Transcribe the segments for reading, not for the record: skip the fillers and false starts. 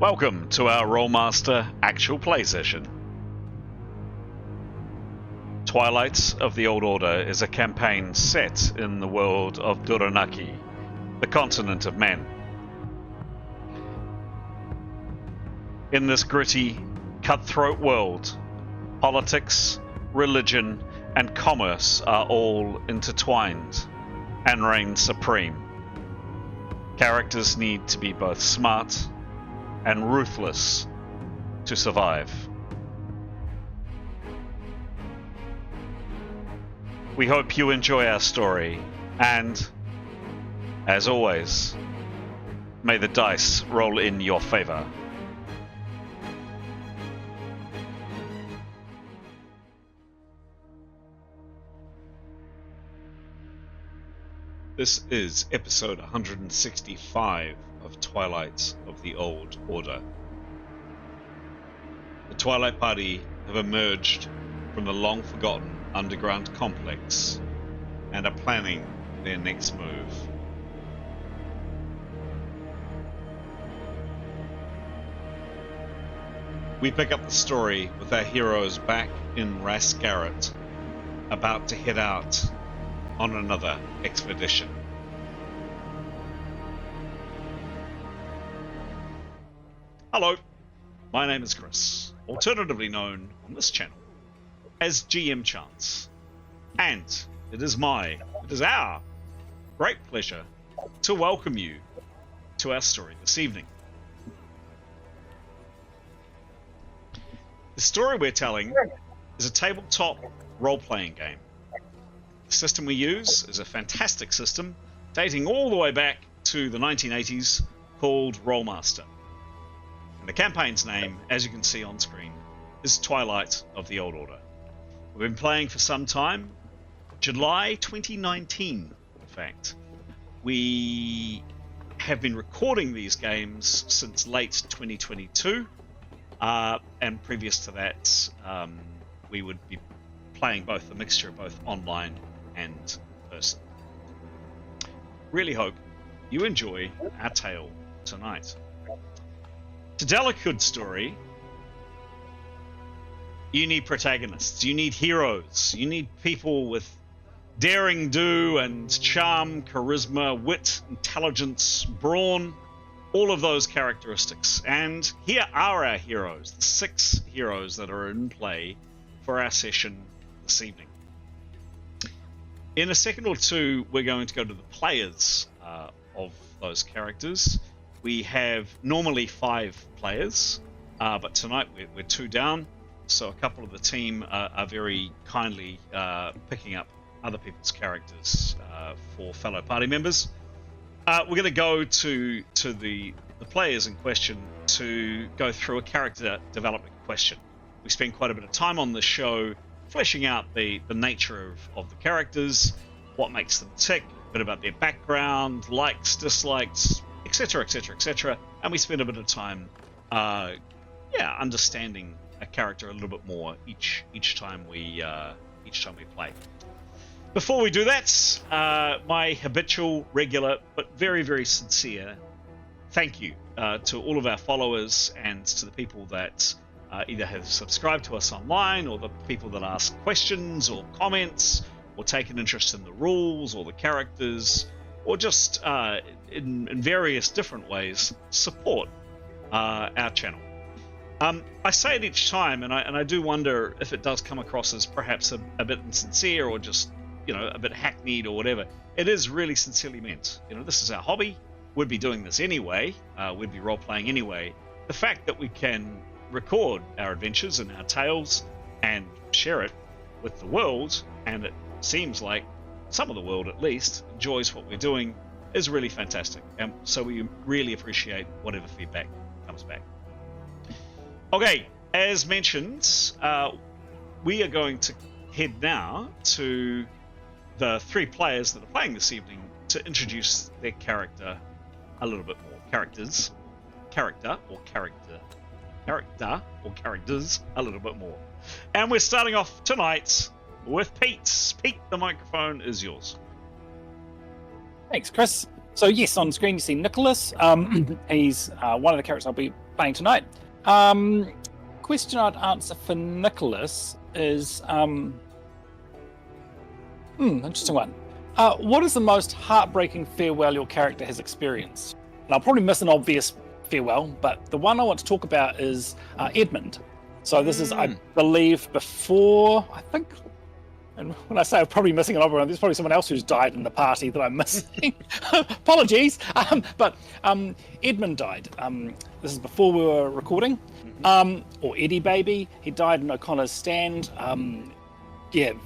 Welcome to our Rolemaster Actual play session. Twilight of the Old Order is a campaign set in the world of Duyranaki, the continent of men. In this gritty, cutthroat world, politics, religion, and commerce are all intertwined and reign supreme. Characters need to be both smart and ruthless to survive. We hope you enjoy our story, and, as always, may the dice roll in your favor. This is episode 165 of Twilight of the Old Order. The Twilight Party have emerged from the long-forgotten underground complex and are planning their next move. We pick up the story with our heroes back in Ras Garrett, about to head out on another expedition. Hello, my name is Chris, alternatively known on this channel as GM Chance, and it is our great pleasure to welcome you to our story this evening. The story we're telling is a tabletop role-playing game. The system we use is a fantastic system dating all the way back to the 1980s called Rolemaster. And the campaign's name, as you can see on screen, is Twilight of the Old Order. We've been playing for some time, July 2019, in fact. We have been recording these games since late 2022, and previous to that, we would be playing both a mixture of both online and person. Really hope you enjoy our tale tonight. To tell a good story, you need protagonists, you need heroes, you need people with daring do and charm, charisma, wit, intelligence, brawn, all of those characteristics. And here are our heroes, the 6 heroes that are in play for our session this evening. In a second or two, we're going to go to the players of those characters. We have normally 5 players, but tonight we're 2 down, so a couple of the team are very kindly picking up other people's characters for fellow party members. We're going to go to the players in question to go through a character development question. We spend quite a bit of time on this show fleshing out the nature of the characters, what makes them tick, a bit about their background, likes, dislikes, etc., etc., etc. And we spend a bit of time, understanding a character a little bit more each time we play. Before we do that, my habitual, regular, but very, very sincere thank you to all of our followers and to the people that either have subscribed to us online, or the people that ask questions or comments, or take an interest in the rules or the characters, or just in various different ways support our channel. I say it each time, and I do wonder if it does come across as perhaps a bit insincere or just a bit hackneyed or whatever. It is really sincerely meant. This is our hobby. We'd be doing this anyway. We'd be role-playing anyway. The fact that we can record our adventures and our tales and share it with the world, and it seems like some of the world at least enjoys what we're doing, is really fantastic. And so we really appreciate whatever feedback comes back. Okay, as mentioned, we are going to head now to the 3 players that are playing this evening to introduce their character a little bit more. Characters a little bit more. And we're starting off tonight with Pete. Pete, the microphone is yours. Thanks, Chris. So yes, on screen you see Nicholas. He's one of the characters I'll be playing tonight. Question I'd answer for Nicholas is interesting one. What is the most heartbreaking farewell your character has experienced? And I'll probably miss an obvious farewell, but the one I want to talk about is Edmund. So this is, I believe, before, I think, and when I say I'm probably missing an obvious one, there's probably someone else who's died in the party that I'm missing. Apologies. But Edmund died. This is before we were recording. Or Eddie Baby. He died in O'Connor's stand. He'd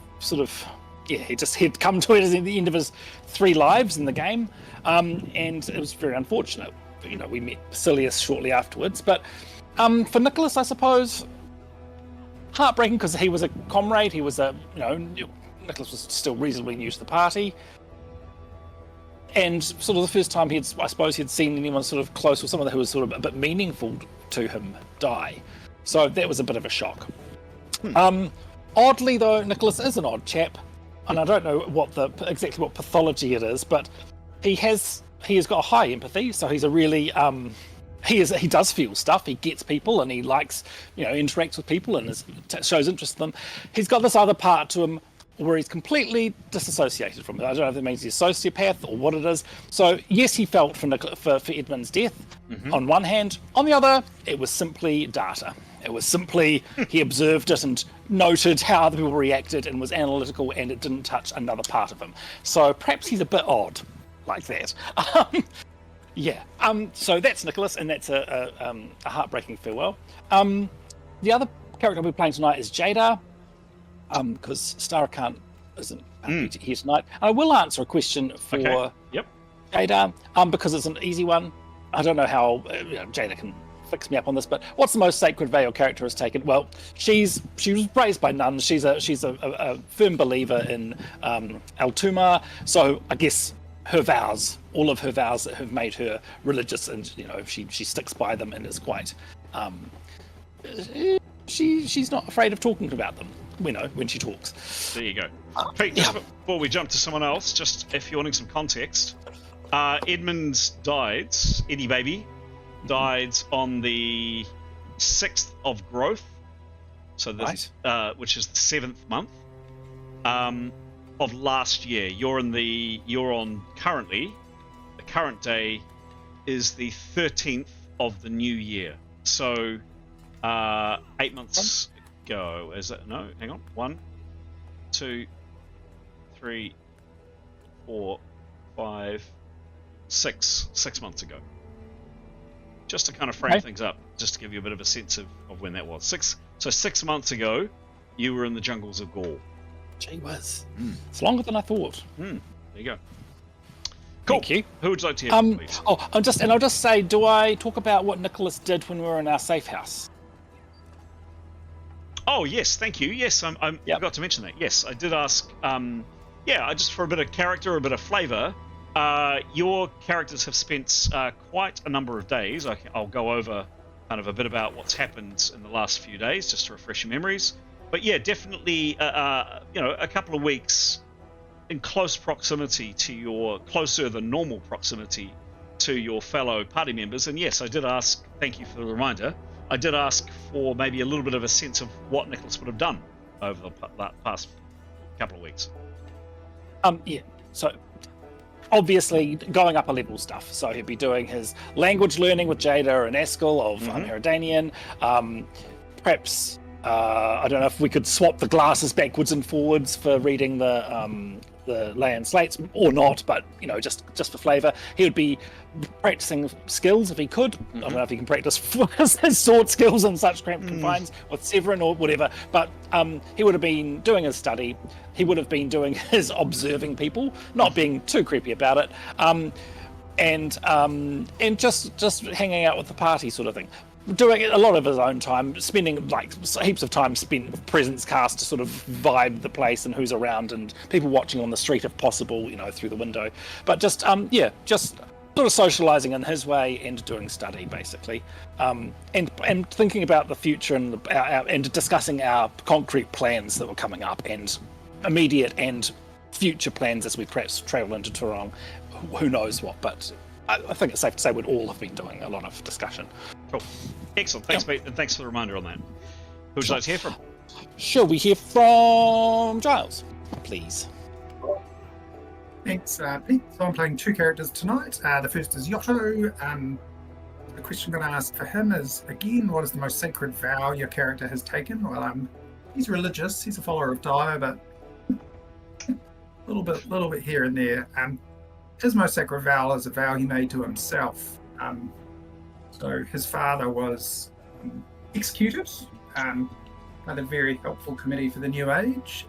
come to it at the end of his 3 lives in the game. And it was very unfortunate. You know, we met Basilius shortly afterwards. But for Nicholas, I suppose, heartbreaking because he was a comrade. He was Nicholas was still reasonably new to the party. And sort of the first time he'd seen anyone sort of close or someone who was sort of a bit meaningful to him die. So that was a bit of a shock. Oddly though, Nicholas is an odd chap. And I don't know exactly what pathology it is, but he has got high empathy, so he's a really he does feel stuff. He gets people, and he likes interacts with people and shows interest in them. He's got this other part to him where he's completely disassociated from it. I don't know if that means he's a sociopath or what it is. So yes, he felt for Edmund's death on one hand. On the other, it was simply data. It was simply he observed it and noted how other people reacted and was analytical, and it didn't touch another part of him. So perhaps he's a bit odd like that. So that's Nicholas, and that's a heartbreaking farewell. The other character we're playing tonight is Jada, because Starakant isn't here tonight. I will answer a question for Jada, because it's an easy one. I don't know how Jada can fix me up on this, but what's the most sacred vow your character has taken? Well, she was raised by nuns. She's a firm believer in Altuma. So I guess her vows, all of her vows that have made her religious, and she sticks by them and is quite she's not afraid of talking about them. When she talks. There you go. Pete, just before we jump to someone else, just if you're wanting some context, Edmund died, Eddie Baby died on the 6th of growth, so this, which is the 7th month of last year. You're on currently, the current day is the 13th of the new year. So 8 months ago, is it? No, hang on. 1, 2, 3, 4, 5, 6. 6 months ago. Just to kind of frame things up, just to give you a bit of a sense of when that was. 6 months ago, you were in the jungles of Gaul. Gee whiz. It's longer than I thought. There you go. Cool. Thank you. Who would you like to hear from, please? I'll just say, do I talk about what Nicholas did when we were in our safe house? Oh yes, thank you. Yes, I forgot to mention that. Yes, I did ask. Just for a bit of character, a bit of flavour. Your characters have spent quite a number of days. I'll go over kind of a bit about what's happened in the last few days, just to refresh your memories. But yeah, definitely, a couple of weeks in closer than normal proximity to your fellow party members. And yes, I did ask. Thank you for the reminder. I did ask for maybe a little bit of a sense of what Nicholas would have done over the past couple of weeks. So obviously going up a level stuff. So he'd be doing his language learning with Jada and Eskel of Herodanian. Perhaps I don't know if we could swap the glasses backwards and forwards for reading the lay and slates or not, but just for flavour. He would be practicing skills if he could. I don't know if he can practice his sword skills in such cramped confines with Severin or whatever, but he would have been doing his study. He would have been doing his observing people, not being too creepy about it, and just hanging out with the party sort of thing. Doing it a lot of his own time, spending heaps of time spent with presence cast to sort of vibe the place and who's around and people watching on the street if possible, through the window. But just sort of socializing in his way and doing study basically, and thinking about the future and discussing our concrete plans that were coming up and immediate and future plans as we perhaps travel into Tourong, who knows what. But I think it's safe to say we'd all have been doing a lot of discussion. Cool. Excellent. Thanks, Pete, and thanks for the reminder on that. Who would you like to hear from? Shall we hear from Giles, please? Thanks, Pete. So I'm playing 2 characters tonight. The first is Yotto. The question I'm going to ask for him is, again, what is the most sacred vow your character has taken? Well, he's religious. He's a follower of Dio, but a little bit here and there. His most sacred vow is a vow he made to himself. So his father was executed by the very helpful committee for the New Age.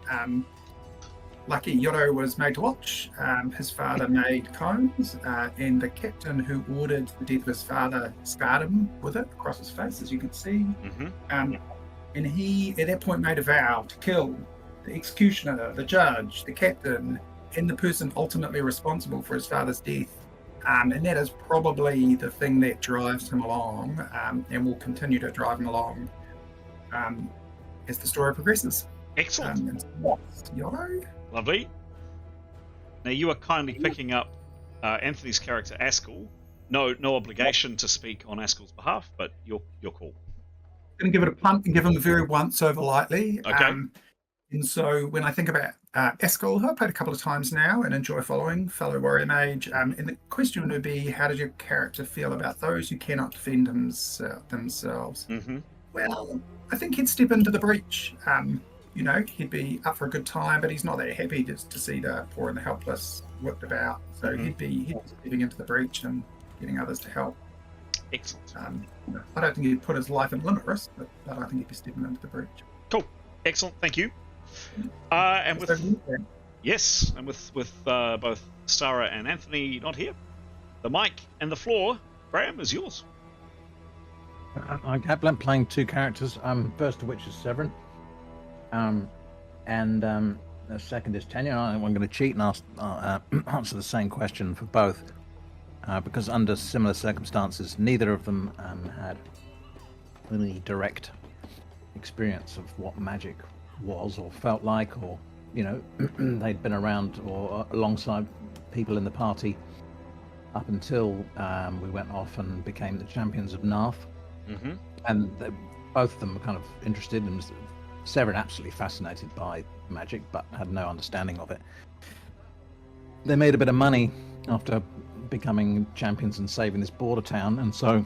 Lucky Yotto was made to watch. His father made cones, and the captain who ordered the death of his father scarred him with it across his face, as you can see. And he, at that point, made a vow to kill the executioner, the judge, the captain, and the person ultimately responsible for his father's death. And that is probably the thing that drives him along, and will continue to drive him along as the story progresses. Excellent. Yotto. Lovely. Now you are kindly picking up Anthony's character Askell. No obligation to speak on Askell's behalf, but your call. I'm going to give it a punt and give him a very once over lightly. Okay. And so when I think about Askell, who I've played a couple of times now and enjoy following, fellow warrior mage, and the question would be, how does your character feel about those who cannot defend themselves? Well, I think he'd step into the breach. He'd be up for a good time, but he's not that happy just to see the poor and the helpless whipped about. So he'd be stepping into the breach and getting others to help. Excellent. I don't think he'd put his life in limit risk, but I think he'd be stepping into the breach. Cool. Excellent. Thank you. And with both Sarah and Anthony not here, the mic and the floor, Graham, is yours. I'm playing 2 characters. First of which is Severin. And the second is Tanya. I'm going to cheat and answer the same question for both, because under similar circumstances, neither of them had really direct experience of what magic was or felt like, or they'd been around or alongside people in the party up until we went off and became the champions of Narth. And both of them were kind of interested, and Severin absolutely fascinated by magic but had no understanding of it. They made a bit of money after becoming champions and saving this border town, and so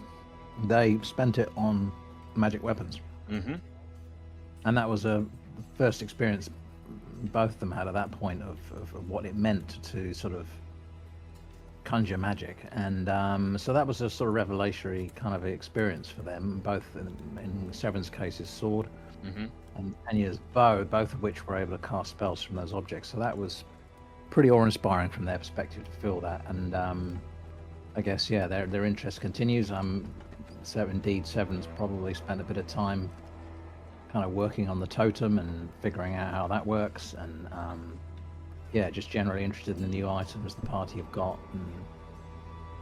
they spent it on magic weapons. And that was a first experience both of them had at that point of what it meant to sort of conjure magic, and so that was a sort of revelatory kind of experience for them, both in Severin's case his sword, and Tanya's bow, both of which were able to cast spells from those objects. So that was pretty awe-inspiring from their perspective to feel that, and I guess their interest continues. Severin's probably spent a bit of time kind of working on the totem and figuring out how that works, and just generally interested in the new items the party have got, and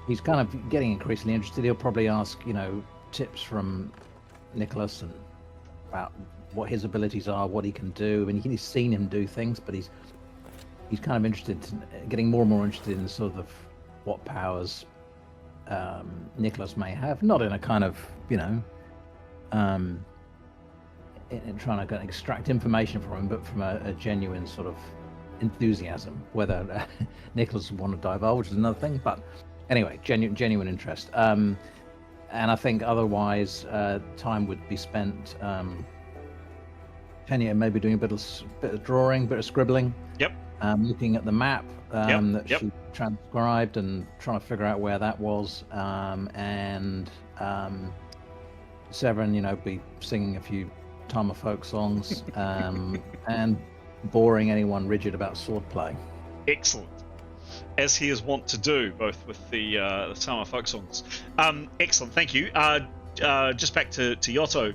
he's kind of getting increasingly interested. He'll probably ask tips from Nicholas and about what his abilities are, what he can do. I mean, he's seen him do things, but he's kind of interested, getting more and more interested in sort of what powers Nicholas may have, not in a kind of in trying to extract information from him, but from a genuine sort of enthusiasm. Whether Nicholas would want to divulge is another thing, but anyway, genuine interest. And I think otherwise time would be spent Tanya maybe doing a bit of drawing, bit of scribbling. Yep. Looking at the map that Yep. she transcribed and trying to figure out where that was, and Severin, be singing a few Tama folk songs, and boring anyone rigid about swordplay. Excellent. As he is wont to do, both with the Tama folk songs. Excellent, thank you. Just back to Yotto.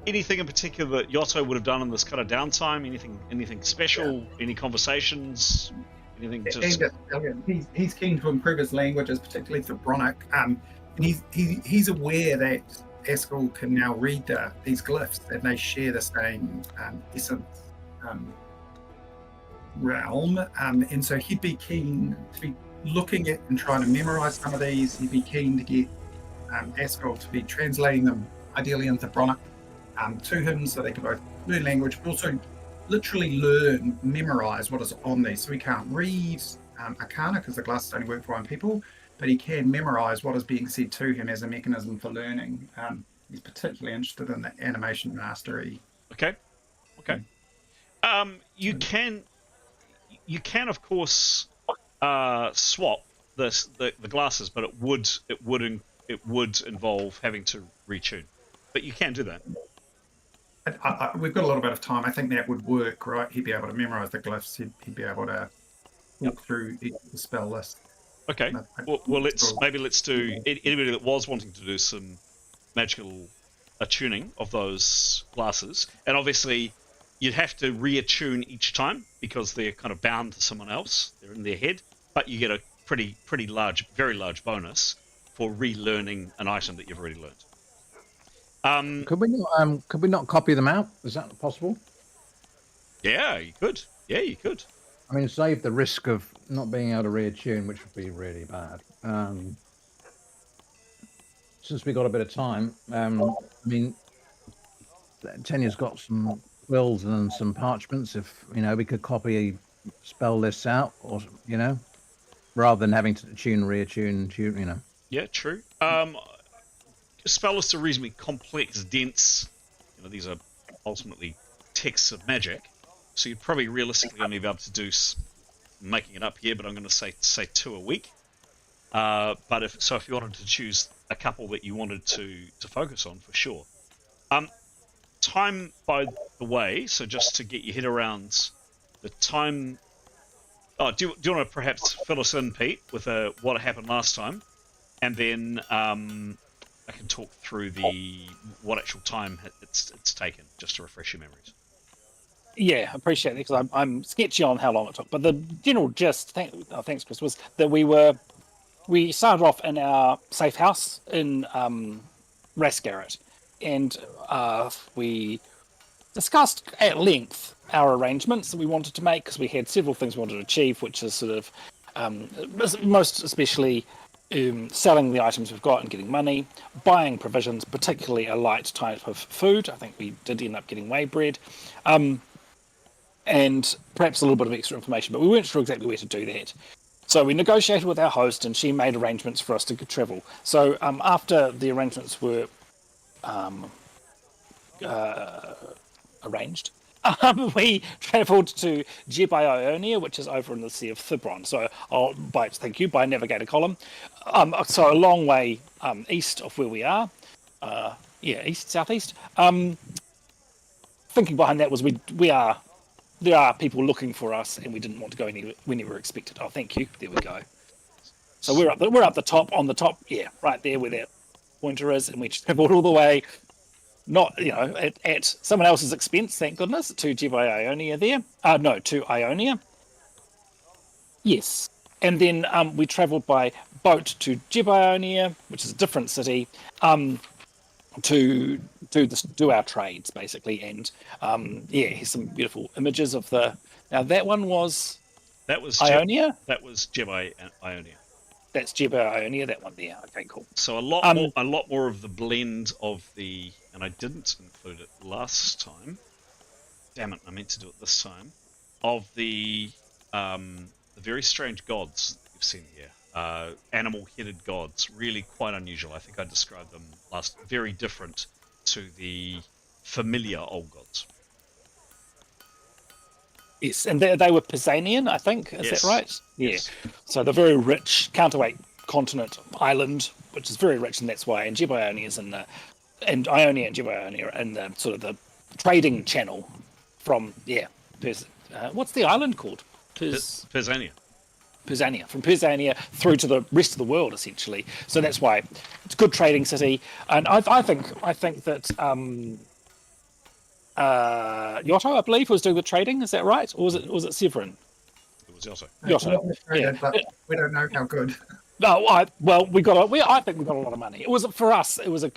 Anything in particular that Yotto would have done in this kind of downtime? Anything special? Any conversations? Anything just... He's keen to improve his languages, particularly for Bronick. And he's aware that Askell can now read these glyphs, and they share the same essence realm. And so he'd be keen to be looking at and trying to memorize some of these. He'd be keen to get Askell to be translating them, ideally into Bronic, to him so they can both learn language, but also literally learn, memorize what is on these. So he can't read Arcana because the glasses only work for one people, but he can memorize what is being said to him as a mechanism for learning. He's particularly interested in the animation mastery. Okay. You can of course swap the glasses, but it would involve having to retune. But you can do that. We've got a little bit of time. I think that would work, right? He'd be able to memorize the glyphs. He'd be able to walk through the spell list. Okay. Well, let's do anybody that was wanting to do some magical attuning of those glasses, and obviously you'd have to reattune each time because they're kind of bound to someone else. They're in their head, but you get a pretty large, very large bonus for relearning an item that you've already learned. Could we not copy them out? Is that possible? Yeah, you could. I mean, save the risk of not being able to reattune, which would be really bad. Since we got a bit of time, I mean, Tenya's got some quills and some parchments. If we could copy spell lists out, or rather than having to reattune. Yeah, true. Spell lists are reasonably complex, dense. These are ultimately texts of magic, so you'd probably realistically only be able to do, making it up here, but I'm going to say 2 a week. But if you wanted to choose a couple that you wanted to focus on, for sure. Time, by the way, so just to get your head around the time. Oh, do you want to perhaps fill us in, Pete, with what happened last time, and then I can talk through what actual time it's taken, just to refresh your memories. Yeah, I appreciate it, because I'm sketchy on how long it took. But the general gist, thanks, Chris, was that we started off in our safe house in Ras Garrett, and we discussed at length our arrangements that we wanted to make, because we had several things we wanted to achieve, which is sort of most especially selling the items we've got and getting money, buying provisions, particularly a light type of food. I think we did end up getting whey bread, and perhaps a little bit of extra information, but we weren't sure exactly where to do that. So we negotiated with our host, and she made arrangements for us to travel. So after the arrangements were arranged, we travelled to Jebai Ionia, which is over in the Sea of Thibron. So by navigator column. So a long way east of where we are. Southeast. Thinking behind that was there are people looking for us, and we didn't want to go anywhere we never expected. Oh, thank you. There we go. So we're up the top, right there where that pointer is, and we travelled all the way, not at someone else's expense, thank goodness, to Jebai Ionia there. To Ionia. Yes, and then we travelled by boat to Jebai Ionia, which is a different city, to do our trades basically, and here's some beautiful images of now that was Ionia. That was Jebai Ionia. That's Jebai Ionia, that one there. Okay, cool. So a lot more of the blend of and I didn't include it last time. Damn it, I meant to do it this time. Of the very strange gods that you've seen here. Animal-headed gods, really quite unusual. I think I described them last. Very different to the familiar old gods. Yes, and they were Pisanian, I think. Is that right? Yes. Yeah. So the very rich counterweight continent island, which is very rich, and that's why. And Jebai Ionia is and Ionia and Jebai Ionia are in the sort of the trading channel from what's the island called? Pisania. Pisania, from Pisania through to the rest of the world, essentially. So that's why it's a good trading city, and I think that Yotto, I believe, was doing the trading. Is that right, or was it Severin? It was Yotto. Yotto. But we don't know how good. No, I think we got a lot of money. It was for us. It was a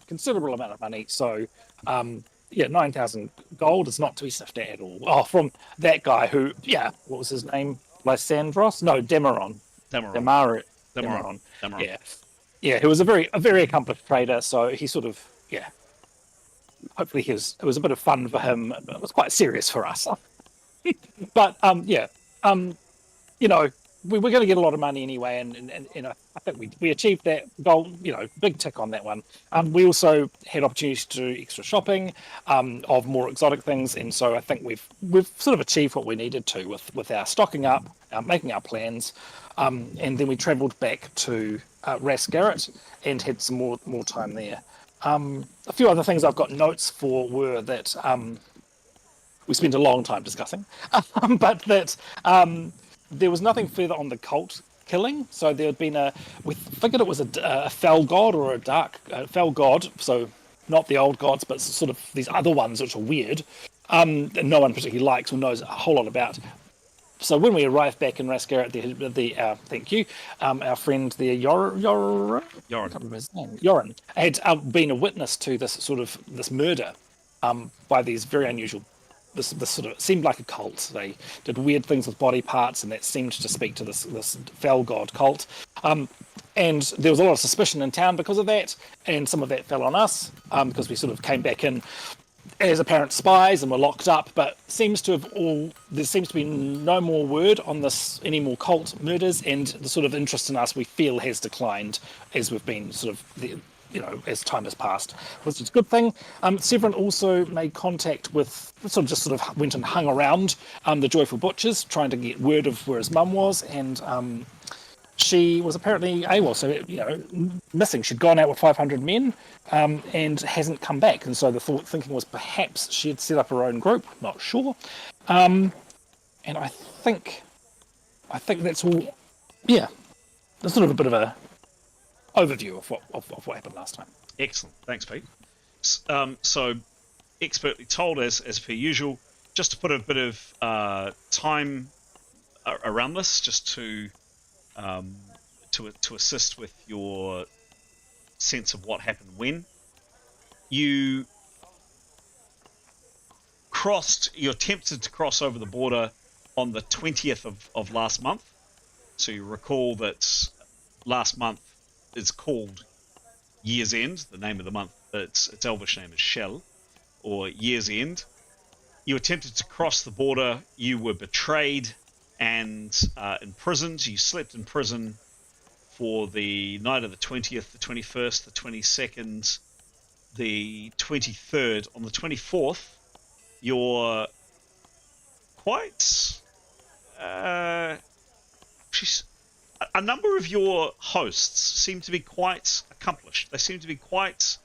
considerable amount of money. So, 9,000 gold is not to be sniffed at all. Oh, from that guy who, what was his name? Lysandros? No, Demeron. Damaron. Damaron. Damaron. Yeah, yeah. He was a very accomplished trader. So he sort of Hopefully, it was a bit of fun for him. But it was quite serious for us. But you know, we're going to get a lot of money anyway, and you know, I think we achieved that goal. You know, big tick on that one. We also had opportunities to do extra shopping of more exotic things, and so I think we've sort of achieved what we needed to with our stocking up, making our plans, and then we travelled back to Ras Garrett and had some more time there. A few other things I've got notes for were that we spent a long time discussing, but that there was nothing further on the cult killing. So there had been we figured it was a fell god or a dark fell god. So not the old gods, but sort of these other ones which are weird, that no one particularly likes or knows a whole lot about. So when we arrived back in Ras Garrett, thank you, our friend there, Yoran, I can't remember his name, Yoran, had been a witness to this murder by these very unusual. This sort of seemed like a cult. They did weird things with body parts, and that seemed to speak to this fell god cult. And there was a lot of suspicion in town because of that, and some of that fell on us because we sort of came back in as apparent spies and were locked up. But there seems to be no more word on this, any more cult murders, and the sort of interest in us we feel has declined as we've been as time has passed, which is a good thing. Severin also made contact with, sort of went and hung around the Joyful Butchers, trying to get word of where his mum was, and she was apparently AWOL, so missing. She'd gone out with 500 men and hasn't come back, and so the thinking was perhaps she had set up her own group. Not sure, and I think that's all. Yeah, that's sort of a bit of a overview of what happened last time. Excellent, thanks, Pete. So, expertly told as per usual. Just to put a bit of time around this, just to assist with your sense of what happened when you attempted to cross over the border on the 20th of last month. So you recall that last month is called Year's End, the name of the month. Its Elvish name is Shell, or Year's End. You attempted to cross the border. You were betrayed and imprisoned. You slept in prison for the night of the 20th, the 21st, the 22nd, the 23rd. On the 24th, you're quite... a number of your hosts seem to be quite accomplished. They seem to be quite...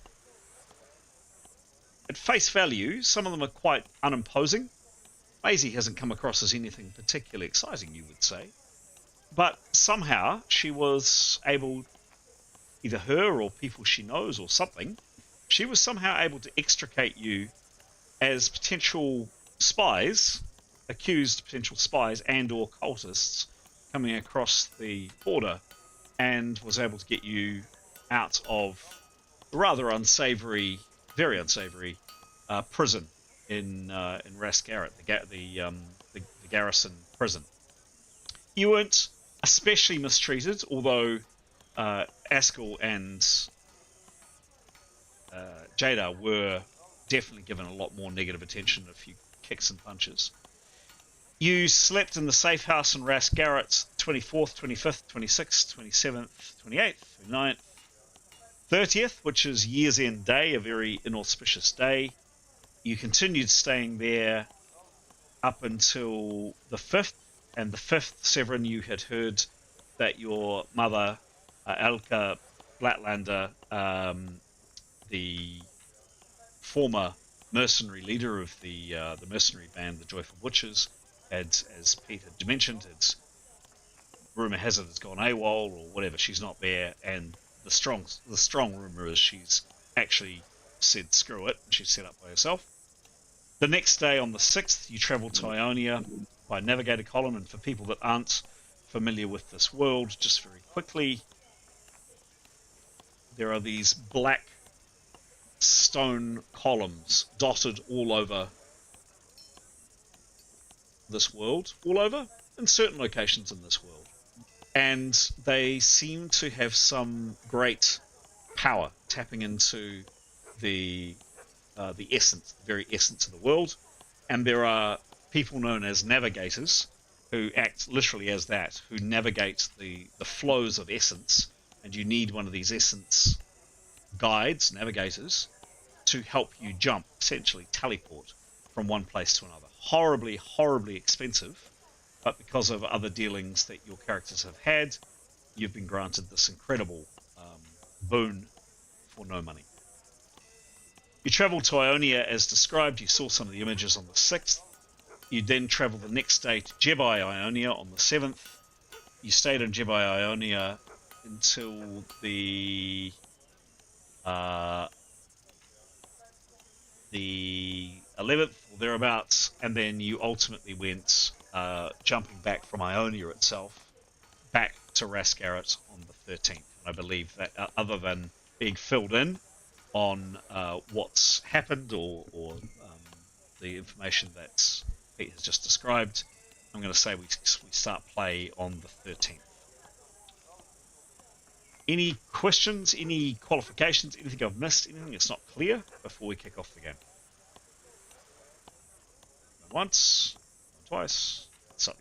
At face value, some of them are quite unimposing. Maisie hasn't come across as anything particularly exciting, you would say. But somehow she was able, either her or people she knows or something, she was somehow able to extricate you as potential spies, accused potential spies and or cultists coming across the border, and was able to get you out of a rather unsavory, very unsavory prison in Ras Garrett, the garrison prison. You weren't especially mistreated, although Askell and Jada were definitely given a lot more negative attention, a few kicks and punches. You slept in the safe house in Ras Garrett 24th, 25th, 26th, 27th, 28th, 29th, 30th, which is Year's End Day, a very inauspicious day. You continued staying there up until the 5th, and the 5th, Severin, you had heard that your mother, Elka Flatlander, the former mercenary leader of the mercenary band, the Joyful Butchers, as Pete had mentioned, rumor has it has gone AWOL or whatever. She's not there, and the strong rumor is she's actually said screw it, and she's set up by herself. The next day, on the 6th, you travel to Ionia by navigator column, and for people that aren't familiar with this world, just very quickly, there are these black stone columns dotted all over this world, all over, in certain locations in this world. and they seem to have some great power, tapping into the essence, the very essence of the world. And there are people known as navigators who act literally as that, who navigate the flows of essence. And you need one of these essence guides, navigators, to help you jump, essentially teleport from one place to another. Horribly, horribly expensive, but because of other dealings that your characters have had, you've been granted this incredible boon for no money. You travel to Ionia as described. You saw some of the images on the 6th. You then travel the next day to Jebai Ionia on the 7th. You stayed in Jebai Ionia until the 11th or thereabouts, and then you ultimately went jumping back from Ionia itself back to Ras Garrett on the 13th. And I believe that other than being filled in on what's happened or the information that Pete has just described, I'm going to say we start play on the 13th. Any questions, any qualifications, anything I've missed, anything that's not clear before we kick off the game? Once, twice, start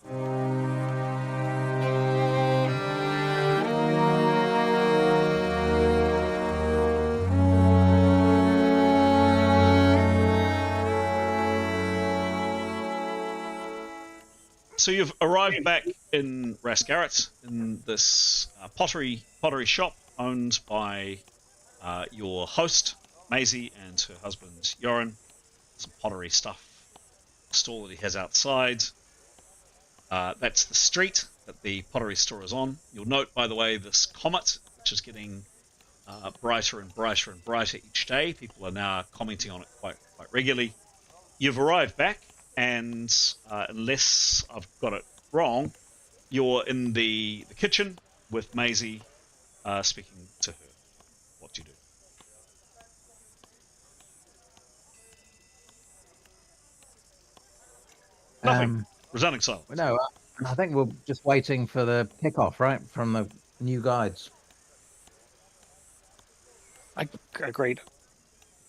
the game. So you've arrived back in Ras Garrett in this pottery shop owned by your host Maisie and her husband Joran. Some pottery stuff stall that he has outside. That's the street that the pottery store is on. You'll note, by the way, this comet, which is getting brighter and brighter and brighter each day. People are now commenting on it quite regularly. You've arrived back, and unless I've got it wrong, you're in the kitchen with Maisie speaking to her. What do you do? Nothing. Resounding silence. No, I think we're just waiting for the kickoff, right, from the new guides. I agreed.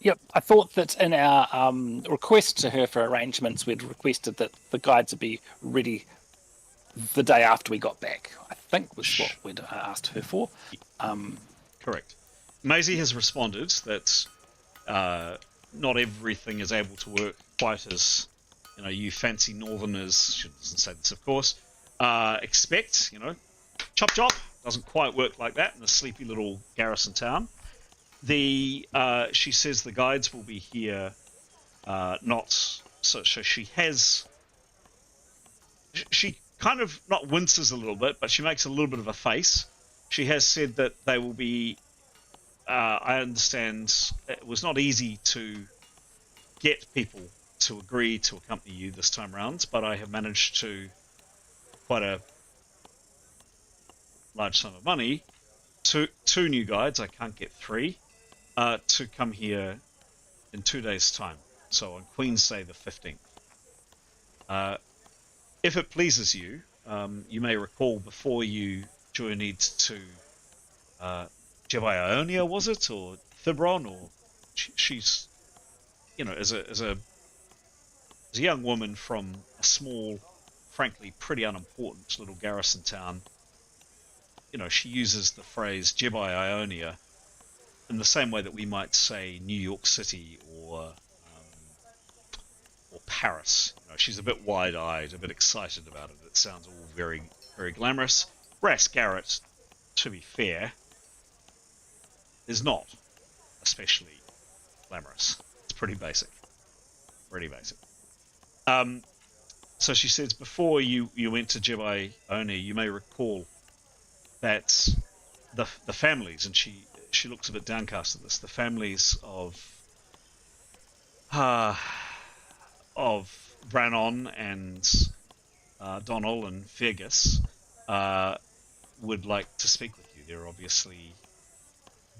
Yep, I thought that in our request to her for arrangements, we'd requested that the guides would be ready the day after we got back. I think was what we'd asked her for. Correct. Maisie has responded that not everything is able to work quite as you fancy Northerners, she doesn't say this, of course, expect. Chop chop doesn't quite work like that in a sleepy little garrison town. She says the guides will be here. So she kind of not winces a little bit, but she makes a little bit of a face. She has said that they will be. I understand it was not easy to get people to agree to accompany you this time round, but I have managed to quite a large sum of money. Two new guides. I can't get three. To come here in 2 days' time, so on Queen's Day the 15th. If it pleases you, you may recall before you journeyed to Jebai Ionia, was it, or Thibron, or she's, as a young woman from a small, frankly pretty unimportant little garrison town, she uses the phrase Jebai Ionia in the same way that we might say New York City or Paris. She's a bit wide-eyed, a bit excited about it. It sounds all very, very glamorous. Ras Garrett, to be fair, is not especially glamorous. It's pretty basic. Pretty basic. So she says, before you went to Jebai Ionia, you may recall that the families, and she looks a bit downcast at this, the families of Brannon and Donnell and Fergus would like to speak with you. They're obviously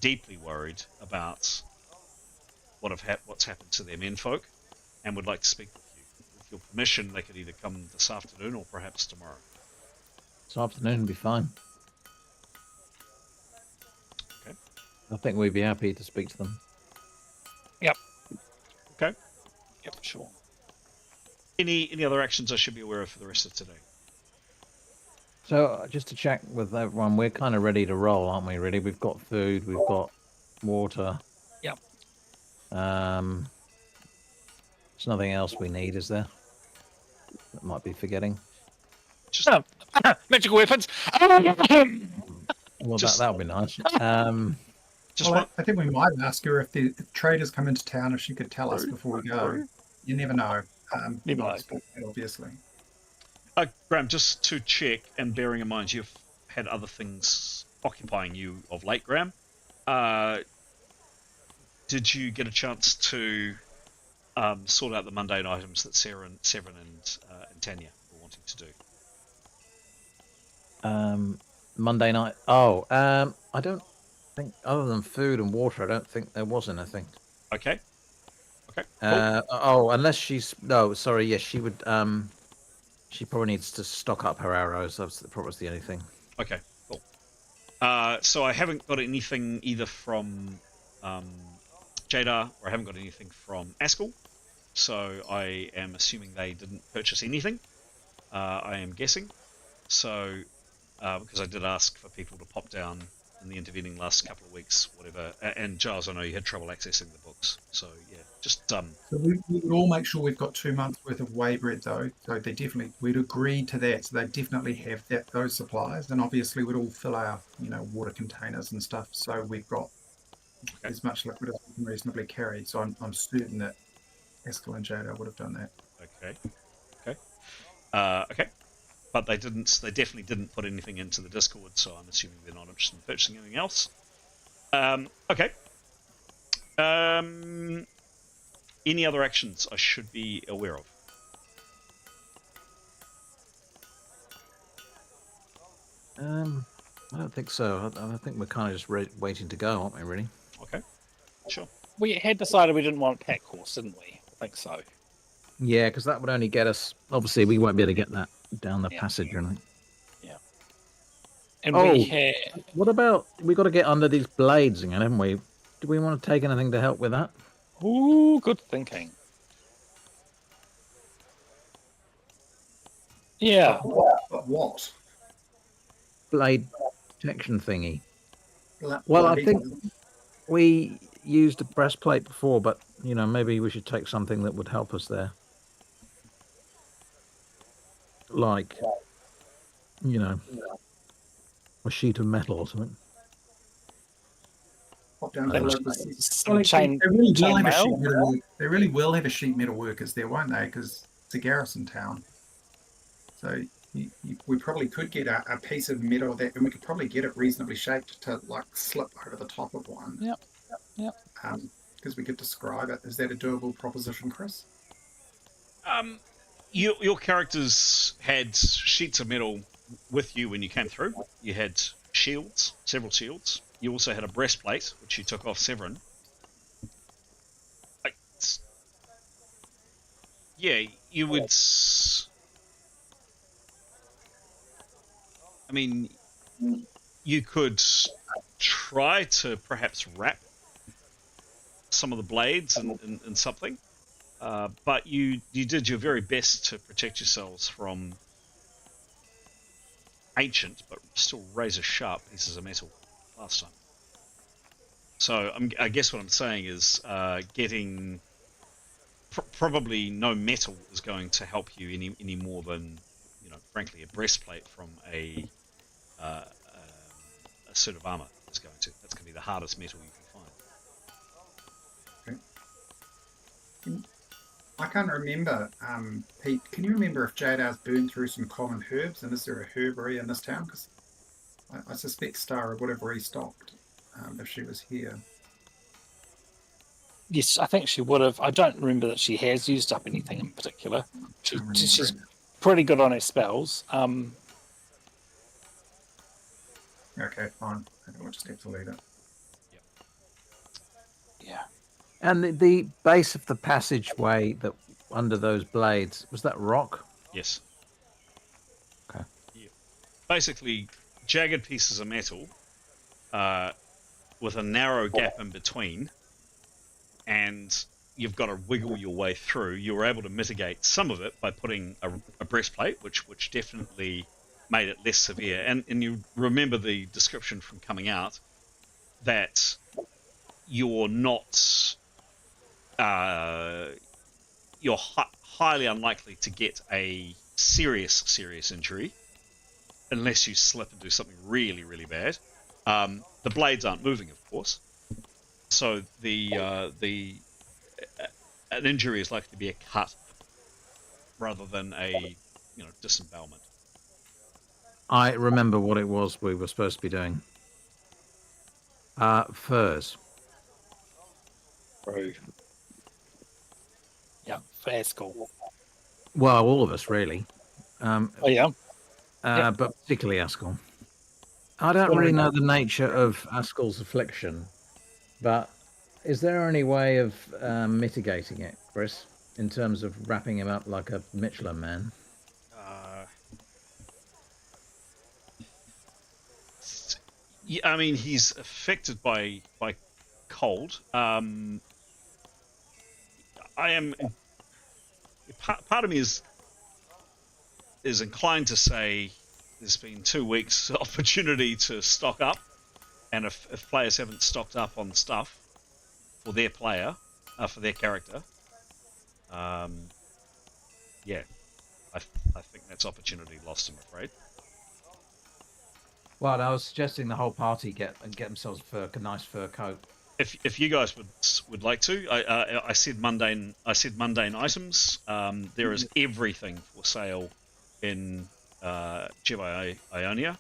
deeply worried about what's happened to their menfolk and would like to speak with you. With your permission, they could either come this afternoon or perhaps tomorrow. This afternoon would be fine. Okay. I think we'd be happy to speak to them. Okay. Yep, sure. Any other actions I should be aware of for the rest of today? So just to check with everyone, we're kind of ready to roll, aren't we? Really, we've got food, we've got water. Yep. There's nothing else we need, is there? That might be forgetting. Just Magical weapons. Well, Just- that would be nice. just Well, one. I think we might ask her if the traders come into town, if she could tell us before we go. You never know. Never not know. expecting it, obviously. Graham, just to check, and bearing in mind you've had other things occupying you of late, Graham, did you get a chance to sort out the mundane items that Severin and Tanya were wanting to do? Monday night. Oh, I don't think, other than food and water, I don't think there was anything. Okay. Cool. Oh, unless she's no, sorry. Yes, she would. She probably needs to stock up her arrows. That's probably the only thing. Okay. Cool. So I haven't got anything either from Jadar, or I haven't got anything from Askell. So I am assuming they didn't purchase anything. I am guessing. So because I did ask for people to pop down in the intervening last couple of weeks, whatever. And Giles, I know you had trouble accessing the books. So yeah, just So we would all make sure we've got 2 months worth of whey bread, though. So they definitely, we'd agreed to that. So they definitely have those supplies, and obviously we'd all fill our, water containers and stuff. So we've got as much liquid as we can reasonably carry. So I'm certain that Haskell and Jada would have done that. okay. But they didn't. They definitely didn't put anything into the Discord, so I'm assuming they're not interested in purchasing anything else. Okay. Any other actions I should be aware of? I don't think so. I think we're kind of just waiting to go, aren't we? Really? Okay. Sure. We had decided we didn't want a pack horse, didn't we? I think so. Yeah, because that would only get us. Obviously, we won't be able to get that down the Yeah. passage or anything. And Oh. we had What about we got to get under these blades again, haven't we? Do we want to take anything to help with that? ooh, good thinking. Yeah. But what? Blade protection thingy. Well, Well, I think we used a breastplate before, but maybe we should take something that would help us there. Like, a sheet of metal or something. pop down to Like the local some chain- they really will chain have a sheet mail? metal work. They really will have a sheet metal workers there, won't they? Because it's a garrison town. So we probably could get a piece of metal that, and we could probably get it reasonably shaped to slip over the top of one. Yep. Because we could describe it. Is that a doable proposition, Chris? Your characters had sheets of metal with you when you came through. You had shields, several shields. You also had a breastplate, which you took off Severin. Yeah, you would. I mean, you could try to perhaps wrap some of the blades in something, but you did your very best to protect yourselves from ancient but still razor sharp pieces of metal last time. So I guess what I'm saying is getting probably no metal is going to help you any more than frankly a breastplate from a suit of armor is going to. That's going to be the hardest metal you can find. I can't remember, Pete. Can you remember if Jadar's burned through some common herbs, and is there a herbery in this town? Because I suspect Star would have restocked if she was here. Yes, I think she would have. I don't remember that she has used up anything in particular. She's pretty good on her spells. Okay, fine. I think we'll just have to leave it. Yeah. And the base of the passageway that under those blades, was that rock? Yes. Okay. Yeah. basically jagged pieces of metal with a narrow gap in between, and you've got to wiggle your way through. You were able to mitigate some of it by putting a breastplate, which definitely made it less severe. And you remember the description from coming out that you're not you're highly unlikely to get a serious injury unless you slip and do something really, really bad. The blades aren't moving, of course, so an injury is likely to be a cut rather than a disembowelment. I remember what it was we were supposed to be doing. Furs. Yeah, fair school. Well, all of us really. Oh yeah. But particularly Askell. I don't really know the nature of Askell's affliction, but is there any way of mitigating it, Chris, in terms of wrapping him up like a Michelin man? Yeah, I mean, he's affected by cold. I am part of me is inclined to say there's been 2 weeks opportunity to stock up, and if players haven't stocked up on stuff for their player, for their character, yeah, I think that's opportunity lost, I'm afraid. Well, I was suggesting the whole party get themselves a nice fur coat. If you guys would like to, I said mundane items. There is everything for sale in Jedi Ionia.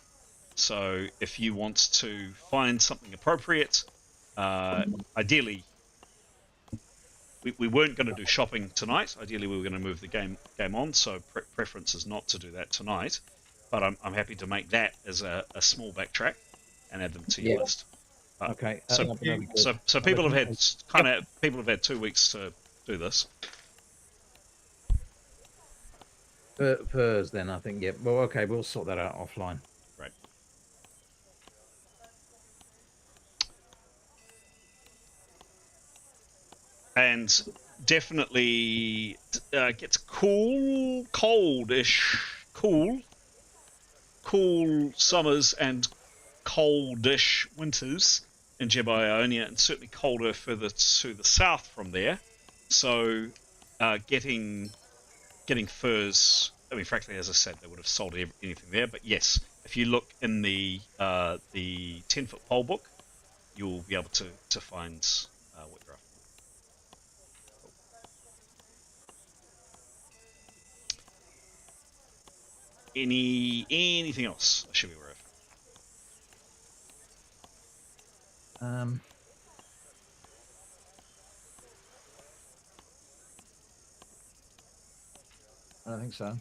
So if you want to find something appropriate, ideally, we weren't going to do shopping tonight. Ideally, we were going to move the game on. So preference is not to do that tonight. But I'm happy to make that as a small backtrack and add them to your list. Okay. So people have had 2 weeks to do this. Furs, then I think. Yeah. Well, okay, we'll sort that out offline. Right. And definitely gets coldish, cool summers and coldish winters in Jedi Ionia, and certainly colder further to the south from there. So getting furs, I mean, frankly, as I said, they would have sold anything there. But yes, if you look in the 10-foot pole book, you'll be able to find what you're after. Anything else I should be aware of? I don't think so.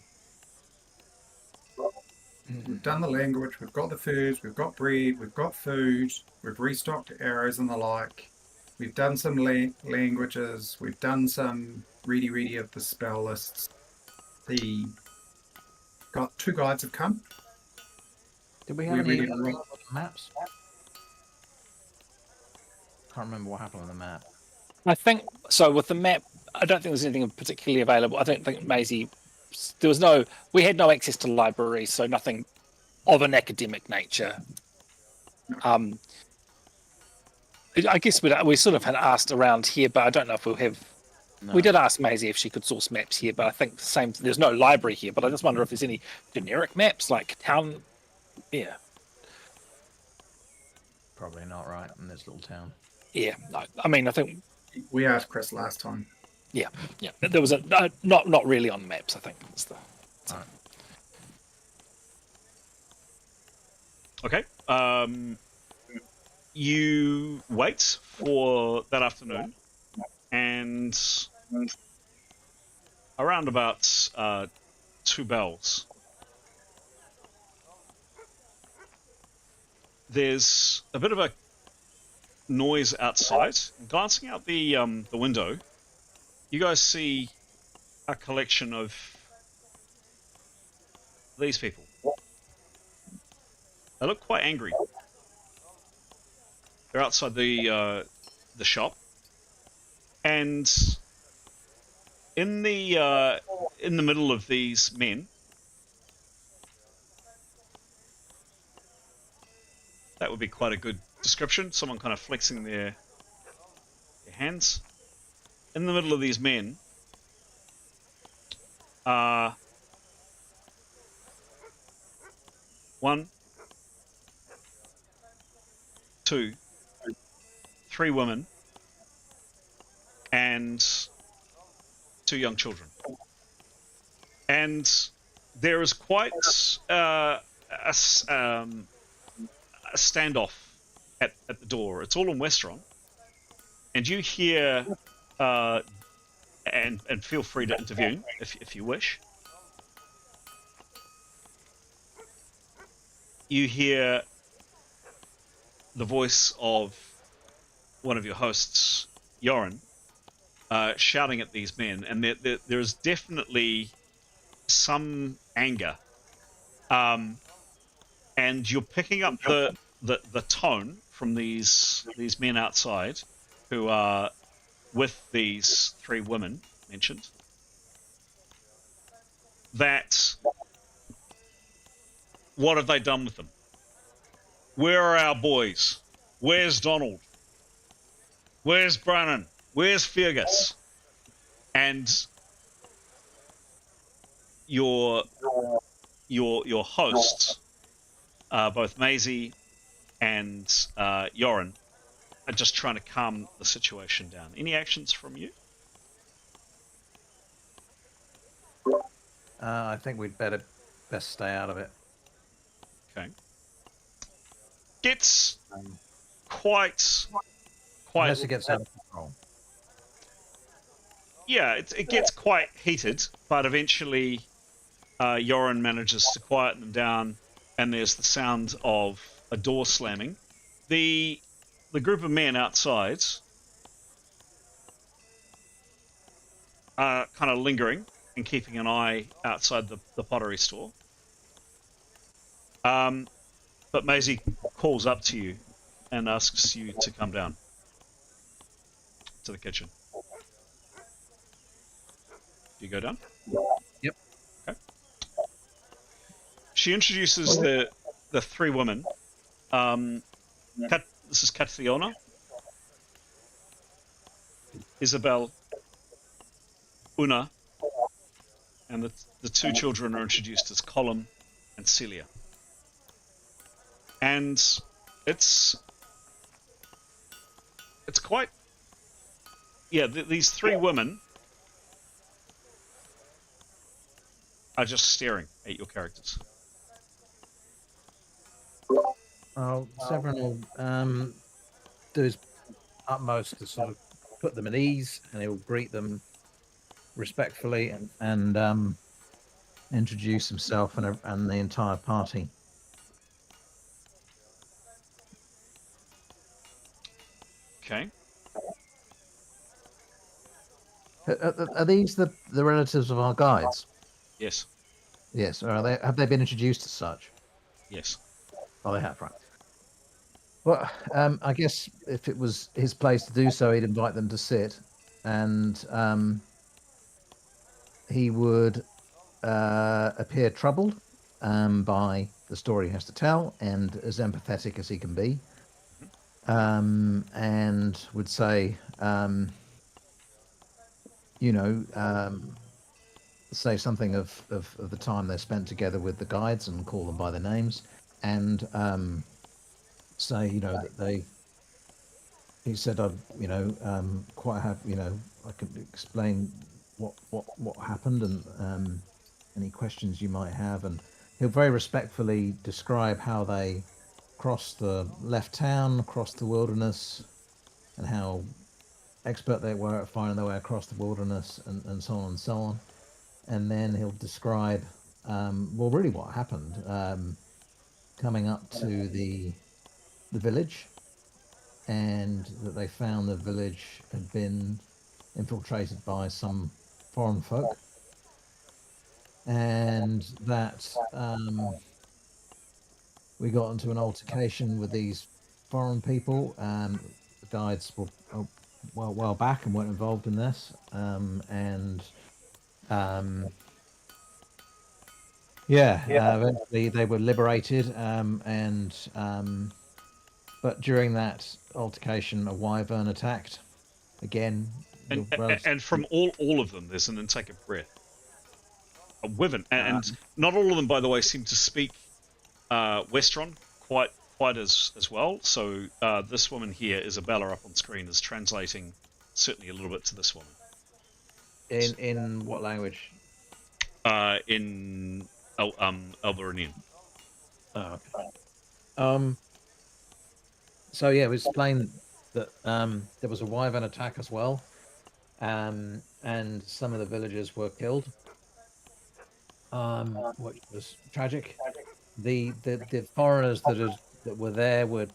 We've done the language, we've got the furs, we've got bread, we've got food, we've restocked arrows and the like. We've done some languages, we've done some ready of the spell lists. Got 2 guides have come. Did we have We any really- maps? Can't remember what happened on the map. I think so. With the map, I don't think there's anything particularly available. I don't think Maisie. We had no access to libraries, so nothing of an academic nature. I guess we sort of had asked around here, but I don't know if we'll have. No. We did ask Maisie if she could source maps here, but I think the same. There's no library here, but I just wonder if there's any generic maps like town. Yeah. Probably not, right, in this little town. Yeah, no, I mean, I think we asked Chris last time. Yeah. There was not really on maps. I think it's the. All Okay. right. You wait for that afternoon, and around about 2 bells, there's a bit of a noise outside. Glancing out the window, you guys see a collection of these people. They look quite angry. They're outside the shop, and in the middle of these men, that would be quite a good description. Someone kind of flexing their hands. In the middle of these men are 1, 2, 3 women and 2 young children. And there is quite a standoff at the door. It's all in Westron, and you hear, and feel free to intervene if you wish. You hear the voice of one of your hosts, Yoren, shouting at these men, and there is definitely some anger, and you're picking up the tone from these men outside, who are with these 3 women mentioned. That what have they done with them? Where are our boys? Where's Donald? Where's Brannan? Where's Fergus? And your hosts, both Maisie and Yoren, are just trying to calm the situation down. Any actions from you? I think we'd best stay out of it. Okay. Gets quite. Unless it gets out of control. Yeah, it gets quite heated, but eventually Yoren manages to quieten them down, and there's the sound of a door slamming. The group of men outside are kind of lingering and keeping an eye outside the pottery store. But Maisie calls up to you and asks you to come down to the kitchen. Do you go down? Yep. Okay. She introduces the 3 women. This is Catriona, Isabel, Una, and the 2 children are introduced as Colin and Celia. And it's quite, these 3 women are just staring at your characters. Well, Severin will do his utmost to sort of put them at ease, and he'll greet them respectfully and introduce himself and the entire party. Okay. Are these the relatives of our guides? Yes. Yes. Or have they been introduced as such? Yes. Oh, they have, right. Well, I guess if it was his place to do so, he'd invite them to sit, and he would appear troubled by the story he has to tell, and as empathetic as he can be, and would say, say something of the time they spent together with the guides and call them by their names, and say, that he said, quite have, I can explain what happened and any questions you might have, and he'll very respectfully describe how they left town, crossed the wilderness, and how expert they were at finding their way across the wilderness, and so on and so on. And then he'll describe, really what happened, coming up to the village, and that they found the village had been infiltrated by some foreign folk, and that we got into an altercation with these foreign people. The guides were well back and weren't involved in this, eventually they were liberated, but during that altercation, a wyvern attacked. Again, And from all of them, there's an intake of breath. A wyvern, and not all of them, by the way, seem to speak Westron quite as well. So this woman here, Isabella, up on screen, is translating certainly a little bit to this woman. In what language? In Alberonian. Oh, okay. So yeah, we explained that there was a wyvern attack as well, and some of the villagers were killed, which was tragic. The foreigners that were there were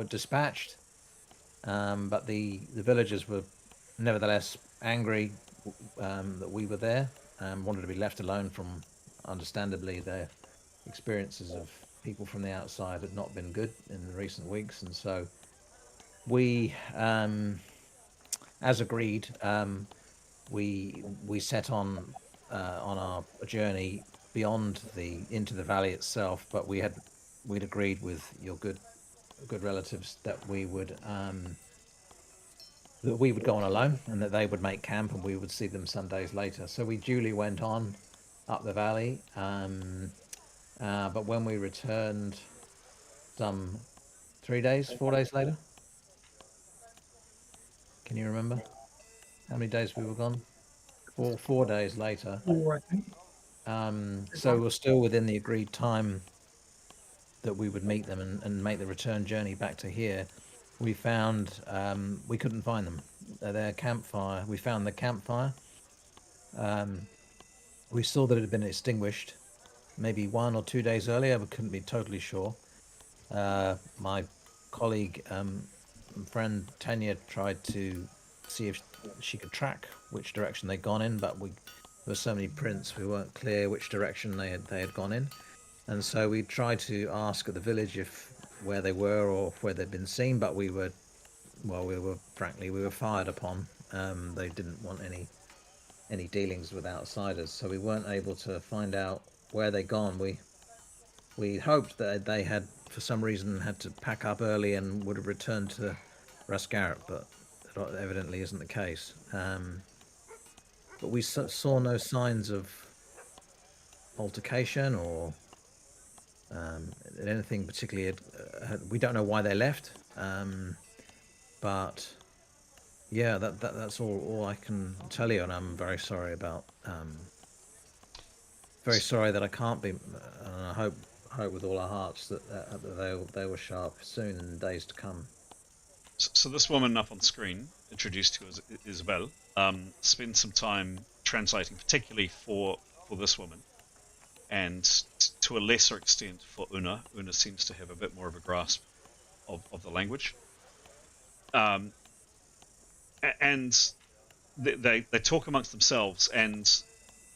dispatched, but the villagers were nevertheless angry that we were there, wanted to be left alone. From understandably their experiences of people from the outside had not been good in the recent weeks, and so we, as agreed, we set on our journey beyond into the valley itself, but we'd agreed with your good relatives that we would go on alone, and that they would make camp and we would see them some days later. So we duly went on up the valley, but when we returned some 4 days later, can you remember how many days we were gone? 4 days later. 4, I think. So we're still within the agreed time that we would meet them and make the return journey back to here. We found we couldn't find them. Their campfire. We found the campfire. We saw that it had been extinguished maybe 1 or 2 days earlier, but couldn't be totally sure. My colleague, friend Tanya, tried to see if she could track which direction they'd gone in, but there were so many prints we weren't clear which direction they had gone in, and so we tried to ask at the village where they were or where they'd been seen, but we were fired upon. They didn't want any dealings with outsiders, so we weren't able to find out where they'd gone. We hoped that they had, for some reason, had to pack up early and would have returned to Ras Garrett, but that evidently isn't the case. But we saw no signs of altercation or anything particularly. We don't know why they left, but yeah, that's all I can tell you, and I'm very sorry about. Very sorry that I can't be, and I hope with all our hearts that they will show up soon in the days to come. So this woman up on screen, introduced to as Isabel, spent some time translating, particularly for this woman, and to a lesser extent for Una. Una seems to have a bit more of a grasp of the language. And they talk amongst themselves, and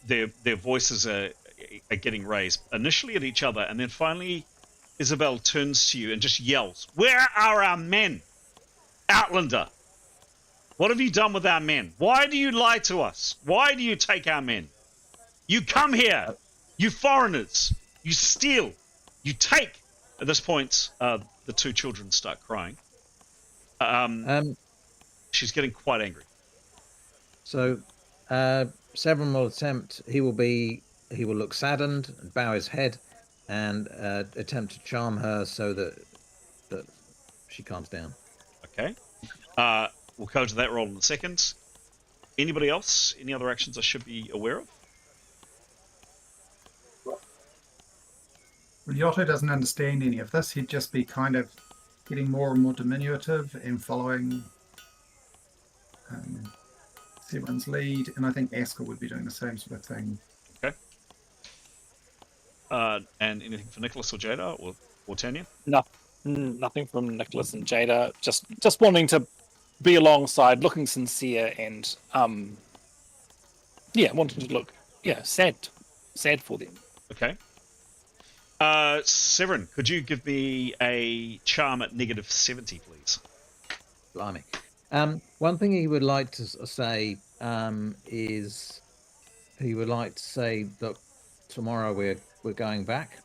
their voices are getting raised, initially at each other, and then finally Isabel turns to you and just yells, "Where are our men? Outlander, what have you done with our men? Why do you lie to us? Why do you take our men? You come here, you foreigners, you steal, you take." At this point, the two children start crying. She's getting quite angry. So, Severin will attempt. He will look saddened and bow his head, and attempt to charm her so that she calms down. Okay. We'll go to that roll in a second. Anybody else? Any other actions I should be aware of? Well, Yotto doesn't understand any of this. He'd just be kind of getting more and more diminutive and following Severin's lead, and I think Askell would be doing the same sort of thing. Okay. And anything for Nicholas or Jada or Tanya? No, nothing from Nicholas and Jada. Just wanting to be alongside, looking sincere, and wanting to look sad for them. Okay. Severin, could you give me a charm at -70, please? Blimey. One thing he would like to say is he would like to say, look, tomorrow we're going back,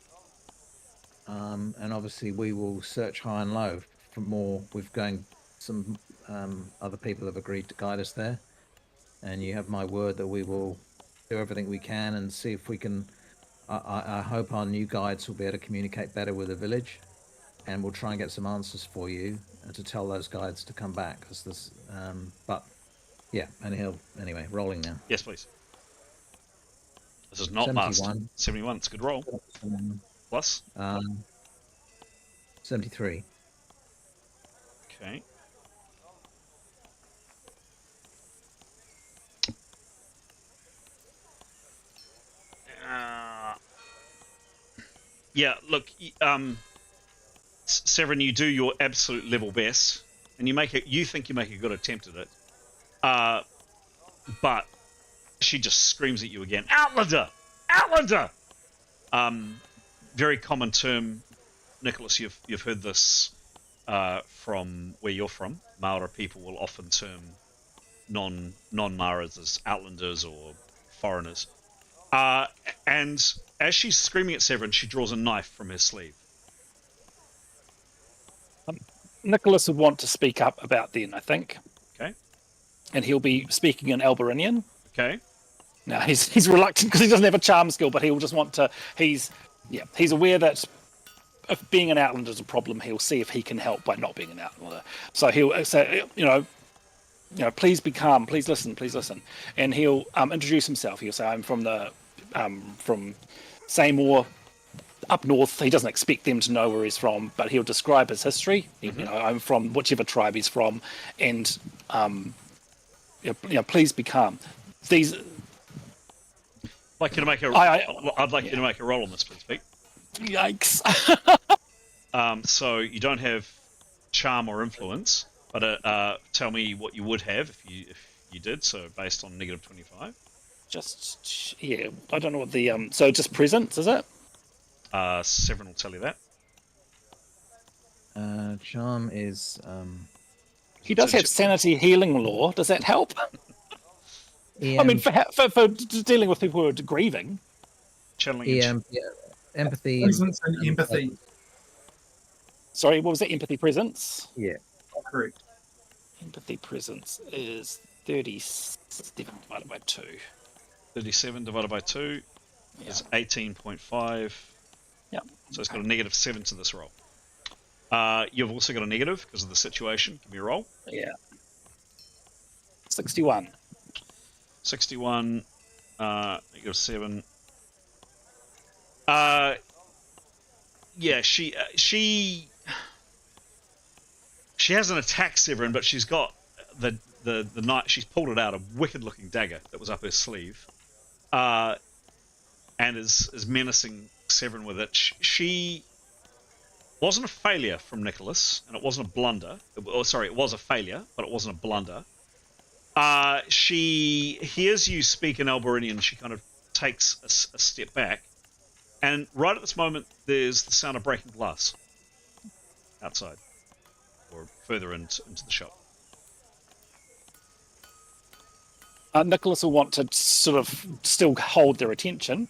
and obviously we will search high and low for more. We've going some other people have agreed to guide us there, and you have my word that we will do everything we can and see if we can. I hope our new guides will be able to communicate better with the village, and we'll try and get some answers for you to tell those guides to come back. Because this, but yeah, and he'll anyway. Rolling now. Yes, please. This is not 71. master. 71. It's a good roll. Plus. 73. Okay. Yeah, look, Severin, you do your absolute level best, and you think you make a good attempt at it, but she just screams at you again, Outlander! Outlander! Very common term, Nicholas, you've heard this from where you're from. Maora people will often term non-Maoras as Outlanders or foreigners. And as she's screaming at Severin, she draws a knife from his sleeve. Nicholas would want to speak up about then, I think. Okay. And he'll be speaking in Alberinian. Okay. Now, he's reluctant because he doesn't have a charm skill, but he'll just want to... He's aware that if being an Outlander is a problem, he'll see if he can help by not being an Outlander. So he'll say, please be calm, please listen. And he'll introduce himself. He'll say, I'm from from Seymour, up north. He doesn't expect them to know where he's from, but he'll describe his history. Mm-hmm. I'm from whichever tribe he's from, and please be calm. These. I'd like you to make a. I'd like you to make a roll on this, please, Pete. Yikes! So you don't have charm or influence, but tell me what you would have if you did. So based on -25. I don't know what the so just presence, is it? Severin will tell you that. Charm is He does have sanity healing law. Does that help? I mean, for dealing with people who are grieving. Channeling empathy. Presence and empathy. Sorry, what was it? Empathy presence? Yeah. Correct. Empathy presence is 37 divided by 2. 37 divided by 2 is 18.5. Yep. So it's got a -7 to this roll. You've also got a negative because of the situation. Give me a roll. Yeah. 61. 61, -7. Yeah, she hasn't attacked Severin, but she's got the knife. She's pulled it out, a wicked-looking dagger that was up her sleeve, and is menacing Severin with it. She wasn't a failure from Nicholas, and it wasn't a blunder. It was a failure, but it wasn't a blunder. She hears you speak in Alberinian. She kind of takes a step back, and right at this moment, there's the sound of breaking glass outside, or further into the shop. Nicholas will want to sort of still hold their attention,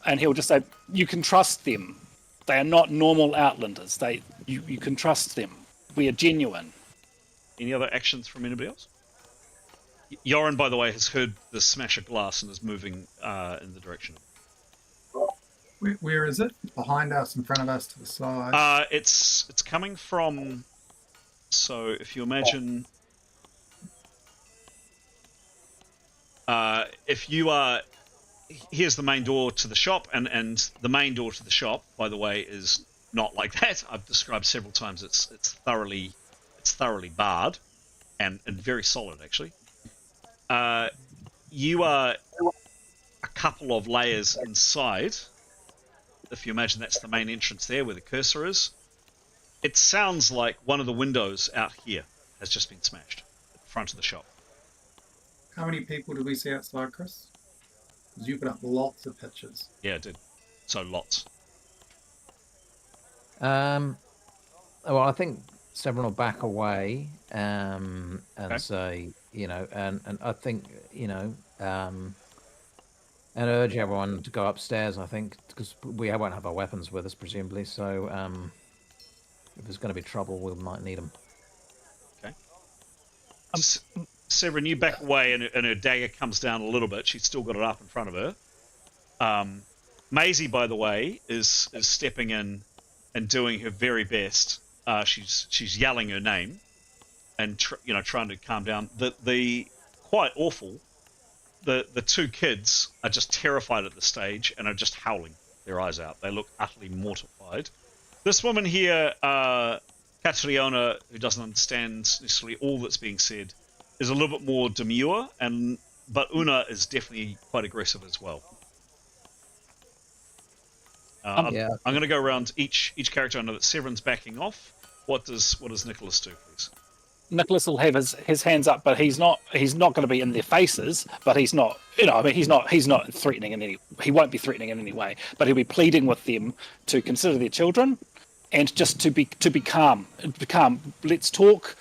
and he'll just say, "You can trust them. They are not normal Outlanders. You can trust them. We are genuine." Any other actions from anybody else? Yoren, by the way, has heard the smash of glass and is moving in the direction of it. Where is it? Behind us, in front of us, to the side? It's coming from... So if you imagine... if you are... Here's the main door to the shop, and the main door to the shop, by the way, is not like that. I've described several times. It's thoroughly barred and very solid, actually. You are a couple of layers inside. If you imagine that's the main entrance there where the cursor is. It sounds like one of the windows out here has just been smashed at the front of the shop. How many people do we see outside, Chris? Because you put up lots of pictures. Yeah, it did. So lots. Well, I think Severin will back away and Okay. say, and I think, and urge everyone to go upstairs, I think, because we won't have our weapons with us, presumably. So if there's going to be trouble, we might need them. Okay. Severin, you back away, and her dagger comes down a little bit. She's still got it up in front of her. Maisie, by the way, is stepping in and doing her very best. She's yelling her name and trying to calm down. The quite awful. The two kids are just terrified at the stage and are just howling their eyes out. They look utterly mortified. This woman here, Catriona, who doesn't understand necessarily all that's being said, is a little bit more demure, but Una is definitely quite aggressive as well. I'm going to go around each character. I know that Severin's backing off. What does Nicholas do, please? Nicholas will have his hands up, but he's not going to be in their faces. But he's not, he's not threatening in any. He won't be threatening in any way. But he'll be pleading with them to consider their children, and just to be calm. Let's talk.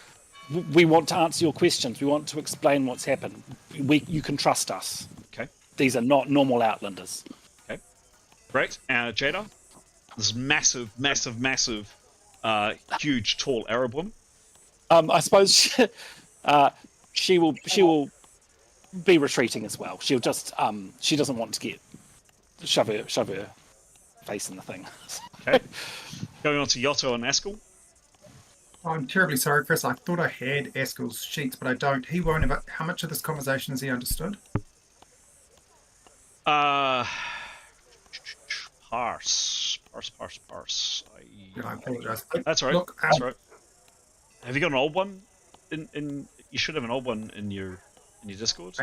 We want to answer your questions. We want to explain what's happened. You can trust us. Okay. These are not normal Outlanders. Okay. Great. Jada, this massive, huge, tall Arab woman. I suppose she will be retreating as well. She'll just she doesn't want to shove her face in the thing. Okay. Going on to Yotto and Askell. I'm terribly sorry, Chris. I thought I had Askell's sheets, but I don't. He won't have. How much of this conversation has he understood? Parse. I apologise. That's right. Look, that's right. Have you got an old one? In you should have an old one in your Discord.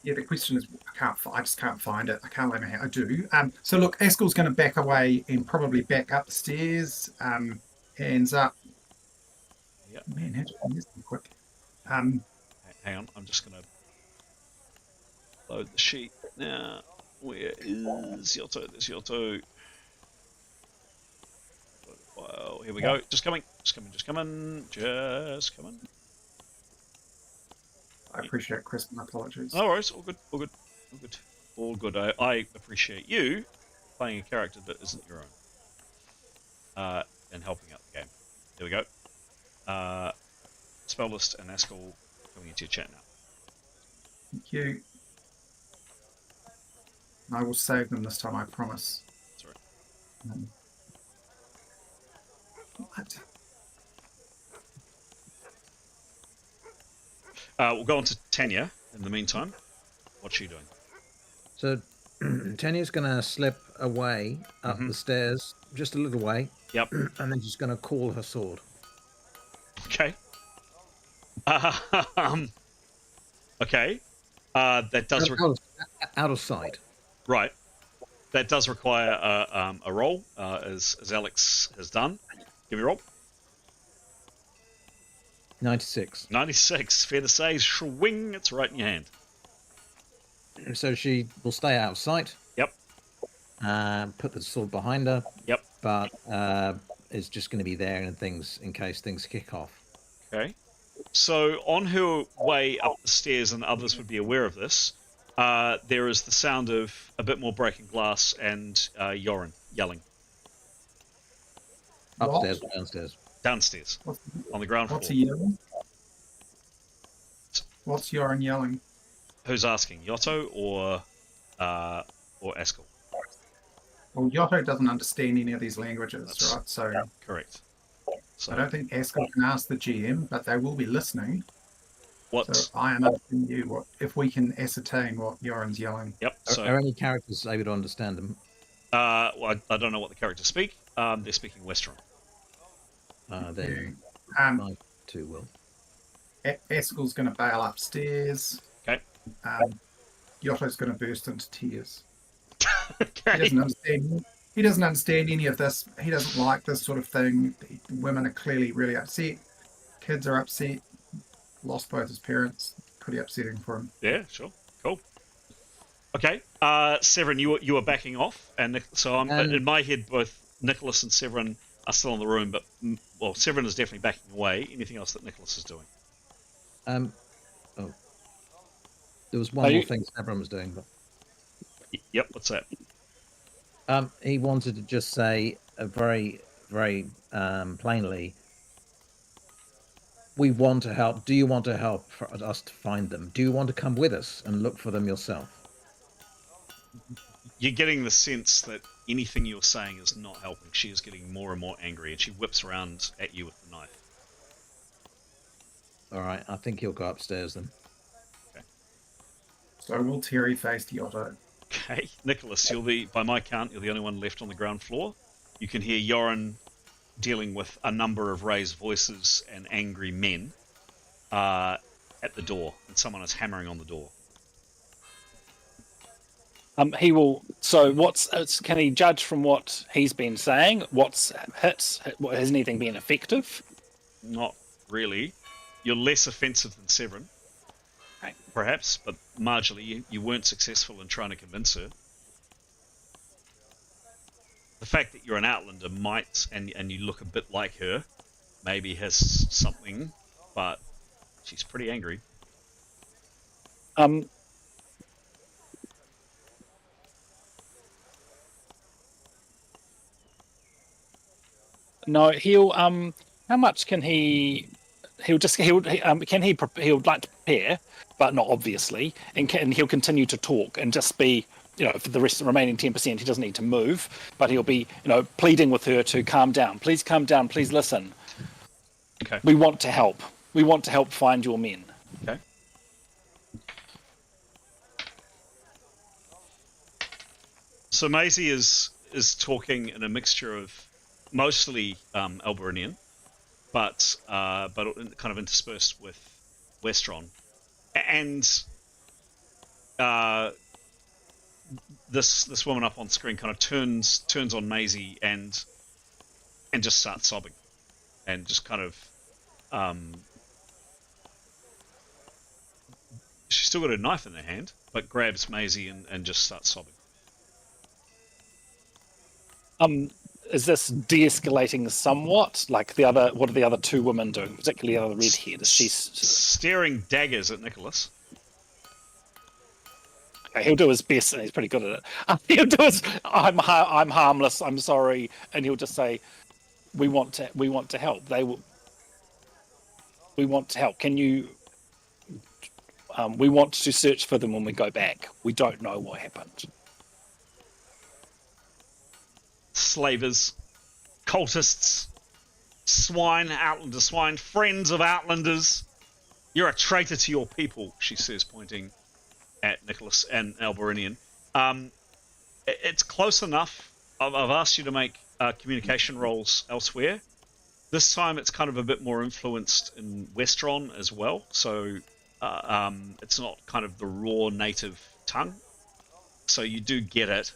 Yeah, the question is, I just can't find it. I can't let me. I do. So look, Askell's going to back away and probably back up the stairs. Hands up. Yep. Man, how'd you find this quick? Hang on, I'm just going to load the sheet now. Where is Yotto? There's Yotto. Well, here we go. Just coming. I appreciate it, Chris. My apologies. No worries. All good. I appreciate you playing a character that isn't your own. And helping out the game. Here we go. Spell list and Askell coming into your chat now. Thank you. I will save them this time, I promise. Sorry. What? We'll go on to Tanya in the meantime. What's she doing? So Tanya's going to slip away up the stairs, just a little way. Yep. And then she's going to call her sword. Okay. Okay. That does out of sight. Right. That does require a roll, as Alex has done. Give me a roll. 96. 96. Fair to say, swing. It's right in your hand. So she will stay out of sight. Yep. Put the sword behind her. Yep. But is just going to be there in case things kick off. Okay. So on her way up the stairs, and others would be aware of this, there is the sound of a bit more breaking glass and Yoren yelling. Upstairs or downstairs? Downstairs. On the ground floor. What's he yelling? What's Yoren yelling? Who's asking? Yotto or Askell? Well, Yotto doesn't understand any of these languages, right? So correct. So I don't think Askell can ask the GM, but they will be listening. What? So I am asking you if we can ascertain what Yoren's yelling. Yep. So are any characters able to understand them? well, I don't know what the characters speak. They're speaking Western. Then my two will. Askell's going to bail upstairs. Okay. Yotto's going to burst into tears. Okay. He doesn't understand any of this. He doesn't like this sort of thing. Women are clearly really upset. Kids are upset. Lost both his parents. Pretty upsetting for him. Yeah, sure. Cool. Okay. Severin, you were backing off, and so I'm in my head. Both Nicholas and Severin are still in the room, but well, Severin is definitely backing away. Anything else that Nicholas is doing? Oh, there was one more thing Severin was doing, but Yep. What's that? he wanted to just say very, very plainly, we want to help. Do you want to help for us to find them? Do you want to come with us and look for them yourself? You're getting the sense that anything you're saying is not helping. She is getting more and more angry, and she whips around at you with the knife. All right, I think he'll go upstairs then. Okay. So we'll Terry face the Otto. Okay, Nicholas, by my count, you're the only one left on the ground floor. You can hear Yoren dealing with a number of raised voices and angry men at the door, and someone is hammering on the door. He will. So, can he judge from what he's been saying? What's hits? Has anything been effective? Not really. You're less offensive than Severin, okay. Perhaps, but marginally, you weren't successful in trying to convince her. The fact that you're an Outlander might, and you look a bit like her, maybe has something, but she's pretty angry. No, he'll. How much can he? He'll like to prepare, but not obviously, and he'll continue to talk and just be, for the rest of the remaining 10%, he doesn't need to move, but he'll be, pleading with her to calm down. Please calm down. Please listen. Okay. We want to help. We want to help find your men. Okay. So Maisie is talking in a mixture of mostly Alberinian, but kind of interspersed with Westron, and this woman up on screen kind of turns on Maisie and just starts sobbing, and just kind of she's still got her knife in her hand, but grabs Maisie and just starts sobbing. Is this de-escalating somewhat? Like what are the other two women doing, particularly the other redhead? Is she staring daggers at Nicholas? Okay, he'll do his best, and he's pretty good at it. He'll do his, I'm harmless. I'm sorry, and he'll just say, "We want to help. We want to help. Can you? We want to search for them when we go back. We don't know what happened." Slavers, cultists, swine, Outlander swine, friends of Outlanders. You're a traitor to your people, she says, pointing at Nicholas and Alberinian. It's close enough. I've asked you to make communication rolls elsewhere. This time it's kind of a bit more influenced in Westron as well, so it's not kind of the raw native tongue. So you do get it.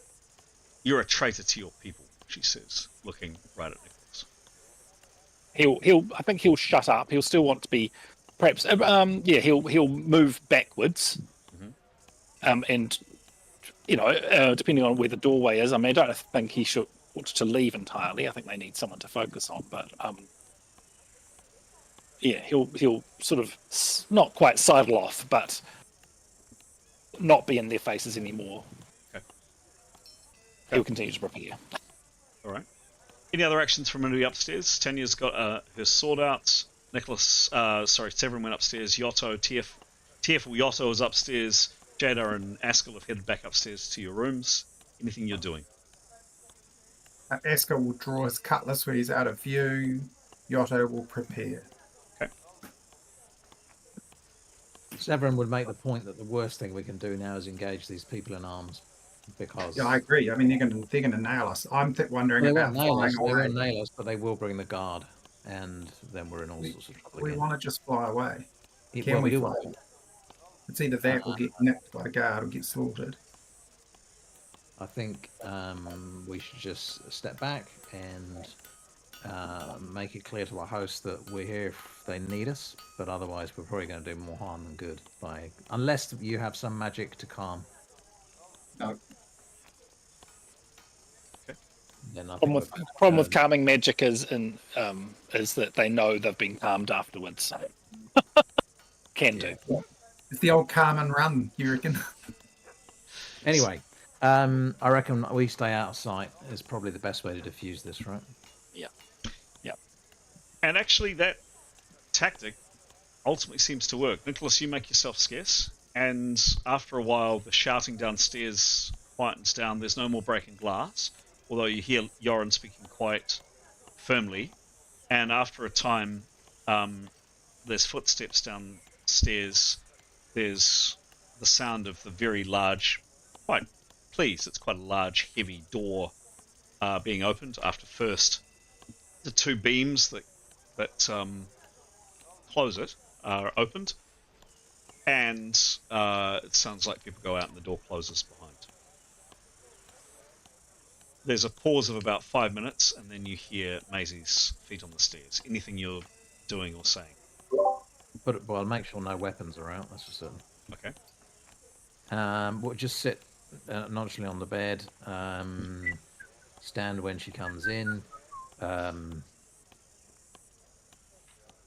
You're a traitor to your people, she says, looking right at Nicholas. I think he'll shut up. He'll still want to be, perhaps. He'll move backwards, and depending on where the doorway is. I mean, I don't think he should want to leave entirely. I think they need someone to focus on, but he'll sort of not quite sidle off, but not be in their faces anymore. He'll continue to prepare. All right. Any other actions from anybody upstairs? Tanya's got her sword out. Nicholas, Severin went upstairs. Yotto, Tearful Yotto is upstairs. Jada and Askell have headed back upstairs to your rooms. Anything you're doing? Askell will draw his cutlass where he's out of view. Yotto will prepare. Okay. Severin would make the point that the worst thing we can do now is engage these people in arms. Because I agree. I mean, they're gonna nail us. I'm wondering about flying away. They won't nail us, but they will bring the guard, and then we're in all sorts of trouble We again. want to just fly away. Can we fly? It's either that or get nipped by a guard or get slaughtered. I think we should just step back and make it clear to our hosts that we're here if they need us, but otherwise we're probably going to do more harm than good unless you have some magic to calm. No. Yeah, nothing Problem with, but, problem with calming magic is that they know they've been calmed afterwards. So can yeah. do. It's the old calm and run, you reckon? Anyway, I reckon we stay out of sight is probably the best way to diffuse this, right? Yeah. Yeah. And actually, that tactic ultimately seems to work. Nicholas, you make yourself scarce, and after a while, the shouting downstairs quietens down. There's no more breaking glass, although you hear Yoren speaking quite firmly. And after a time, there's footsteps downstairs. There's the sound of the very large, quite please, it's quite a large, heavy door being opened after first the two beams that close it are opened, and it sounds like people go out and the door closes behind. There's a pause of about 5 minutes, and then you hear Maisie's feet on the stairs. Anything you're doing or saying? But well, make sure no weapons are out. That's for certain. Okay. We'll just sit nonchalantly on the bed. Stand when she comes in.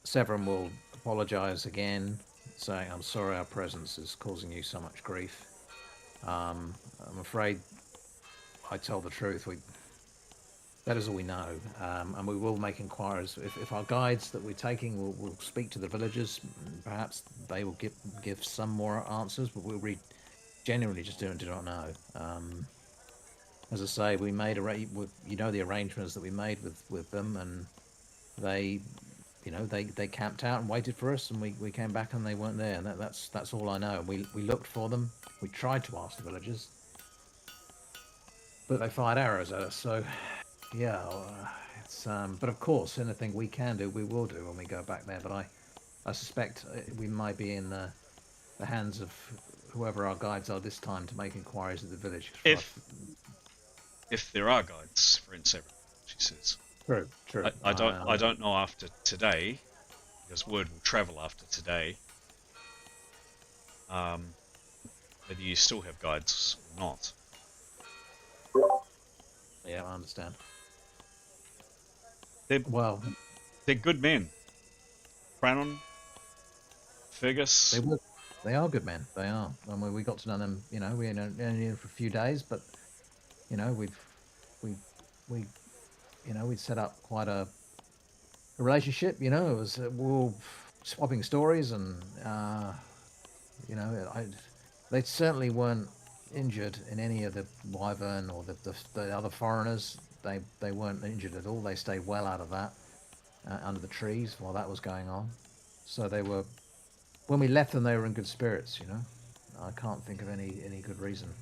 Severin will apologise again, saying, "I'm sorry our presence is causing you so much grief. I'm afraid I tell the truth. That is all we know, and we will make inquiries. If our guides that we're taking will speak to the villagers, perhaps they will give some more answers, but we genuinely just do not know. As I say, we made the arrangements that we made with them, and they camped out and waited for us, and we came back and they weren't there, and that's all I know. We looked for them. We tried to ask the villagers, but they fired arrows at us. So yeah, it's but of course, anything we can do, we will do when we go back there. But I suspect we might be in the hands of whoever our guides are this time to make inquiries at the village. If there are guides for N7, she says. True. I don't know after today, because word will travel after today. Whether you still have guides or not. Yeah, I understand. They're good men. Brannon, Fergus. They are good men. They are. I mean, we got to know them. We only knew for a few days, but we'd set up quite a relationship. It was we were swapping stories, and they certainly weren't injured in any of the wyvern or the other foreigners. They weren't injured at all. They stayed well out of that under the trees while that was going on. So they were. When we left them, they were in good spirits. I can't think of any good reason.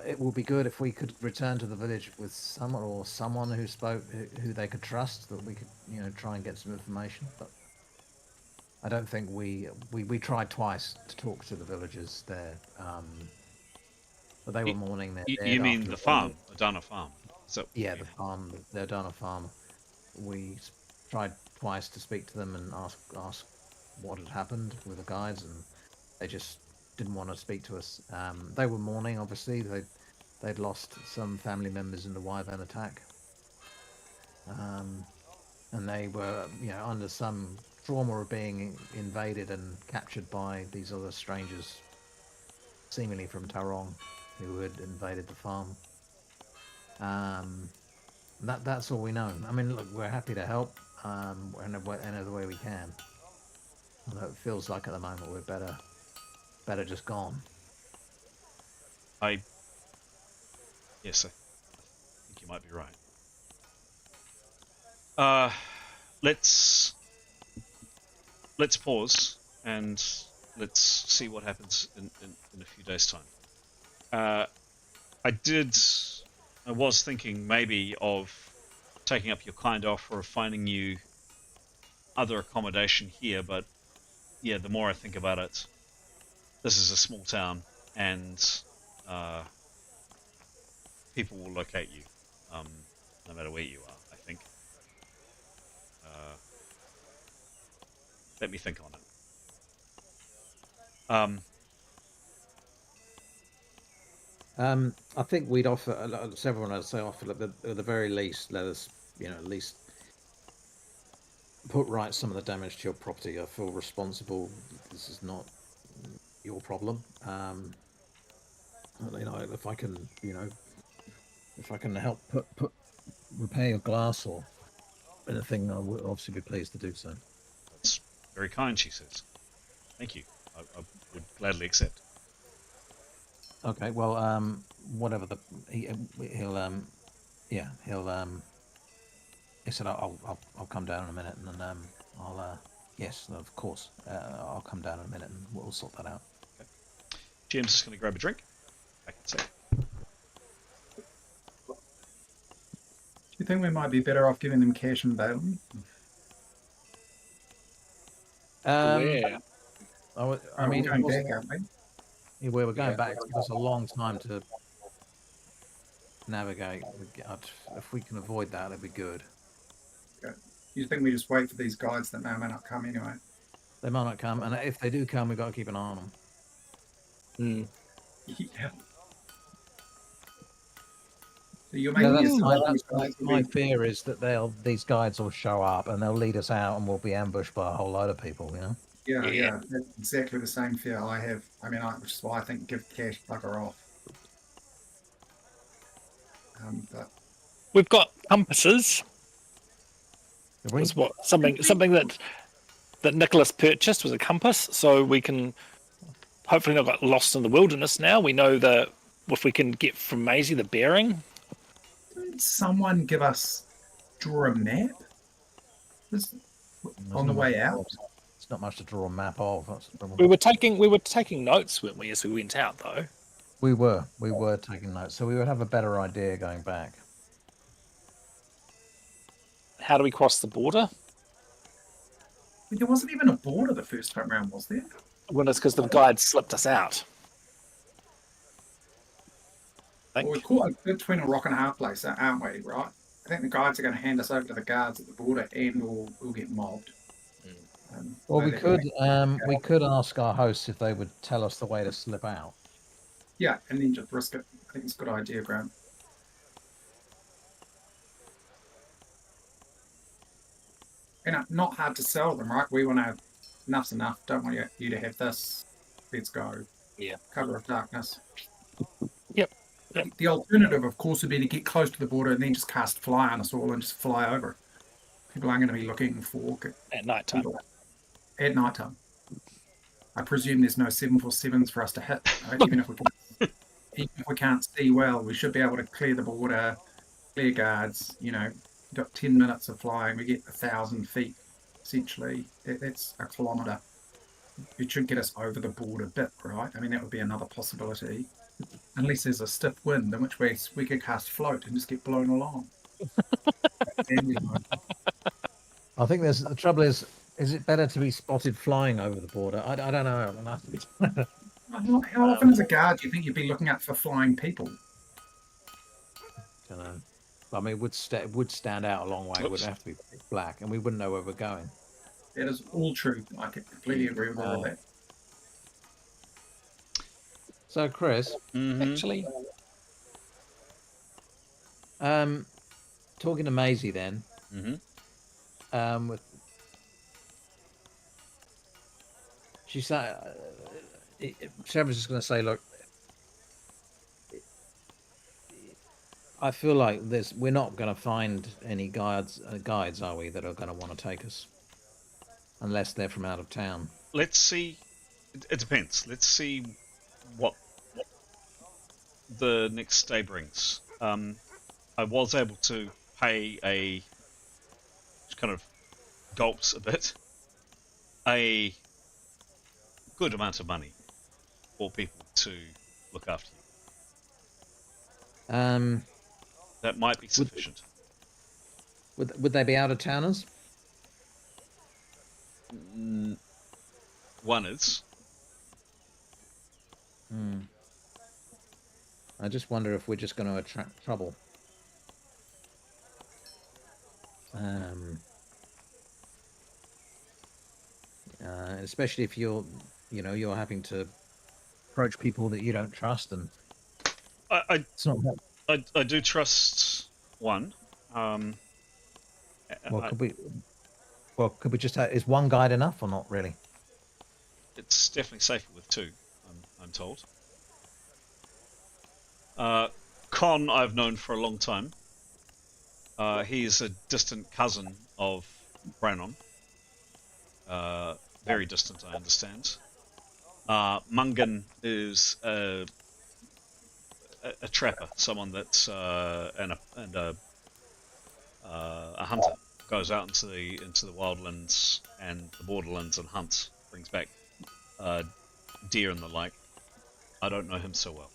It would be good if we could return to the village with someone who they could trust, that we could try and get some information. But I don't think we tried twice to talk to the villagers there, but they were mourning their dead. You mean the farm, Adana farm? Yeah, the farm, the Adana farm. We tried twice to speak to them and ask what had happened with the guides, and they just didn't want to speak to us. They were mourning, obviously. They'd lost some family members in the wyvern attack, and they were under some trauma of being invaded and captured by these other strangers, seemingly from Tarong, who had invaded the farm. That's all we know. I mean, look, we're happy to help in any way we can. Although it feels like at the moment we're better just gone. Yes, I think you might be right. Let's pause and let's see what happens in a few days' time. I was thinking maybe of taking up your kind offer of finding you other accommodation here, but yeah, the more I think about it, this is a small town, and people will locate you, no matter where you are, I think. Let me think on it. I think we'd offer several. I'd say offer at the very least. Let us, at least put right some of the damage to your property. I feel responsible. This is not your problem. If I can, if I can help put repair your glass or anything, I would obviously be pleased to do so. That's very kind, she says. Thank you. I would gladly accept. Okay, well, whatever he'll he said I'll come down in a minute, and then I'll yes, of course, I'll come down in a minute, and we'll sort that out. Okay. Jim's just going to grab a drink. Back in a sec. Do you think we might be better off giving them cash and bailing? Yeah. I mean, we're going back, aren't we? yeah, we were going back. It was a long time to navigate. If we can avoid that, it'd be good. Okay. You think we just wait for these guides that may or may not come anyway? They might not come, and if they do come, we've got to keep an eye on them. Mm. Yeah. So you're making my fear is that these guides will show up and they'll lead us out, and we'll be ambushed by a whole load of people. Yeah. That's exactly the same fear I have. I mean, which is why I think give cash, bugger off. But We've got compasses. Was what something that Nicholas purchased was a compass, so we can hopefully not get lost in the wilderness. Now we know that if we can get from Maisie the bearing. didn't someone draw a map on the way out? It's not much to draw a map of. That's the problem. We were taking notes, weren't we, as we went out though? We were taking notes, so we would have a better idea going back. How do we cross the border? There wasn't even a border the first time around, was there? Well, it's because the guide slipped us out. Well, we're caught between a rock and a hard place, aren't we? Right? I think the guides are going to hand us over to the guards at the border, and we'll get mobbed. Well, we could ask our hosts if they would tell us the way to slip out. Yeah, and then just risk it. I think it's a good idea, Graham. Not hard to sell them, right? We want to. Enough's enough. Don't want you to have this. Let's go. Yeah. Cover of darkness. Yep. The alternative, of course, would be to get close to the border and then just cast fly on us all and just fly over it. People aren't going to be looking for at night time. At night time. I presume there's no 747s for us to hit. Right? Even if we can't see well, we should be able to clear the border, clear guards. Got 10 minutes of flying. We get 1,000 feet, essentially. That's a kilometre. It should get us over the border bit, right? I mean, that would be another possibility. Unless there's a stiff wind, in which case we could cast float and just get blown along. I think the trouble is it better to be spotted flying over the border? I don't know. How often as a guard do you think you'd be looking out for flying people? Don't know. I mean, it would stand out a long way. It would have to be black, and we wouldn't know where we're going. That is all true. I completely agree with all of that. So, Chris, actually, talking to Maisie then. She said, Trevor's just going to say, look, I feel like we're not going to find any guides, are we, that are going to want to take us, unless they're from out of town. Let's see. It depends. Let's see what the next day brings. I was able to pay kind of gulps a bit, a good amount of money for people to look after you. That might be sufficient. Would they be out of towners? One is. I just wonder if we're just going to attract trouble. Especially if you're having to approach people that you don't trust, and It's not that. I do trust one. Um, Well, I, could we just have, is one guide enough or not really? it's definitely safer with two. I'm told. Con, I've known for a long time. He is a distant cousin of Brannon. Very distant, I understand. Mungan is a trapper, someone that's a hunter. Goes out into the wildlands and the borderlands and hunts, brings back deer and the like. I don't know him so well.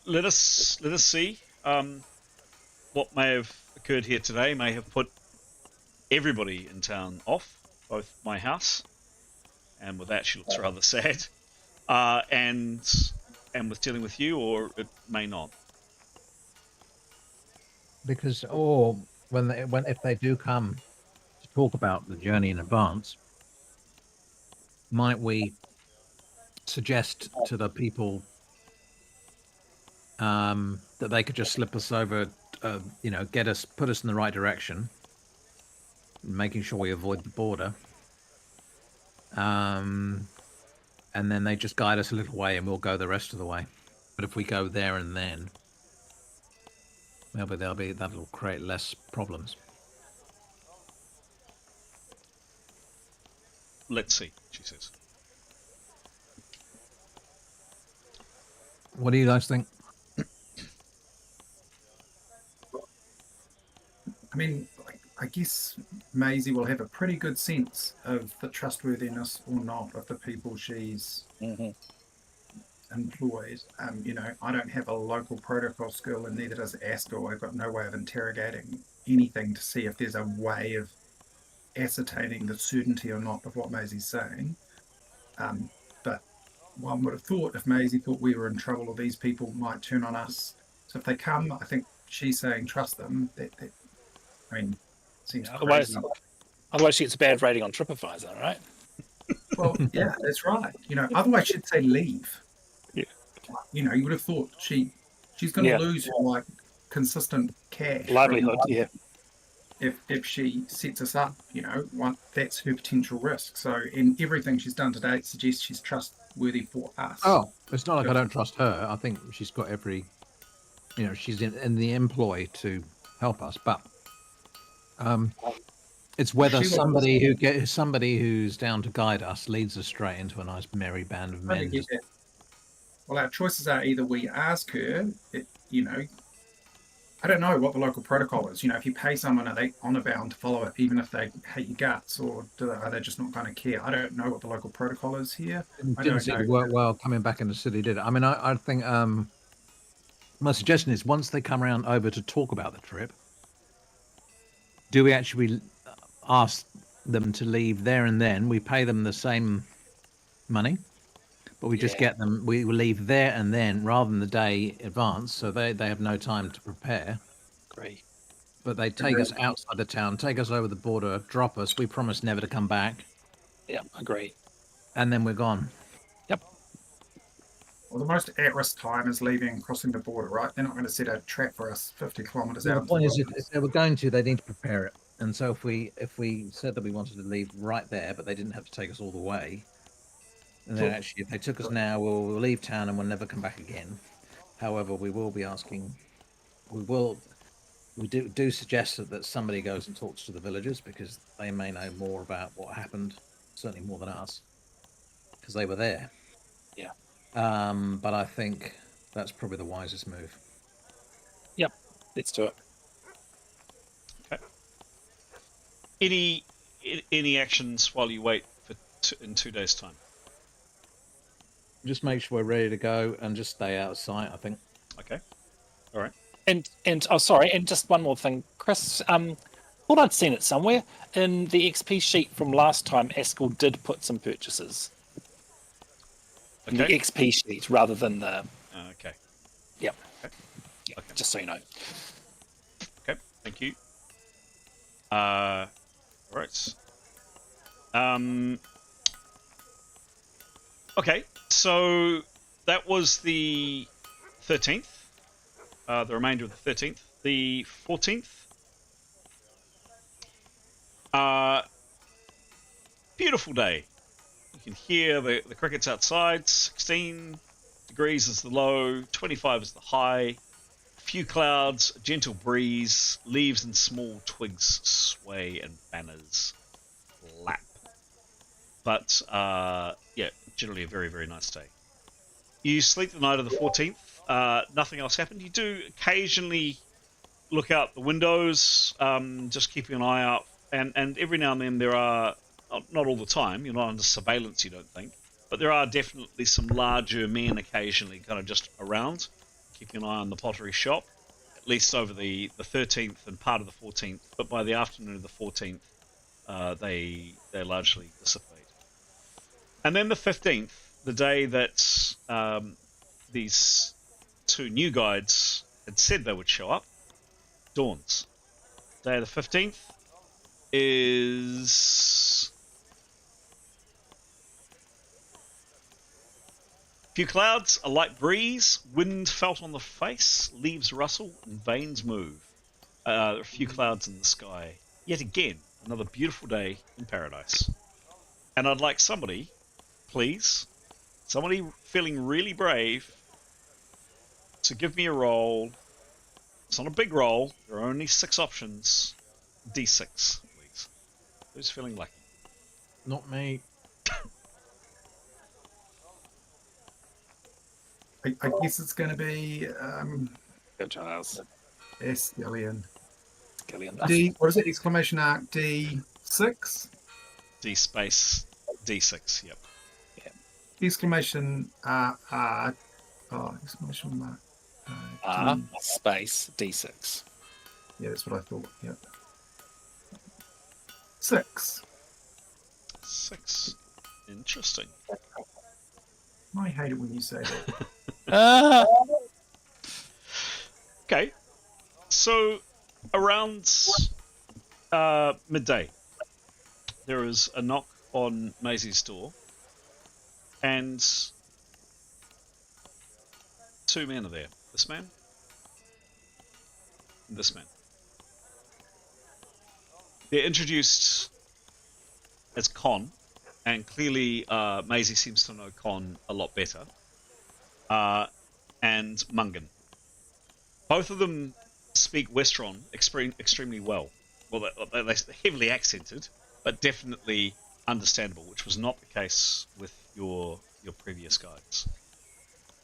Let us see. What may have occurred here today may have put everybody in town off, both my house, and with that she looks rather sad, and with dealing with you, or it may not. Because when if they do come to talk about the journey in advance, might we suggest to the people that they could just slip us over, put us in the right direction, making sure we avoid the border, and then they just guide us a little way and we'll go the rest of the way. But if we go there and then, maybe that'll create less problems. Let's see, she says. What do you guys think? I mean, I guess Maisie will have a pretty good sense of the trustworthiness or not of the people she's employed. I don't have a local protocol skill, and neither does Askell. I've got no way of interrogating anything to see if there's a way of ascertaining the certainty or not of what Maisie's saying. But one would have thought if Maisie thought we were in trouble or these people might turn on us. So if they come, I think she's saying trust them. Seems crazy. Otherwise she gets a bad rating on TripAdvisor, right? Well, yeah, that's right. Otherwise she'd say leave. Yeah. You would have thought she's going to lose her consistent cash livelihood. Yeah. If she sets us up, that's her potential risk. So, in everything she's done today, suggests she's trustworthy for us. Oh, it's not like I don't trust her. I think she's got every, she's in the employ to help us, but. It's whether somebody who's down to guide us leads us straight into a nice merry band of men. Well, our choices are either we ask her, I don't know what the local protocol is. If you pay someone, are they honor bound to follow it, even if they hate your guts, or are they just not going to care? I don't know what the local protocol is here. Didn't seem to work well coming back in the city, did it? I mean, I think my suggestion is once they come around over to talk about the trip, do we actually ask them to leave there and then? We pay them the same money, but we just get them. We will leave there and then rather than the day advance, so they have no time to prepare. Great. But they take us outside the town, take us over the border, drop us. We promise never to come back. Yeah, agree. And then we're gone. Yep. Well, the most at-risk time is leaving and crossing the border, right? They're not going to set a trap for us 50 kilometres out. The point is, if they were going to, they need to prepare it. And so if we said that we wanted to leave right there, but they didn't have to take us all the way, and then actually if they took us now, we'll leave town and we'll never come back again. However, we will be asking, we do suggest that somebody goes and talks to the villagers because they may know more about what happened, certainly more than us, because they were there. Yeah. But I think that's probably the wisest move. Yep. Let's do it. Any actions while you wait in 2 days' time? Just make sure we're ready to go and just stay out of sight, I think. Okay. All right. And sorry, and just one more thing, Chris. Thought I'd seen it somewhere in the XP sheet from last time. Askell did put some purchases in the XP sheet rather than the. Okay. Yep. Okay. Yeah, just so you know. Okay. Thank you. Right. Okay, so that was the 13th. The remainder of the 13th. The 14th. Beautiful day. You can hear the crickets outside. 16 degrees is the low, 25 is the high. Few clouds, a gentle breeze, leaves and small twigs sway and banners lap. But yeah, generally a very, very nice day. You sleep the night of the 14th. Nothing else happened. You do occasionally look out the windows, just keeping an eye out. And every now and then there are, not all the time, you're not under surveillance, you don't think, but there are definitely some larger men occasionally kind of just around, keeping an eye on the pottery shop, at least over the 13th and part of the 14th. But by the afternoon of the 14th, they largely dissipate. And then the 15th, the day that these two new guides had said they would show up, dawns. Day of the 15th is few clouds, a light breeze, wind felt on the face, leaves rustle, and veins move. There are a few clouds in the sky. Yet again, another beautiful day in paradise. And I'd like somebody, please, somebody feeling really brave, to give me a roll. It's not a big roll. There are only 6 options. D6, please. Who's feeling lucky? Not me. I guess it's going to be Good Charles. yes, Gillian. Gillian. D. What is it? Exclamation mark D6. D space D6. Yep. Exclamation exclamation mark. D. Space D6. Yeah, that's what I thought. Yep. 6. 6. Interesting. I hate it when you say that. Okay. So around midday, there is a knock on Maisie's door, and 2 men are there. This man and this man. They're introduced as Con, and clearly Maisie seems to know Con a lot better, and Mungan. Both of them speak Westron extremely well. Well, they're heavily accented, but definitely understandable, which was not the case with your previous guides.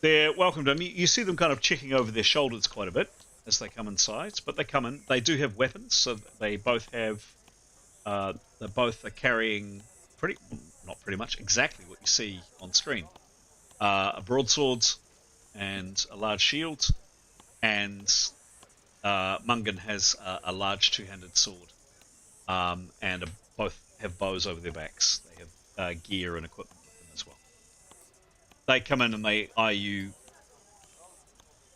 They're welcomed him. You see them kind of checking over their shoulders quite a bit as they come inside, but they come in. They do have weapons, so they both have. They both are carrying exactly what you see on screen: a broadsword and a large shield, and Mungan has a large 2-handed sword, and both have bows over their backs. They have gear and equipment with them as well. They come in and they eye you.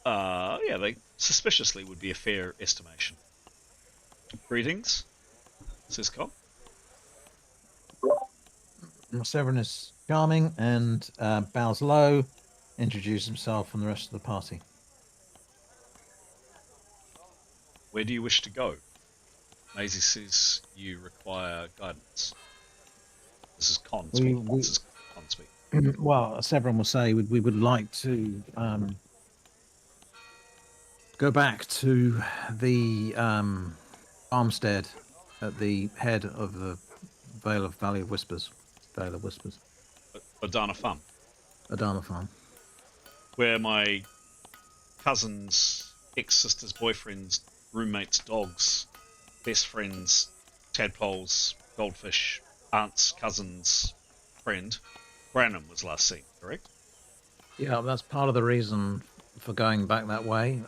They suspiciously would be a fair estimation. Greetings, says Cobb. Severin is charming and bows low, introduces himself and the rest of the party. Where do you wish to go? Maisie says you require guidance. This is Con speaking. This is Con speaking. Well, Severin will say we would like to go back to the farmstead at the head of the Valley of Whispers. Vale of Whispers. Adana Farm. Adana Farm. Where my cousin's ex-sister's boyfriend's roommate's dogs, best friends, tadpoles, goldfish, aunt's cousin's friend, Branham was last seen, correct? Yeah, that's part of the reason for going back that way.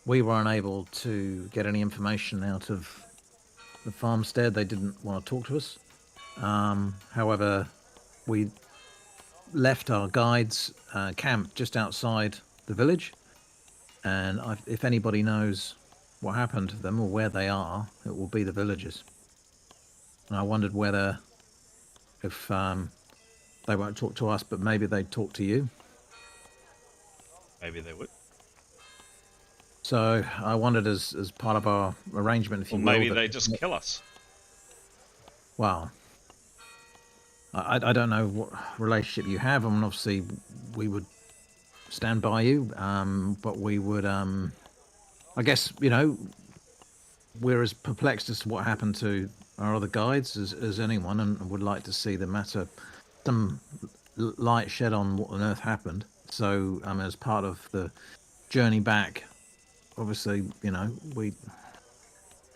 We were unable to get any information out of the farmstead. They didn't want to talk to us. However, we left our guides camped just outside the village, and if anybody knows what happened to them or where they are, it will be the villagers. And I wondered whether, if they won't talk to us, but maybe they'd talk to you. Maybe they would. So I wondered, as part of our arrangement, if Or you maybe will, they that just kill us. well, I don't know what relationship you have. I mean, obviously, we would stand by you, but we would, I guess, we're as perplexed as to what happened to our other guides as anyone, and would like to see the matter, some light shed on what on earth happened. So, as part of the journey back, obviously,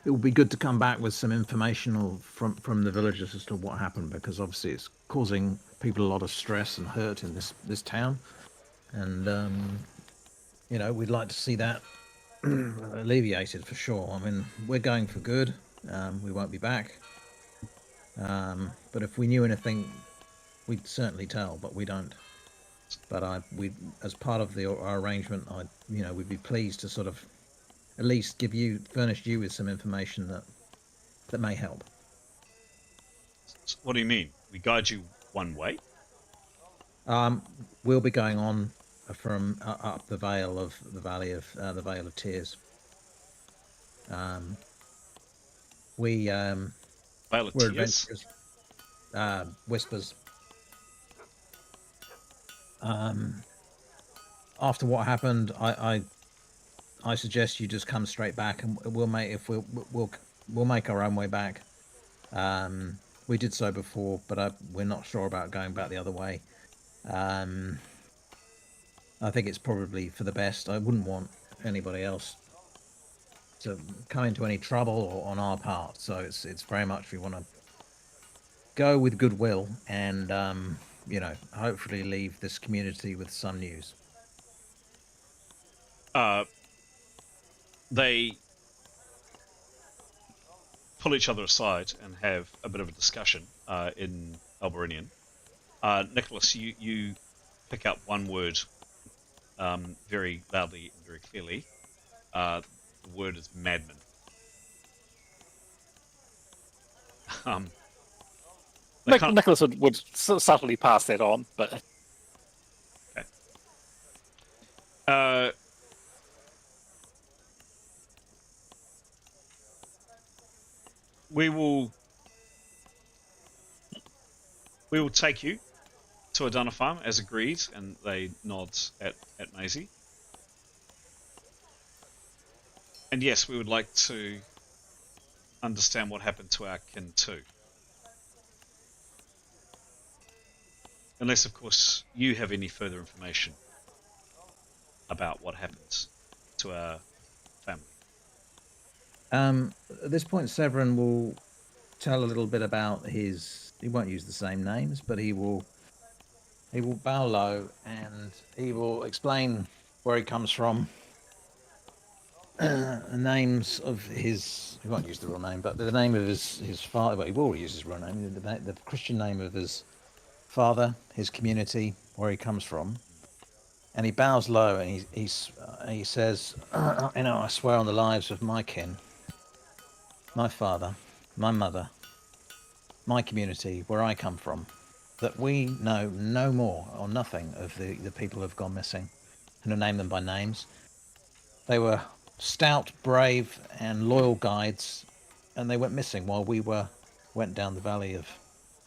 it would be good to come back with some information from the villagers as to what happened, because obviously it's causing people a lot of stress and hurt in this town, and we'd like to see that alleviated for sure. I mean, we're going for good. We won't be back, but if we knew anything, we'd certainly tell. But we don't. But we, as part of our arrangement, we'd be pleased to sort of at least furnish you with some information that may help. What do you mean? We guide you one way? We'll be going on from up the vale of the Vale of Tears. We're Tears? adventurers. Whispers. After what happened, I suggest you just come straight back, and we'll make our own way back. We did so before, but we're not sure about going back the other way. I think it's probably for the best. I wouldn't want anybody else to come into any trouble or on our part. So it's very much we want to go with goodwill and hopefully leave this community with some news. They pull each other aside and have a bit of a discussion in Alberinian. Nicholas, you pick up one word very loudly and very clearly. The word is madman. Nicholas would subtly pass that on, but okay. We will take you to Adana Farm as agreed, and they nod at Maisie. And yes, we would like to understand what happened to our kin too. Unless, of course, you have any further information about what happened to our family. At this point, Severin will tell a little bit about his. He won't use the same names, but he will bow low and he will explain where he comes from. Names of his. He won't use the real name, but the name of his father. But he will use his real name. The Christian name of his father, his community, where he comes from. And he bows low and he says, I swear on the lives of my kin, my father, my mother, my community, where I come from, that we know no more or nothing of the people who have gone missing, and to name them by names. They were stout, brave, and loyal guides, and they went missing while we went down the Valley of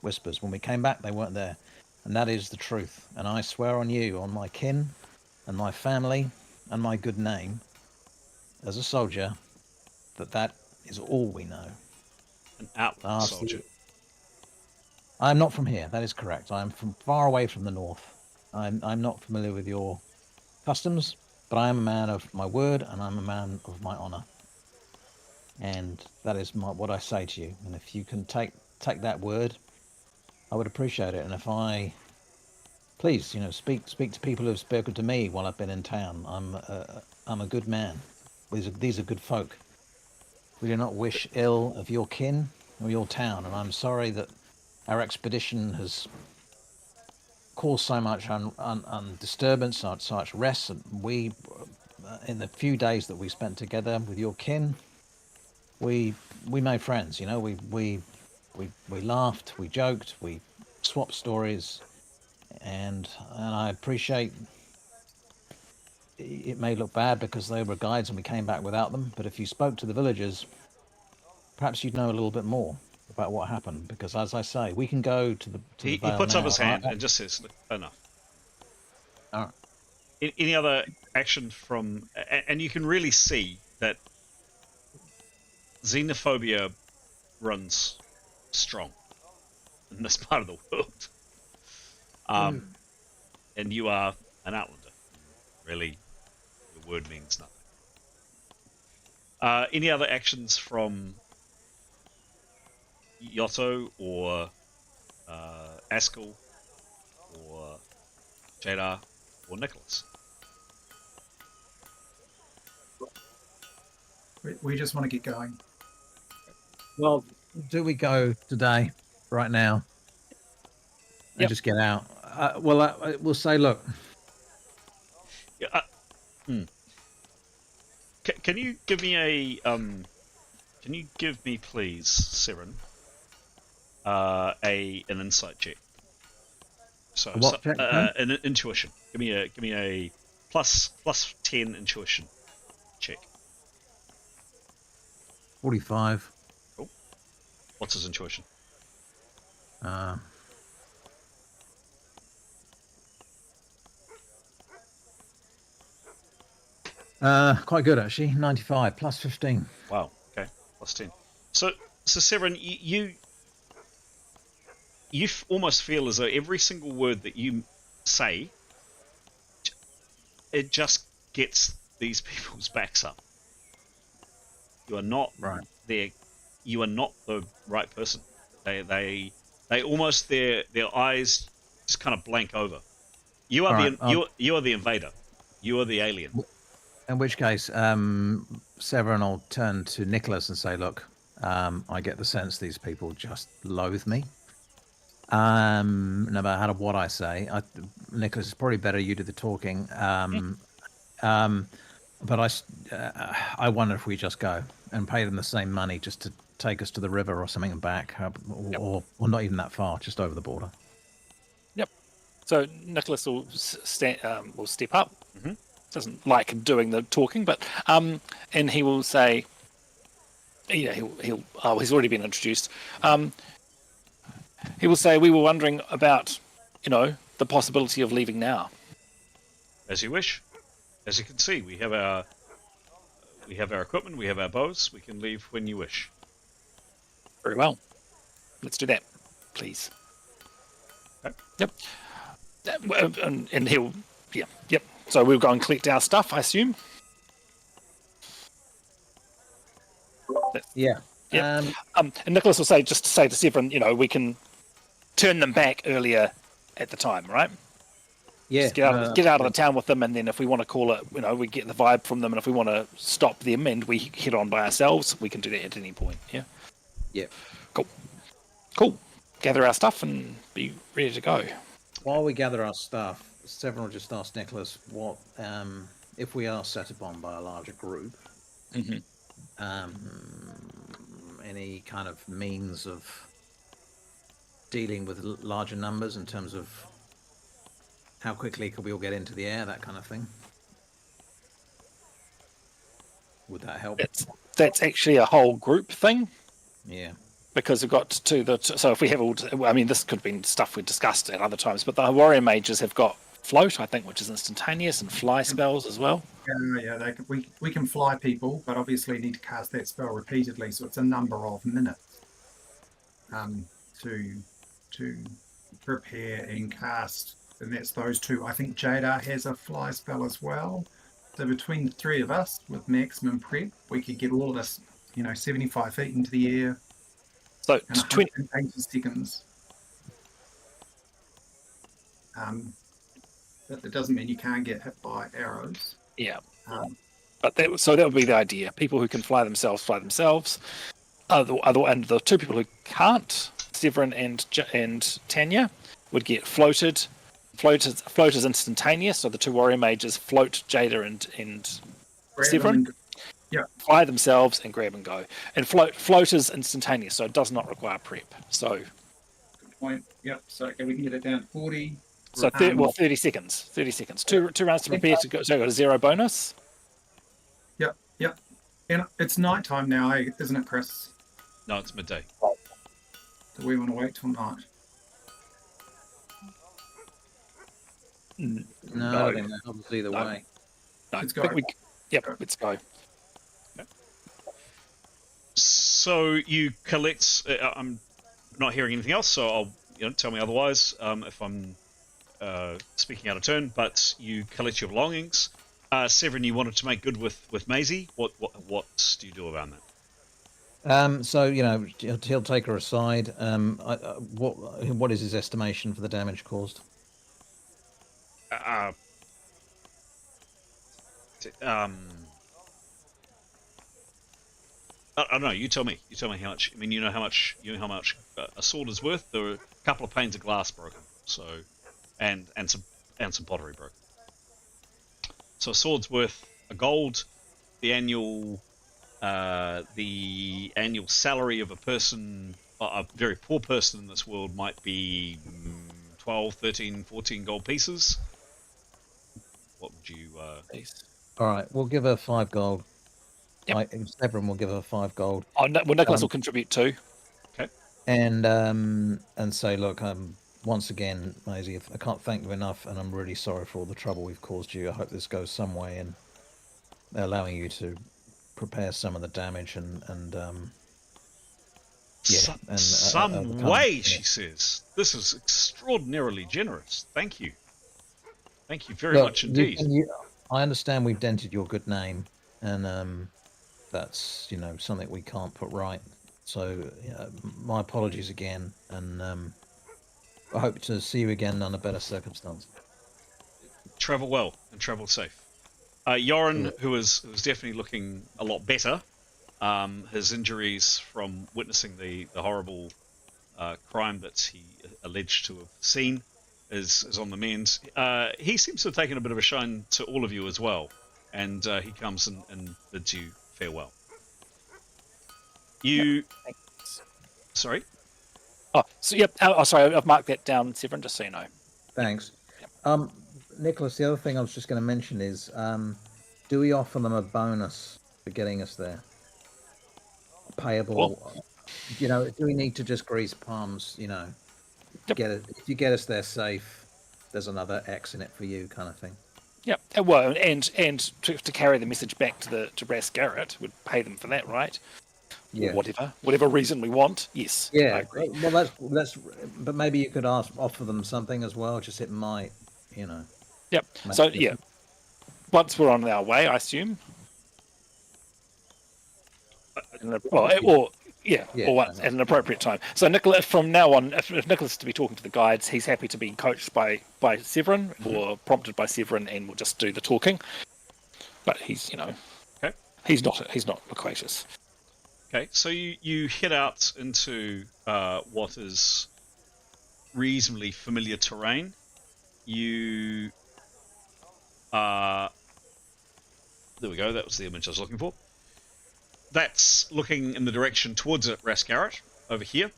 Whispers. When we came back, they weren't there, and that is the truth. And I swear on you, on my kin, and my family, and my good name, as a soldier, that is all we know. An outlaw soldier. I am not from here. That is correct. I am from far away from the north. I'm not familiar with your customs, but I am a man of my word, and I'm a man of my honor. And that is what I say to you. And if you can take that word, I would appreciate it. And if please, speak to people who have spoken to me while I've been in town. I'm a good man. These are good folk. We do not wish ill of your kin or your town, and I'm sorry that our expedition has caused so much disturbance, so much rest. And we, in the few days that we spent together with your kin, we made friends. We laughed, we joked, we swapped stories, and I appreciate it may look bad because they were guides and we came back without them. But if you spoke to the villagers, perhaps you'd know a little bit more about what happened. Because as I say, we can go to the He Vale puts now. up his hand and just says, enough. All right. Any other action from... And you can really see that xenophobia runs strong in this part of the world. And you are an outlander. Really, your word means nothing. Any other actions from Yotto or Askell or Jadar or Nicholas? We just want to get going. Well, do we go today, right now, and just get out? We'll say, look. Yeah, can you give me a Can you give me, please, Siren, an insight check? So What check? an intuition. Give me a plus 10 intuition check. 45. Cool. What's his intuition? Quite good actually. 95 plus 15. Wow. Okay. Plus 10. So Severin, you almost feel as though every single word that you say, it just gets these people's backs up. You are not right there. You are not the right person. They almost their eyes just kind of blank over. You are you are the invader. You are the alien. In which case, Severin will turn to Nicholas and say, "Look, I get the sense these people just loathe me. No matter what I say, Nicholas, it's probably better you do the talking. But I wonder if we just go and pay them the same money just to take us to the river or something and back, or not even that far, just over the border." Yep. So Nicholas will step up. Mm-hmm. Doesn't like doing the talking, but and he will say, he's already been introduced. He will say, "We were wondering about, the possibility of leaving now." As you wish. As you can see, we have our equipment, we have our bows. We can leave when you wish. Very well. Let's do that, please. Okay. Yep. And he'll, yep. So we'll go and collect our stuff, I assume. Yeah. Yeah. And Nicholas will say, just to say to Severin, we can turn them back earlier at the time, right? Yeah. Just get out of the town with them, and then if we want to call it, we get the vibe from them, and if we want to stop them and we head on by ourselves, we can do that at any point. Yeah. Yeah. Cool. Gather our stuff and be ready to go. While we gather our stuff, Severin will just ask Nicholas what, if we are set upon by a larger group, any kind of means of dealing with larger numbers in terms of how quickly could we all get into the air, that kind of thing. Would that help? That's actually a whole group thing. Yeah. Because we've got so if we have all, this could have been stuff we discussed at other times, but the warrior mages have got float, I think, which is instantaneous, and fly spells as well. Yeah. We can fly people, but obviously need to cast that spell repeatedly, so it's a number of minutes to prepare and cast, and that's those two. I think Jadar has a fly spell as well. So between the three of us, with maximum prep, we could get all of this, 75 feet into the air. So 180 seconds. But that doesn't mean you can't get hit by arrows. Yeah. But that would be the idea. People who can fly themselves fly themselves. And the two people who can't, Severin and Tanya, would get floated. Float is instantaneous, so the two warrior mages float Jada and Severin. Yeah. Fly themselves and grab and go. And float is instantaneous, so it does not require prep. So good point. Yep. So we can get it down to 40. So 30 seconds. 30 seconds. Two rounds to prepare to go. So I got a 0 bonus. Yep, yep. And it's night time now, isn't it, Chris? No, it's midday. Do we want to wait till night? No, I don't think that helps either way. No, Let's go. Let's go. So you collect. I'm not hearing anything else, so I'll tell me otherwise if I'm speaking out of turn. But you collect your belongings. Severin, you wanted to make good with Maisie. What do you do around that? So he'll take her aside. What is his estimation for the damage caused? I don't know. You tell me. You tell me how much. I mean, you know how much a sword is worth. There are a couple of panes of glass broken. So, and some pottery broken. So a sword's worth a gold. The annual salary of a person, a very poor person in this world, might be 12, 13, 14 gold pieces. What would you? All right, we'll give her 5 gold. Yep. Severin will give her 5 gold. Oh, well, Nicholas will contribute too. Okay. And say, look, once again, Maisie, I can't thank you enough, and I'm really sorry for all the trouble we've caused you. I hope this goes some way in allowing you to prepare some of the damage some way, she says. This is extraordinarily generous. Thank you. Thank you very much indeed. I understand we've dented your good name, and that's something we can't put right. So my apologies again, and I hope to see you again under better circumstances. Travel well and travel safe. Yoren, who is definitely looking a lot better, his injuries from witnessing the horrible crime that he alleged to have seen is on the mend. He seems to have taken a bit of a shine to all of you as well, and he comes and bids you farewell. Sorry? Oh, so yep. Oh, sorry, I've marked that down, Severin, just so you know. Thanks. Nicholas, the other thing I was just going to mention is, do we offer them a bonus for getting us there? Payable. Do we need to just grease palms? Yep. If you get us there safe, there's another X in it for you, kind of thing. Yep. Well, and to carry the message back to Ras Garrett would pay them for that, right? Yeah. Whatever reason we want. Yes. Yeah. I agree. Well, that's. But maybe you could offer them something as well. Just it might, Yep. So yeah, once we're on our way, I assume. At an appropriate time. So Nicholas, from now on, if Nicholas is to be talking to the guides, he's happy to be coached by Severin or prompted by Severin, and we'll just do the talking. But he's, okay. he's not loquacious. Okay, so you head out into what is reasonably familiar terrain. You there we go. That was the image I was looking for. That's looking in the direction towards it, Ras Garrett, over here.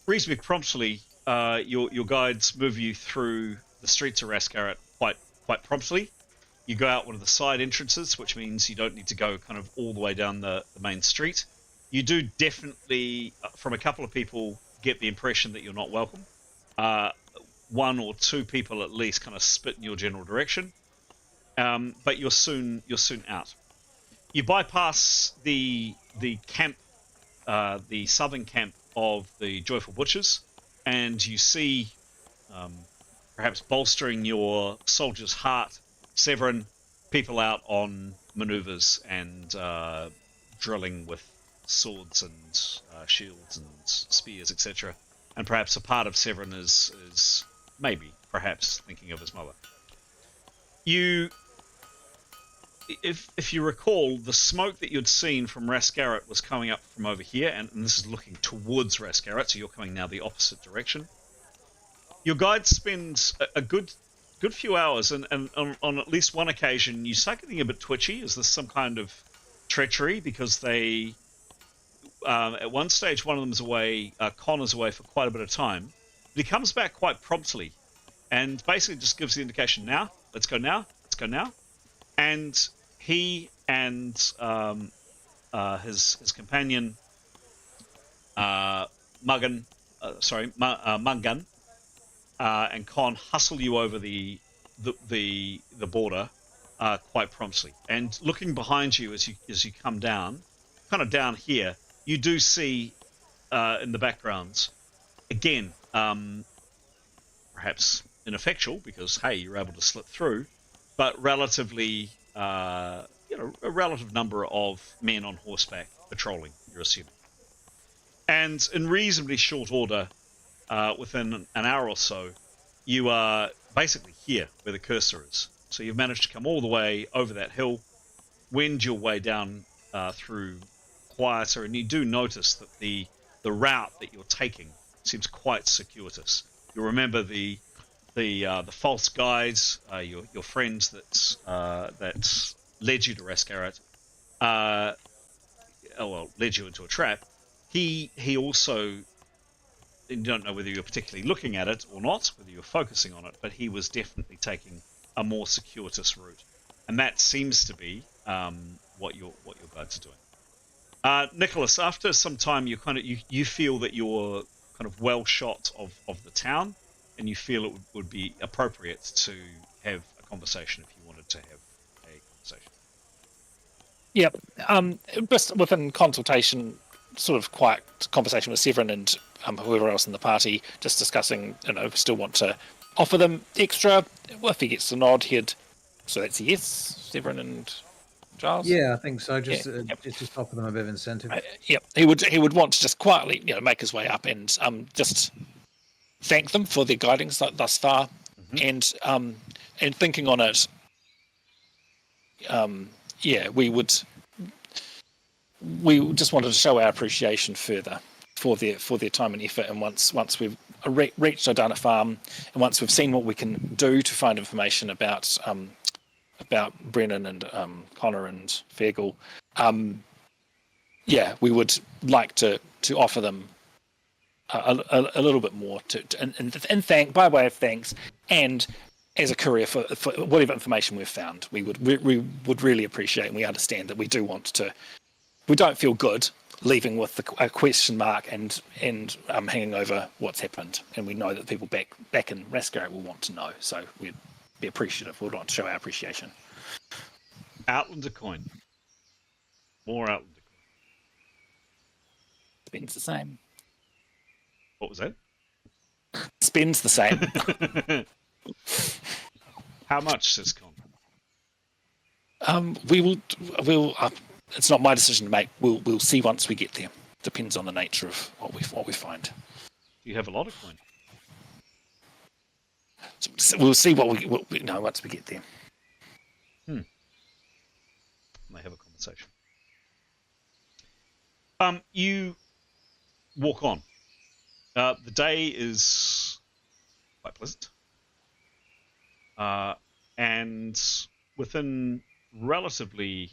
Reasonably promptly, your guides move you through the streets of Ras Garrett quite promptly. You go out one of the side entrances, which means you don't need to go kind of all the way down the main street. You do definitely, from a couple of people, get the impression that you're not welcome. One or two people at least kind of spit in your general direction, but you're soon out. You bypass the camp, the southern camp of the Joyful Butchers, and you see, perhaps bolstering your soldier's heart, Severin, people out on maneuvers and drilling with swords and shields and spears, etc. And perhaps a part of Severin is perhaps thinking of his mother. If you recall, the smoke that you'd seen from Ras Garrett was coming up from over here, and this is looking towards Ras Garrett, so you're coming now the opposite direction. Your guides spend a good few hours, and on at least one occasion, you start getting a bit twitchy. Is this some kind of treachery? Because they, at one stage, one of them is away, Con is away for quite a bit of time, but he comes back quite promptly, and basically just gives the indication, now, let's go now, and he and his companion Mungan and Con hustle you over the border quite promptly. And looking behind you as you come down, kind of down here, you do see in the backgrounds again, perhaps ineffectual because hey, you're able to slip through, but relatively a relative number of men on horseback patrolling. You're assuming, and in reasonably short order. Within an hour or so, you are basically here where the cursor is. So you've managed to come all the way over that hill, wend your way down through quieter, and you do notice that the route that you're taking seems quite circuitous. You remember the false guides, your friends that led you to Ras Garrett, led you into a trap. He also. You don't know whether you're particularly looking at it or not, whether you're focusing on it, but he was definitely taking a more circuitous route, and that seems to be what your guides are doing. Nicholas, after some time, you feel that you're kind of well shot of the town, and you feel it would be appropriate to have a conversation if you wanted to have a conversation. Yep. Just within consultation, sort of quiet conversation with Severin and whoever else in the party, just discussing, we still want to offer them extra. Well, if he gets the nod, so that's a yes, Severin and Giles? Yeah, I think so. Just Yep. just offer them a bit of incentive. Yep, he would want to just quietly, make his way up and just thank them for their guidance thus far, and thinking on it, we just wanted to show our appreciation further for their time and effort. And once we've reached O'Donnell Farm, and once we've seen what we can do to find information about Brennan and Connor and Fergal, we would like to offer them a little bit more and thank by way of thanks, and as a courier for whatever information we've found. We would really appreciate, and we understand that we do want to. We don't feel good leaving with a question mark and hanging over what's happened, and we know that people back in Ras Garrett will want to know. So we'd be appreciative. We'd want to show our appreciation. Outlander coin. More Outlander coin. Spends the same. What was that? Spends the same. How much, says Con? We'll. It's not my decision to make. We'll see once we get there. Depends on the nature of what we find. Do you have a lot of coin? So we'll see what we know once we get there. They have a conversation. You walk on. The day is quite pleasant, and within relatively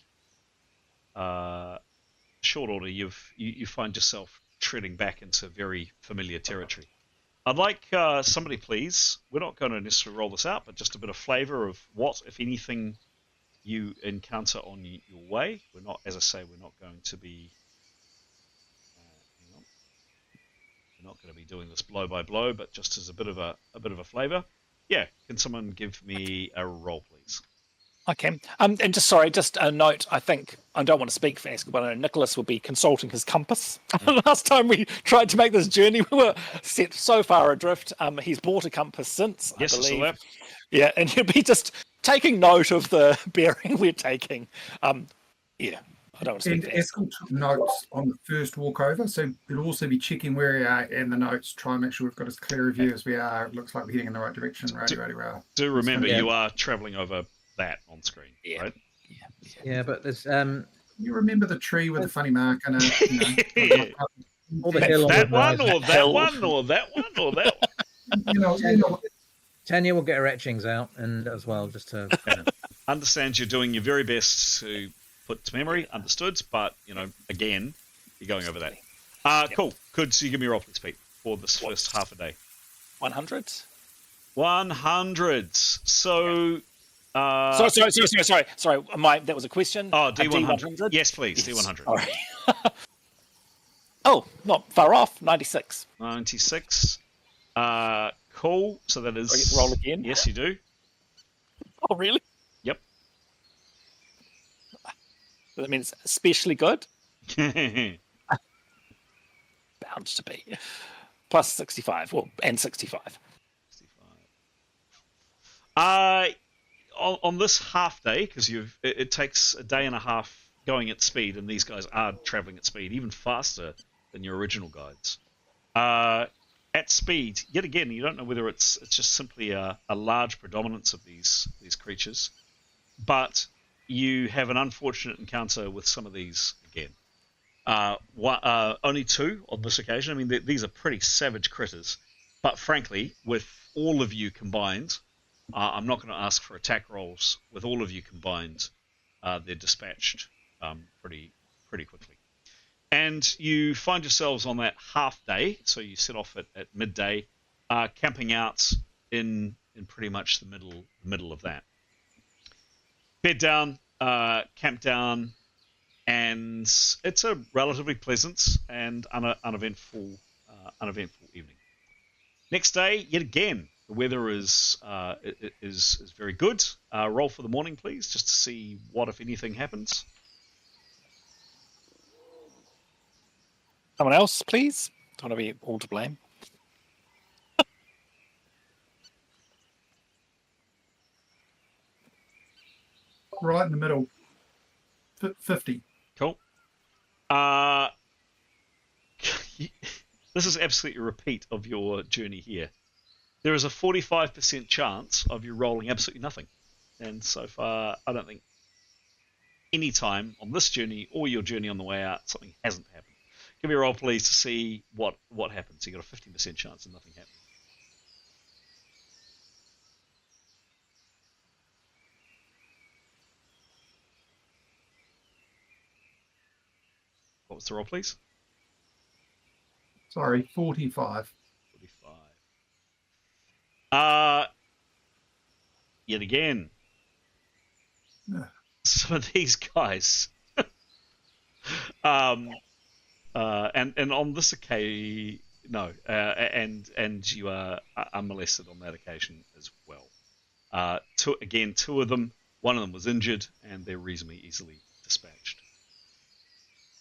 short order, you find yourself treading back into very familiar territory. I'd like somebody, please. We're not going to necessarily roll this out, but just a bit of flavour of what, if anything, you encounter on your way. We're not, as I say, we're not going to be. Hang on. We're not going to be doing this blow by blow, but just as a bit of a flavour. Yeah, can someone give me a roll, please? Okay. And just a note, I think, I don't want to speak for Askell, but I know Nicholas will be consulting his compass. Last time we tried to make this journey, we were set so far adrift. He's bought a compass since, yes, I believe. I saw that. Yeah, and he'll be just taking note of the bearing we're taking. I don't want to speak for Askell took notes on the first walk over, so we'll also be checking where we are in the notes, try and make sure we've got as clear a view as we are. It looks like we're heading in the right direction. Really well. Do remember, you are travelling over that on screen, right? Yeah, but there's You remember the tree with the funny mark and a all the hill that on one, the or that one, or that one, or that one. Tanya will get her etchings out and as well, just to Understand you're doing your very best to put to memory, understood, but again, you're going over that. Cool. Could you give me a roll, please, Pete, for this first half a day? 100. 100s. So. Sorry. That was a question. Oh, A D100. Yes, please. Yes. D100. All right. Oh, not far off. 96. 96. Cool. So that is. Do I get to roll again? Yes, you do. Oh, really? Yep. That means especially good. Bound Bound to be. Plus 65. Well, and 65. On this half day, because it takes a day and a half going at speed, and these guys are traveling at speed, even faster than your original guides. At speed, yet again, you don't know whether it's just simply a large predominance of these creatures, but you have an unfortunate encounter with some of these again. Only 2 on this occasion. I mean, these are pretty savage critters, but frankly, with all of you combined, I'm not going to ask for attack rolls. With all of you combined, they're dispatched pretty quickly. And you find yourselves on that half day, so you set off at midday, camping out in pretty much the middle of that. Bed down, camp down, and it's a relatively pleasant and uneventful evening. Next day, yet again, the weather is very good. Roll for the morning, please, just to see what, if anything, happens. Someone else, please. Don't want to be all to blame. Right in the middle. 50. Cool. This is absolutely a repeat of your journey here. There is a 45% chance of you rolling absolutely nothing. And so far, I don't think any time on this journey or your journey on the way out, something hasn't happened. Give me a roll, please, to see what happens. You got a 50% chance of nothing happening. What was the roll, please? Sorry, 45. 45. Yet again, Yeah. some of these guys, and on this occasion, no, and you are unmolested on that occasion as well. Two of them, one of them was injured, and they're reasonably easily dispatched.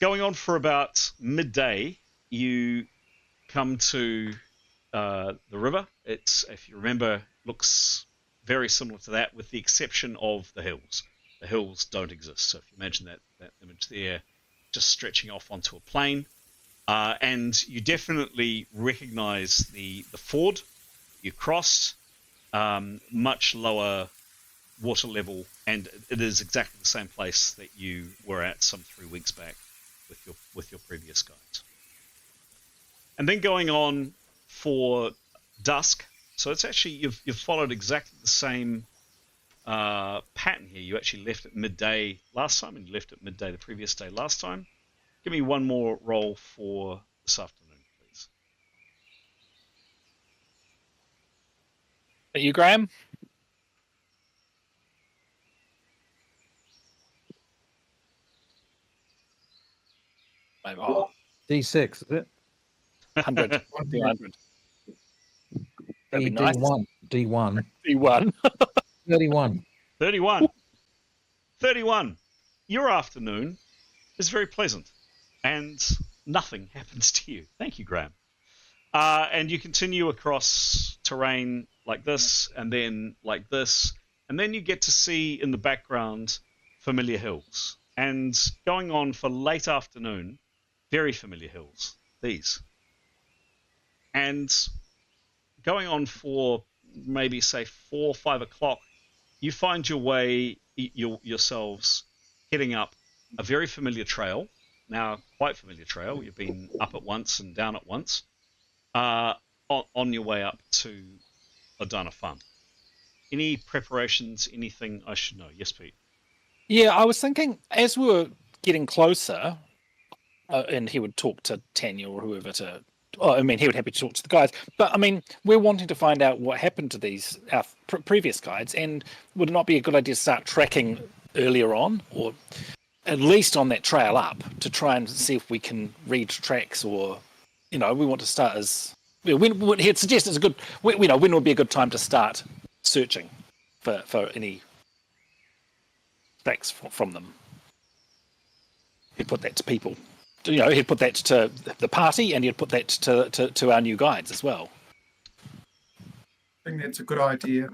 Going on for about midday, you come to the river. It's, if you remember, looks very similar to that, with the exception of the hills. The hills don't exist. So if you imagine that image there, just stretching off onto a plain, and you definitely recognize the ford you crossed, much lower water level, and it is exactly the same place that you were at some 3 weeks back with your previous guides. And then going on for dusk, so it's actually you've followed exactly the same pattern here. You actually left at midday last time, and you left at midday the previous day last time. Give me one more roll for this afternoon, please. Are you, Graham? Oh, D6, is it? 100. 200. That'd be nice. D1. D1. D1. 31. 31. 31. Your afternoon is very pleasant, and nothing happens to you. Thank you, Graham. And you continue across terrain like this, and then like this, and then you get to see in the background familiar hills. And going on for late afternoon, very familiar hills, these. And going on for maybe, say, 4 or 5 o'clock, you find your way, yourselves, heading up a very familiar trail, now quite familiar trail. You've been up at once and down at once, on your way up to Odana Farm. Any preparations, anything I should know? Yes, Pete. Yeah, I was thinking as we were getting closer, and he would talk to Tanya or whoever to I mean, he would be happy to talk to the guides. But I mean, we're wanting to find out what happened to these our previous guides, and would it not be a good idea to start tracking earlier on, or at least on that trail up, to try and see if we can read tracks, or we want to start as he'd suggest it's a good. When would be a good time to start searching for any tracks from them. He'd put that to people. He'd put that to the party, and he'd put that to our new guides as well. I think that's a good idea.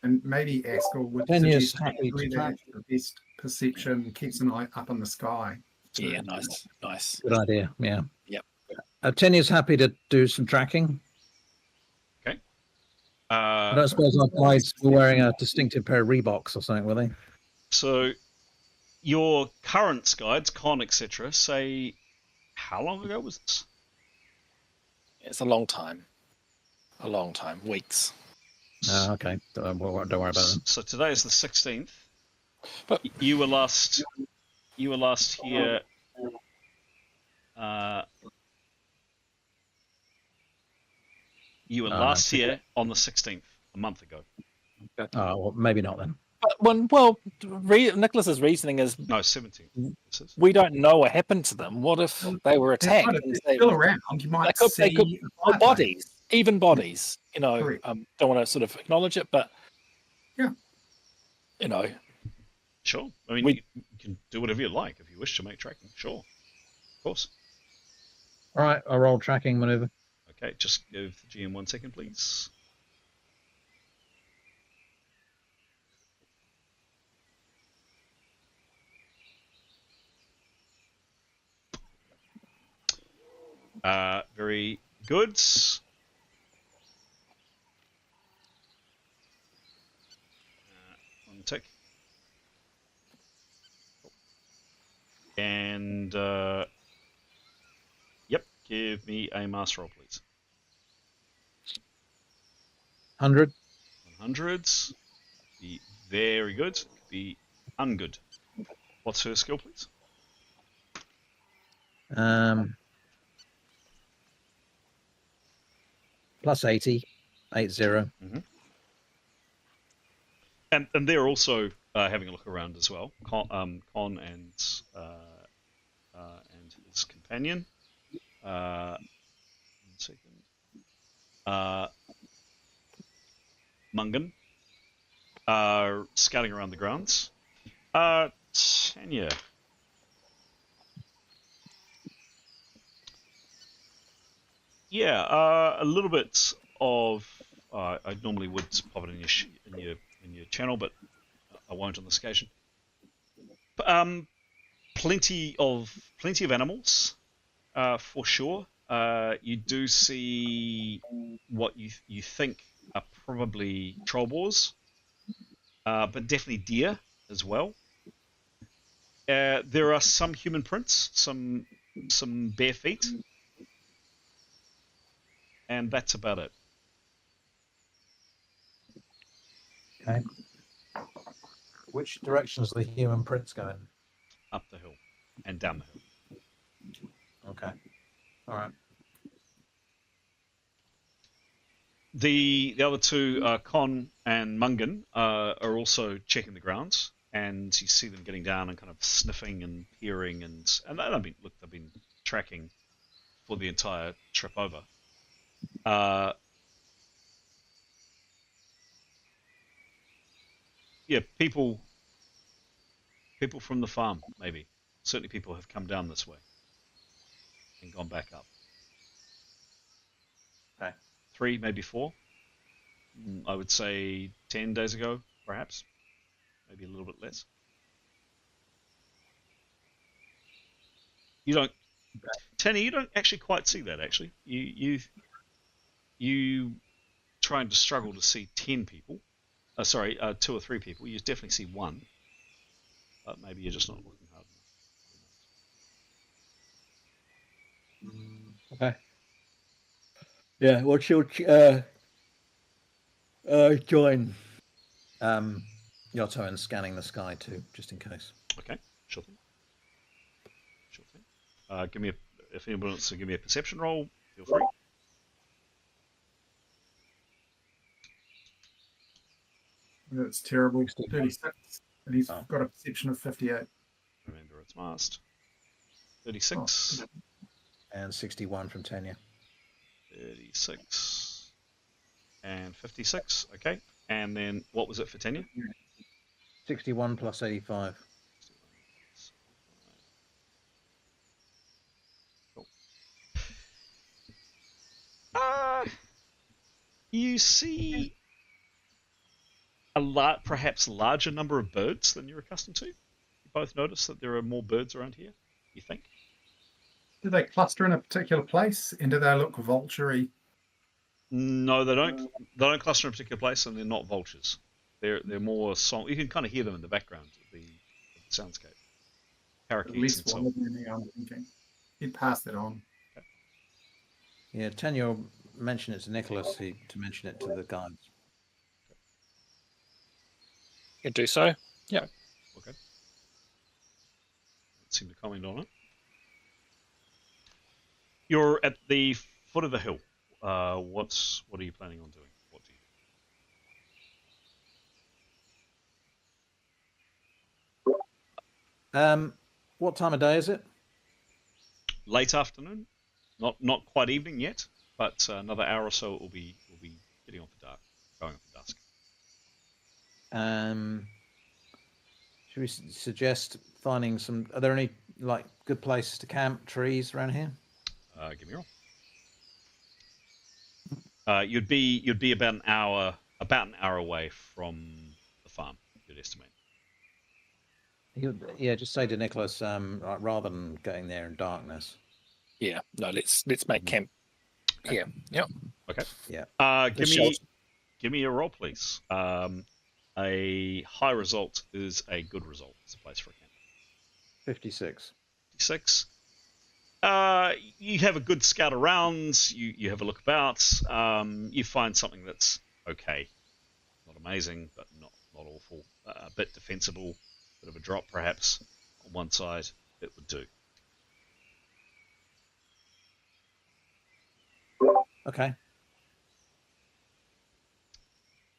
And maybe Askell would 10 years suggest happy to track. the best perception keeps an eye up in the sky. Yeah, nice. Good idea. Yeah. Yep. 10 years happy to do some tracking. Okay. I don't suppose our guides were wearing a distinctive pair of Reeboks or something, were they? So, your current guides, con, etc., say, how long ago was this? It's a long time. Weeks. Okay. Don't worry about them. So today is the 16th. But you were last here. You were last here on the 16th, a month ago. Oh, well, maybe not then. Nicholas's reasoning is No, 17th. we don't know what happened to them. What if they were attacked? They're still around. You might they could see bodies, even bodies. Correct. Don't want to sort of acknowledge it, but yeah, Sure. I mean, you can do whatever you like if you wish to make tracking. Sure, of course. All right, I'll roll tracking maneuver. Okay, just give the GM 1 second, please. Very good. One tick. And, yep, give me a master roll, please. 100. 100s. Be very good. Be ungood. What's her skill, please? Plus 80. 80. Mm-hmm. And they're also having a look around as well. Con and his companion. 1 second. Mungan are scouting around the grounds. Tanya. Yeah, a little bit of. I normally would pop it in your channel, but I won't on this occasion. Plenty of animals, for sure. You do see what you think are probably troll boars, but definitely deer as well. There are some human prints, some bare feet, and that's about it. Okay. Which directions are the human prints going? Up the hill and down the hill. Okay. All right. The other two, Con and Mungan, are also checking the grounds, and you see them getting down and kind of sniffing and peering, and they've been tracking for the entire trip over. Yeah, people from the farm, maybe. Certainly people have come down this way and gone back up. Okay. 3, maybe 4. I would say 10 days ago, perhaps. Maybe a little bit less. You don't, Tanny, you don't actually quite see that, actually. You trying to struggle to see 10 people. 2 or 3 people. You definitely see 1. But maybe you're just not looking hard enough. Okay. Yeah, well, she'll join Yotto in scanning the sky too, just in case. Okay, sure thing. Give me if anyone wants to give me a perception roll, feel free. That's terrible. 36. And he's got a perception of 58. Remember, it's masked. 36. Oh. And 61 from Tanya. 36. And 56. Okay. And then what was it for Tanya? 61 plus 85. Cool. You see perhaps larger number of birds than you're accustomed to. You both notice that there are more birds around here, you think? Do they cluster in a particular place, and do they look vulture-y? No, they don't. They don't cluster in a particular place, and they're not vultures. They're more song. You can kind of hear them in the background of the soundscape. At Parakeets least and so one on. of them, I'm thinking. He'd pass that on. Yeah, Tanya mentioned it to Nicholas to mention it to the guides. You can do so. Yeah. Okay. Don't seem to comment on it. You're at the foot of the hill. What are you planning on doing? What do you do? What time of day is it? Late afternoon, not quite evening yet, but another hour or so it will be getting on for dark, going on for dusk. Should we suggest finding some? Are there any like good places to camp? Trees around here? Give me a roll. You'd be about an hour away from the farm. You'd estimate. Yeah, just say to Nicholas, rather than going there in darkness. Yeah. No, let's make camp. Okay. Yeah. Yep. Okay. Yeah. Give me a roll, please. A high result is a good result. It's a place for a camp. 56. 56. You have a good scout around. You have a look about. You find something that's okay, not amazing, but not awful. A bit defensible. Bit of a drop, perhaps, on one side. It would do. Okay.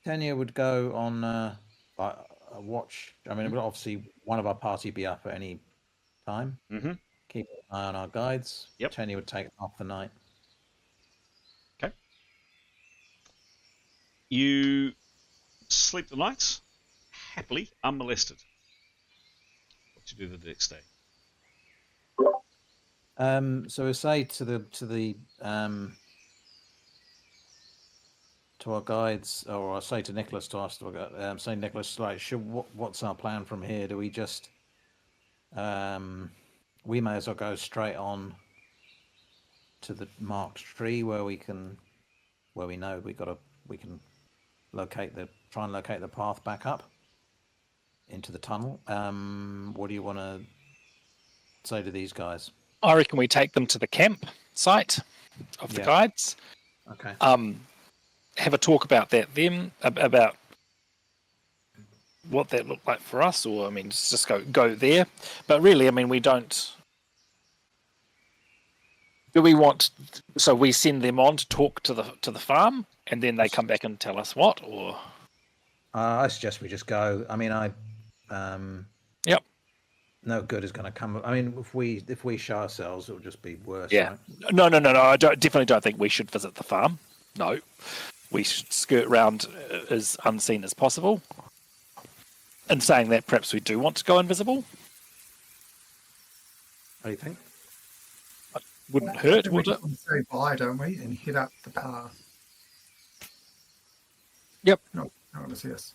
Tanya would go on a watch. I mean, obviously, one of our party be up at any time. Mm-hmm. Keep an eye on our guides. Yep. Tanya would take off the night. Okay. You sleep the night happily, unmolested. What do you do the next day? So we say to our guides, or I say to Nicholas to ask, say Nicholas, like, what's our plan from here? Do we just, we may as well go straight on to the marked tree where we know we can try and locate the path back up into the tunnel. What do you want to say to these guys? I reckon we take them to the camp site of the guides. Okay. Have a talk about about what that looked like for us, or I mean, just go there. But really, I mean, we don't. Do we want? So we send them on to talk to the farm, and then they come back and tell us what, or. I suggest we just go. I mean, Yep. No good is going to come. I mean, if we show ourselves, it'll just be worse. Yeah. Right? No. I definitely don't think we should visit the farm. No. We should skirt round as unseen as possible. And saying that, perhaps we do want to go invisible. What do you think? Wouldn't hurt, would it? We say bye, don't we, and head up the path. Yep. No one to see us.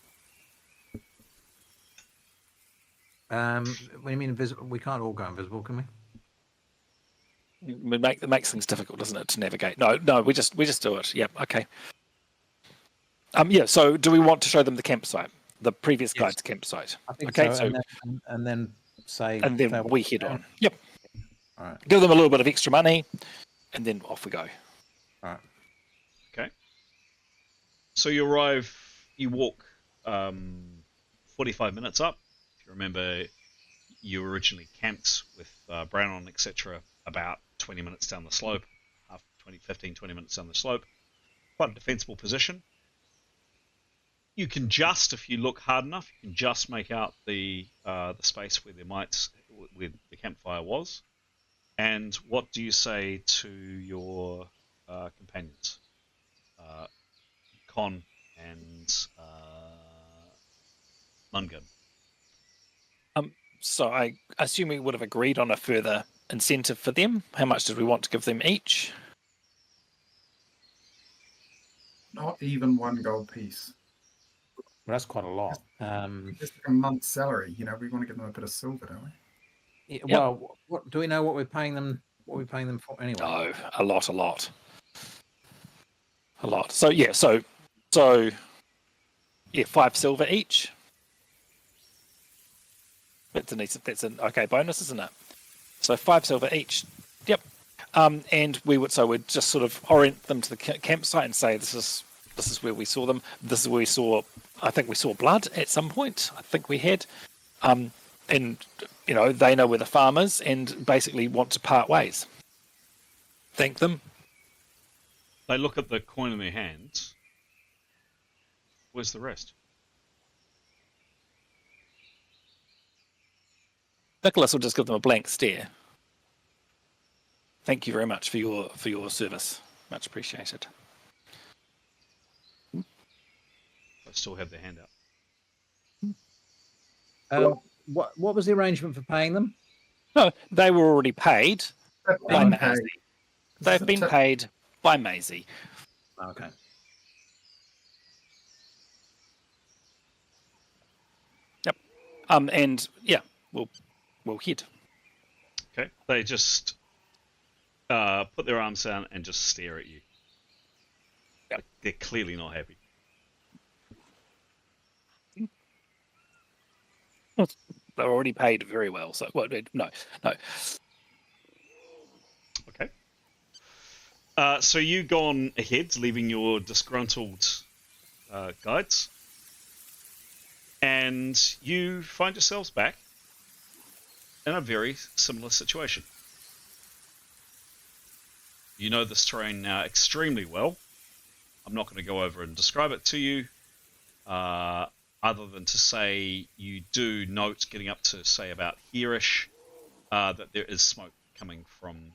What do you mean invisible? We can't all go invisible, can we? It makes things difficult, doesn't it, to navigate? No, we just do it. Yep. Okay. So do we want to show them the campsite, the previous guide's campsite? I think okay. So and then say. And then we head on. Yep. All right. Give them a little bit of extra money, and then off we go. All right. Okay. So you arrive. You walk 45 minutes up. If you remember, you originally camped with Brannon, etc., about 20 minutes down the slope, 20 minutes down the slope. Quite a defensible position. You can just, if you look hard enough, you can just make out the space where where the campfire was. And what do you say to your companions, Con and Mungan? So I assume we would have agreed on a further incentive for them. How much did we want to give them each? Not even 1 gold piece. Well, that's quite a lot. Just like a month's salary. You know, we want to give them a bit of silver, don't we? Yeah, well, what do we know? What we're paying them? What we're paying them for anyway? Oh, a lot. So yeah, so 5 silver each. That's an okay bonus, isn't it? So 5 silver each. Yep. And we'd just sort of orient them to the campsite and say this is where we saw them. This is where we saw. I think we saw blood at some point. I think we had. And you know they know where the farm is and basically want to part ways. Thank them. They look at the coin in their hands. Where's the rest? Nicholas will just give them a blank stare. Thank you very much for your service. Much appreciated. They still have their hand out. What was the arrangement for paying them? No, they were already paid by Been Maisie. paid. They've been paid by Maisie. Okay. Yep. And yeah, we'll head. Okay. They just put their arms down and just stare at you. Yep. Like they're clearly not happy. They're already paid very well. So no. Okay. So you go on ahead, leaving your disgruntled guides, and you find yourselves back in a very similar situation. You know this terrain now extremely well. I'm not going to go over and describe it to you, other than to say you do note, getting up to say about here-ish, that there is smoke coming from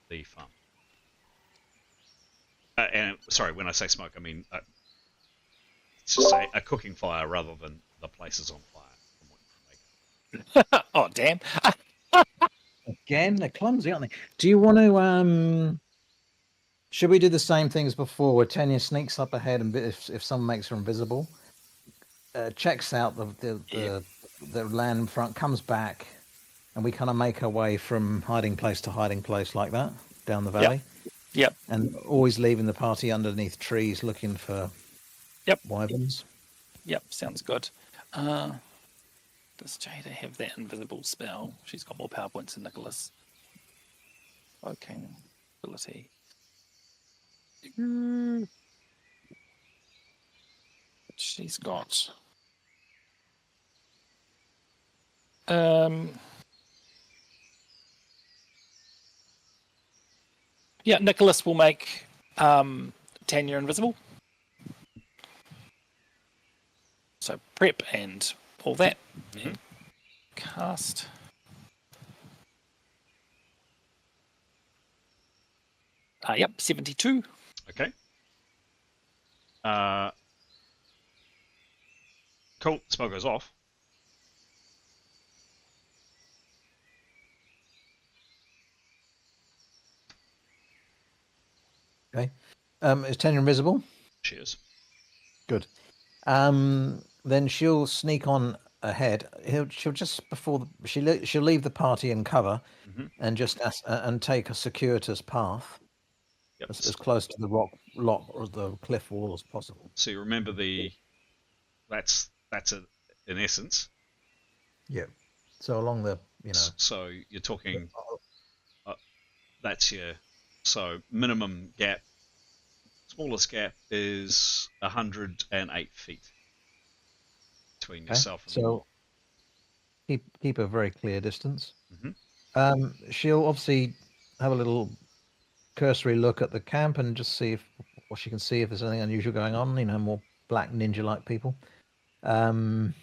the farm. And sorry, when I say smoke, I mean it's just a cooking fire rather than the place is on fire. From what you can make out. Oh damn! Again, they're clumsy, aren't they? Do you want to? Should we do the same thing as before, where Tanya sneaks up ahead and if someone makes her invisible, checks out the land in front, comes back, and we kind of make our way from hiding place to hiding place like that down the valley. Yep. And always leaving the party underneath trees looking for wyverns. Yep. Sounds good. Does Jada have that invisible spell? She's got more power points than Nicholas. Okay. Ability. She's got. Yeah, Nicholas will make Tanya invisible. So prep and all that. Mm-hmm. Cast. Yep, 72. Okay. Cool. Spell goes off. Okay. Is Tanya invisible? She is. Good. Then she'll sneak on ahead. She'll just before she'll leave the party in cover, and just and take a circuitous path, as close to the rock or the cliff wall as possible. So you remember that's in essence. Yeah. So along the So you're talking. That's your minimum gap. Smallest gap is 108 feet between yourself and so keep a very clear distance. Mm-hmm. She'll obviously have a little cursory look at the camp and just see if what she can see if there's anything unusual going on. You know, more black ninja-like people. Anything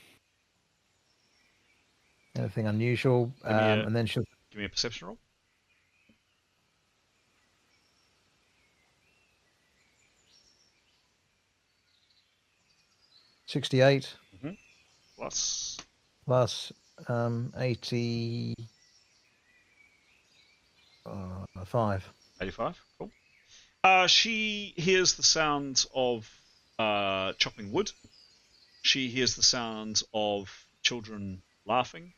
unusual, and then she'll give me a perception roll. 68 Plus 80. 5. 85. Cool. She hears the sounds of chopping wood. She hears the sounds of children laughing,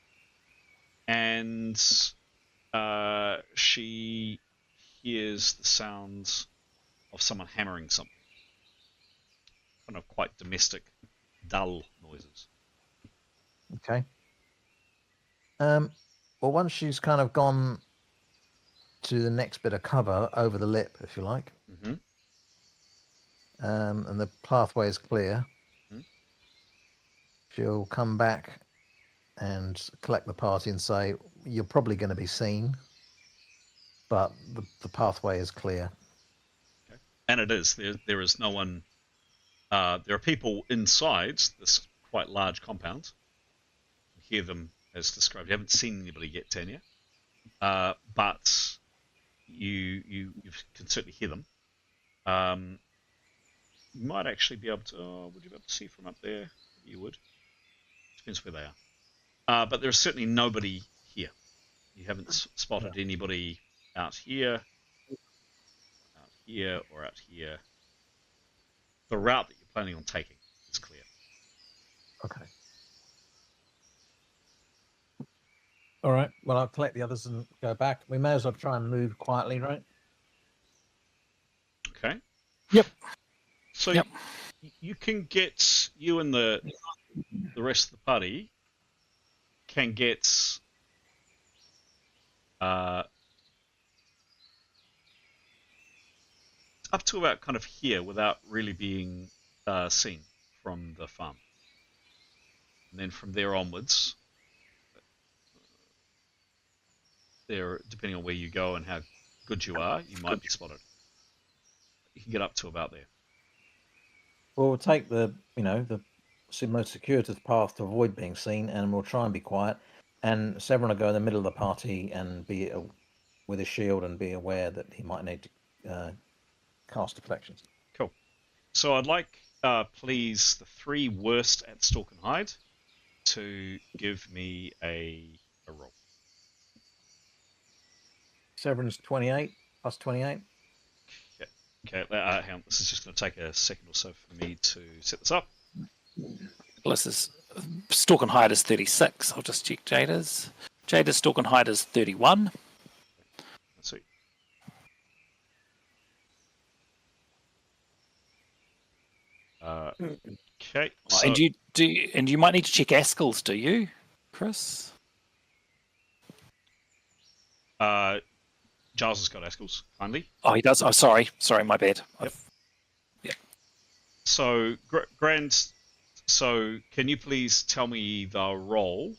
and she hears the sounds of someone hammering something. Kind of quite domestic, dull noises. Okay. Well, once she's kind of gone to the next bit of cover over the lip, if you like, and the pathway is clear, she'll come back and collect the party and say, "You're probably going to be seen, but the pathway is clear." Okay. And it is. There is no one. There are people inside this quite large compound. You hear them as described. You haven't seen anybody yet, Tanya, but you can certainly hear them. You might actually be able to. Would you be able to see from up there? You would. Depends where they are. But there's certainly nobody here. You haven't spotted anybody out here, or out here. The route that you're planning on taking is clear. Okay. All right. Well, I'll collect the others and go back. We may as well try and move quietly, right? Okay. Yep. So yep. You can get, you and the rest of the party can get up to about kind of here without really being seen from the farm. And then from there onwards, depending on where you go and how good you are, you might be spotted. You can get up to about there. Well, we'll take the most circuitous path to avoid being seen, and we'll try and be quiet. And Severin will go in the middle of the party and be with his shield and be aware that he might need to cast deflections. Cool. So I'd like, please, the 3 worst at Stalk and Hide to give me a roll. Severin's 28 plus 28. Okay, hang on. This is just going to take a second or so for me to set this up. Well, this is Stalk and Hide is 36. I'll just check Jada's. Jada's Stalk and Hide is 31. Let's see. Okay. So, and you might need to check Askell's, do you, Chris? Giles has got Askell's, kindly. Oh, he does. Oh, sorry, my bad. Yep. Yeah. So, Grand. So, can you please tell me the roll,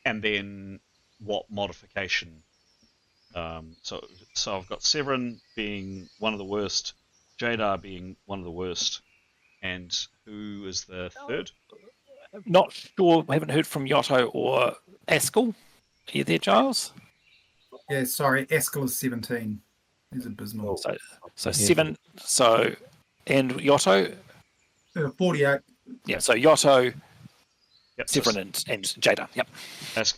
and then what modification? So I've got Severin being one of the worst, Jadar being one of the worst, and who is the third? Not sure. We haven't heard from Yotto or Askell. Are you there, Giles? Yeah, sorry. Askell is 17. He's abysmal. So 7. So, and Yotto? 48. Yeah, so Yotto, Yep, Severin, and Jada. Yep.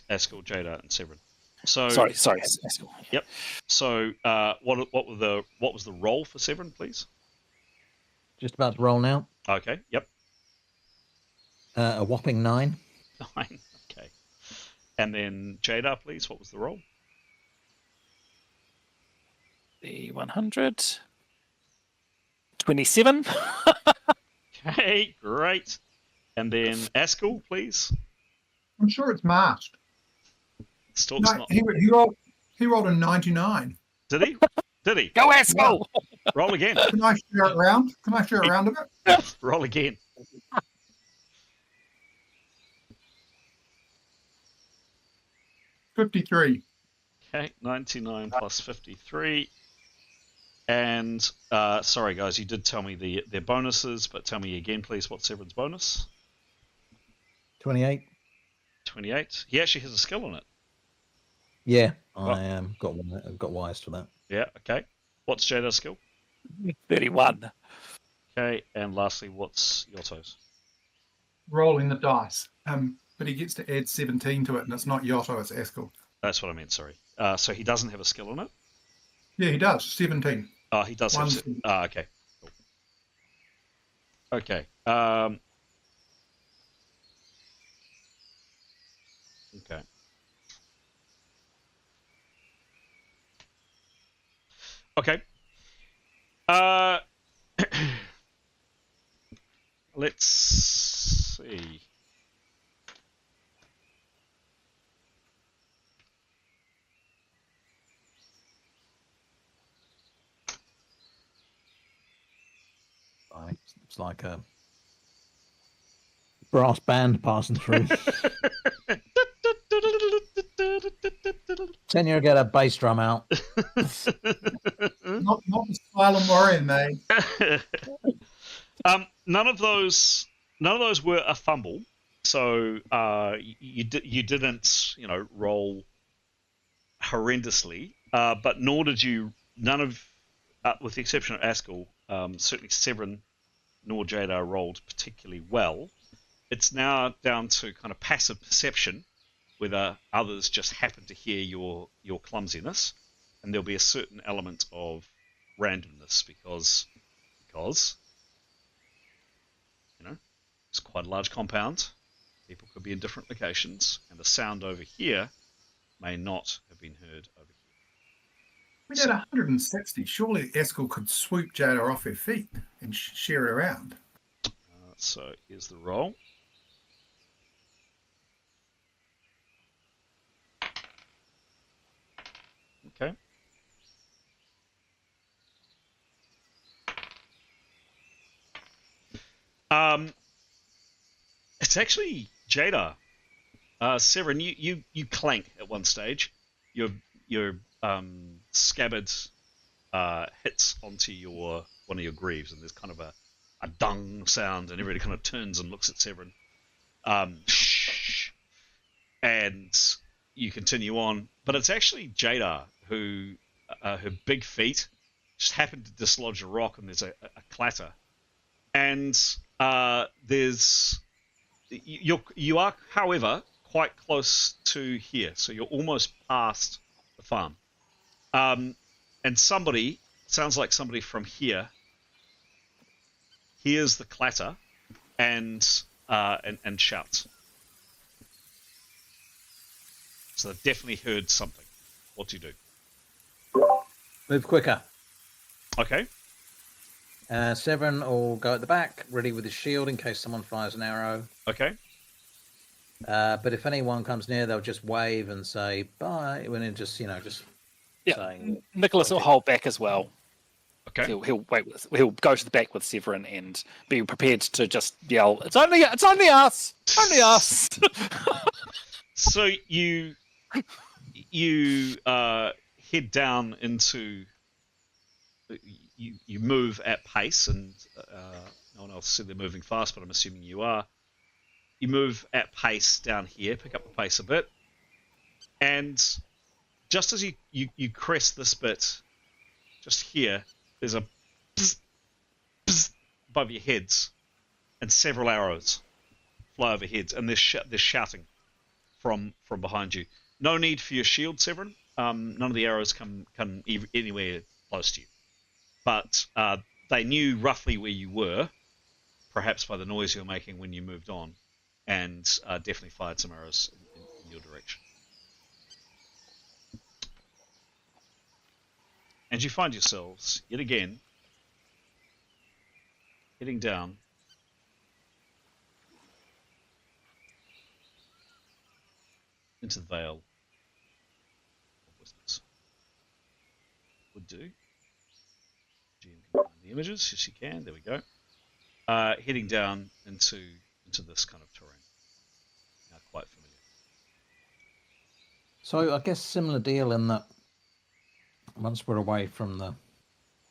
Askell, Jadar, and Severin. So sorry, Askell. Yep. So what was the roll for Severin, please? Just about to roll now. Okay. Yep. A whopping 9. 9. Okay. And then Jadar, please. What was the roll? The 100. 27. Okay, great. And then Askell, please. I'm sure it's masked. Stalk's No, not. He rolled a 99. Did he? Did he? Go Askell! Roll again. Can I share it around? Can I share a round of it? Roll again. 53. Okay, 99 plus 53. And sorry guys, you did tell me their bonuses, but tell me again please what's Severin's bonus? 28. 28. He actually has a skill on it. Yeah, Well, I got wise to that. Yeah, okay. What's Jada's skill? 31. Okay, and lastly, what's Yotto's? Rolling the dice. But he gets to add 17 to it, and it's not Yotto, it's Eskel. That's what I meant, sorry. So he doesn't have a skill on it? Yeah, he does. 17. Oh, he does have... okay. Cool. Okay. Okay. Okay. Let's see. It's like a brass band passing through. Tenure, get a bass drum out. Not the Silent Warrior, mate. None of those were a fumble. So you didn't roll horrendously, but nor did you. None of, with the exception of Askell, certainly Severin nor Jadar rolled particularly well. It's now down to kind of passive perception, whether others just happen to hear your clumsiness, and there'll be a certain element of randomness because it's quite a large compound. People could be in different locations, and the sound over here may not have been heard over here. We did 160. Surely Eskel could swoop Jada off her feet and share it around. So here's the roll. Okay. It's actually Jada. Severin, you clank at one stage. Your scabbard hits onto one of your greaves, and there's kind of a dung sound, and everybody kind of turns and looks at Severin. And you continue on, but it's actually Jada who her big feet just happen to dislodge a rock, and there's a clatter, and you are, however, quite close to here, so you're almost past the farm, and somebody, sounds like somebody from here, hears the clatter and shouts. So they've definitely heard something. What do you do? Move quicker. Okay. Severin will go at the back, ready with his shield in case someone fires an arrow. Okay. But if anyone comes near, they'll just wave and say bye. When it just saying. Nicholas will hold back as well. Okay. He'll go to the back with Severin and be prepared to just yell, "It's only us! Only us!" So you head down into. You move at pace, and no one else said they're moving fast, but I'm assuming you are. You move at pace down here, pick up the pace a bit, and just as you crest this bit, just here, there's a bzz, bzz above your heads, and several arrows fly overhead, and there's shouting from behind you. No need for your shield, Severin. None of the arrows come anywhere close to you. But they knew roughly where you were, perhaps by the noise you were making when you moved on, and definitely fired some arrows in your direction. And you find yourselves, yet again, heading down into the Vale of Whispers. Would do. GM can find the images, yes you can, there we go. Heading down into this kind of terrain. Now quite familiar. So I guess similar deal in that once we're away from the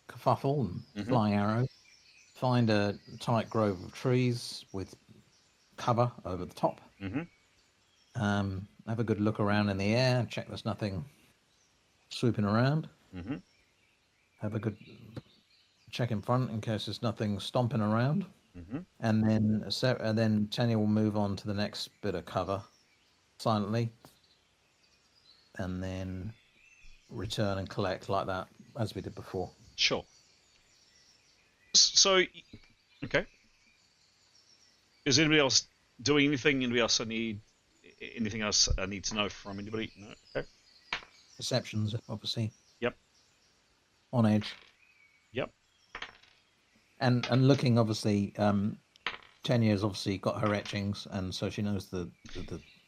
kerfuffle and flying arrows, find a tight grove of trees with cover over the top. Have a good look around in the air, check there's nothing swooping around. Have a good check in front in case there's nothing stomping around. And then Tanya will move on to the next bit of cover silently, and then return and collect like that as we did before. Sure. So, okay. Is anybody else doing anything? Anybody else anything else I need to know from anybody? No. Okay. Perceptions, obviously. Yep. On edge. Yep. And looking, obviously, Tanya's obviously got her etchings, and so she knows the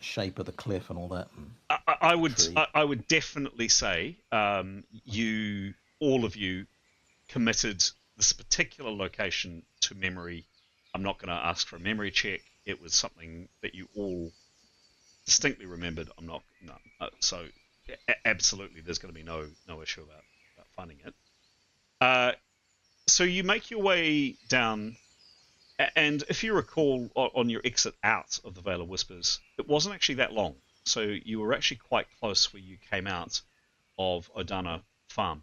shape of the cliff and all that. I would definitely say all of you committed this particular location to memory. I'm not going to ask for a memory check. It was something that you all distinctly remembered. So absolutely, there's going to be no issue about finding it. So you make your way down, and if you recall, on your exit out of the Vale of Whispers, it wasn't actually that long. So you were actually quite close where you came out of Odana Farm.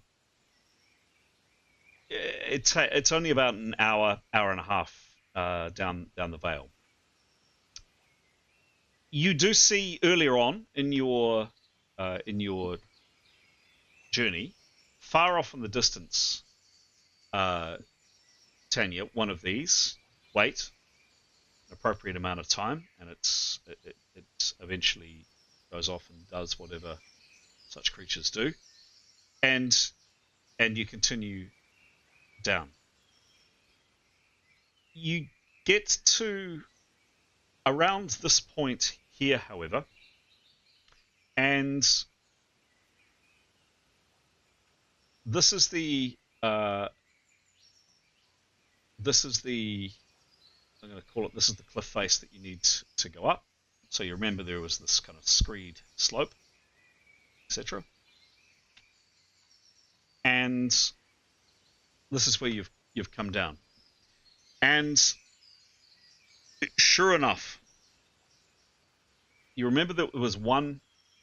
It's only about an hour and a half down the Vale. You do see earlier on in your journey, far off in the distance, Tanya, one of these wait an appropriate amount of time, and it eventually goes off and does whatever such creatures do, and you continue down. You get to around this point here, however, and this is the I'm going to call it, this is the cliff face that you need to go up. So you remember there was this kind of screed slope, etc. And this is where you've come down. And sure enough, you remember that there was one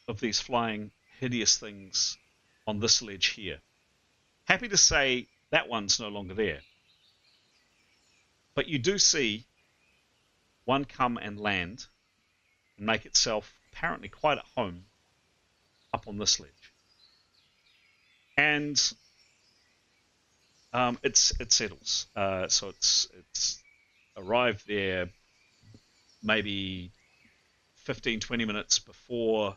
of these flying hideous things on this ledge here. Happy to say that one's no longer there. But you do see one come and land and make itself apparently quite at home up on this ledge. And it settles. So it's arrived there maybe 15-20 minutes before,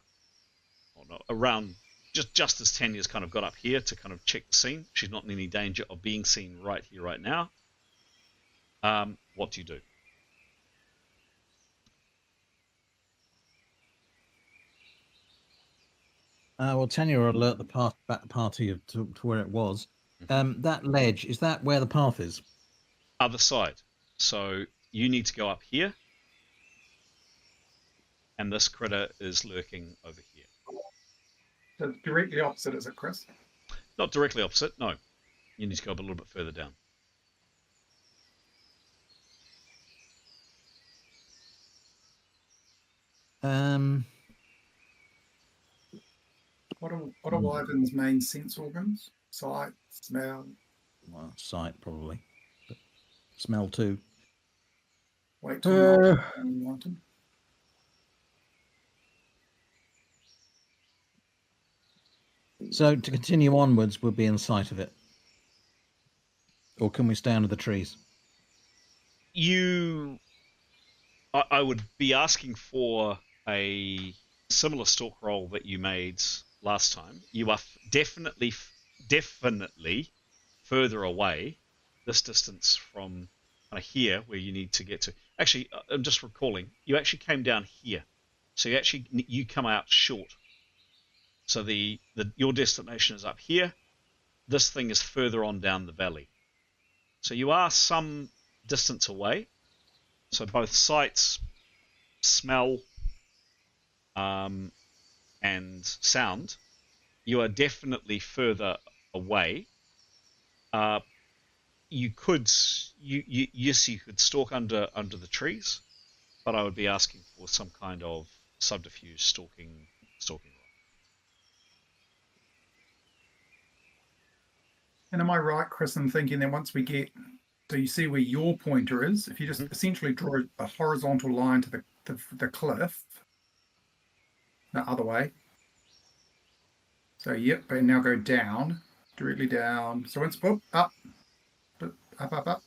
or no, around just as Tanya's kind of got up here to kind of check the scene. She's not in any danger of being seen right here, right now. What do you do? Well, Tanya will alert the party to where it was. That ledge, is that where the path is? Other side. So you need to go up here, and this critter is lurking over here. So directly opposite, is it, Chris? Not directly opposite, no. You need to go up a little bit further down. What are Wyvern's main sense organs? Sight, smell? Well, sight probably. But smell too. Wait till wanted. So to continue onwards, we'll be in sight of it. Or can we stay under the trees? I would be asking for a similar stalk roll that you made last time. You are definitely further away, this distance from kind of here where you need to get to. Actually, I'm just recalling, you actually came down here. So you come out short. So your destination is up here. This thing is further on down the valley. So you are some distance away. So both sights, smell, and and sound, you are definitely further away. You could, yes, you could stalk under the trees, but I would be asking for some kind of subterfuge stalking roll. And am I right, Chris, in thinking that once we get, so you see where your pointer is, if you just essentially draw a horizontal line to the cliff, the other way. So yep, and now go down, directly down. So once up about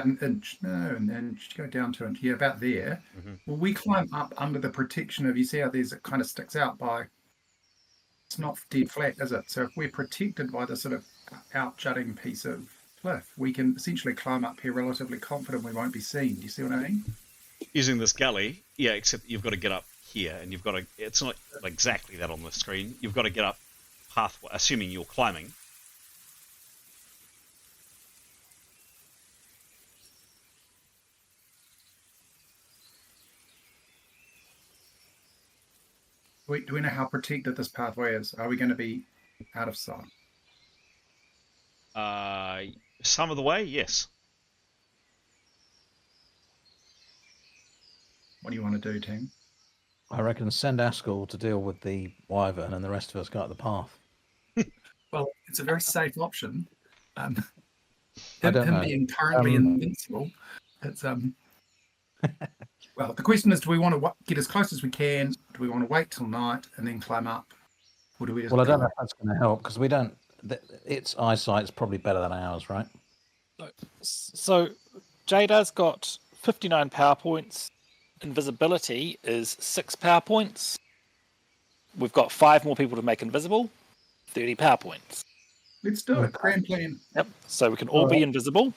an inch. No, an inch. Go down to an inch. Yeah, about there. Well, we climb up under the protection of, you see how there's, it kind of sticks out by, it's not dead flat, is it? So if we're protected by the sort of out-jutting piece of cliff, we can essentially climb up here relatively confident we won't be seen. Do you see what I mean? Using this gully, yeah, except you've got to get up here, and you've got to, it's not exactly that on the screen. You've got to get up pathway, assuming you're climbing. Do we know how protected this pathway is? Are we going to be out of sight? Some of the way, yes. What do you want to do, team? I reckon send Askell to deal with the wyvern, and the rest of us go up the path. Well, it's a very safe option. I don't know. Being currently invincible, it's Well, the question is: do we want to get as close as we can? Do we want to wait till night and then climb up, or do we just? Well, I don't know if that's going to help because we don't. Its eyesight's probably better than ours, right? So Jada's got 59 power points. Invisibility is 6 power points. We've got 5 more people to make invisible. 30 power points. Let's do it. Grand plan. Yep. So we can all be invisible.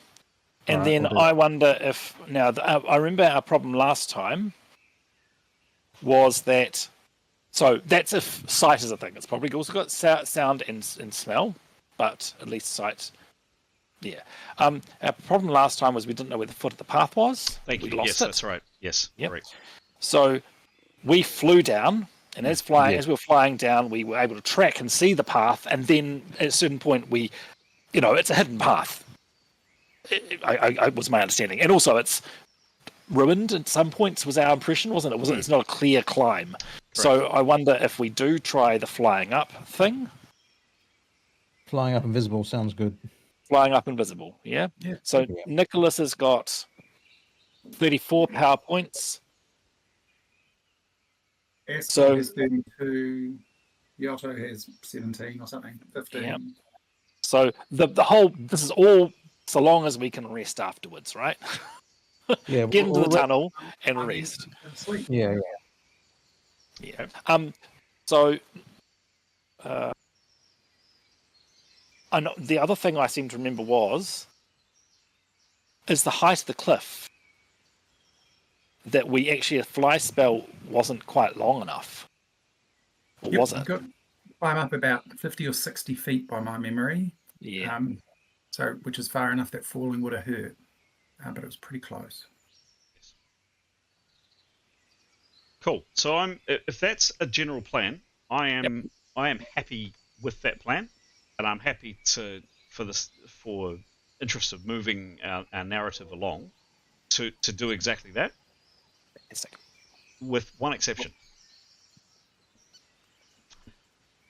And Right, then I wonder if now I remember our problem last time was that. So that's if sight is a thing. It's probably also got sound and smell, but at least sight. Yeah. Our problem last time was we didn't know where the foot of the path was. Thank you. We lost Yes, it. that's right. Yes, Yep. correct. So we flew down, and as we were flying down, we were able to track and see the path. And then at a certain point, it's a hidden path. I was my understanding, and also it's ruined at some points. Was our impression, wasn't it? It's not a clear climb. Correct. So I wonder if we do try the flying up thing. Flying up invisible sounds good. Flying up invisible, yeah. So Nicholas has got 34 power points. So has 32. Yotto has 17 or something. 15. Yeah. So the whole, this is all so long as we can rest afterwards, right? Yeah. Get into the tunnel and rest. Yeah. So I know the other thing I seem to remember is the height of the cliff. That we actually, a fly spell wasn't quite long enough. Or was it? I'm up about 50 or 60 feet by my memory. Yeah. So, which is far enough that falling would have hurt, but it was pretty close. Cool. So if that's a general plan, I am happy with that plan, and I'm happy for interest of moving our narrative along to do exactly that. With one exception.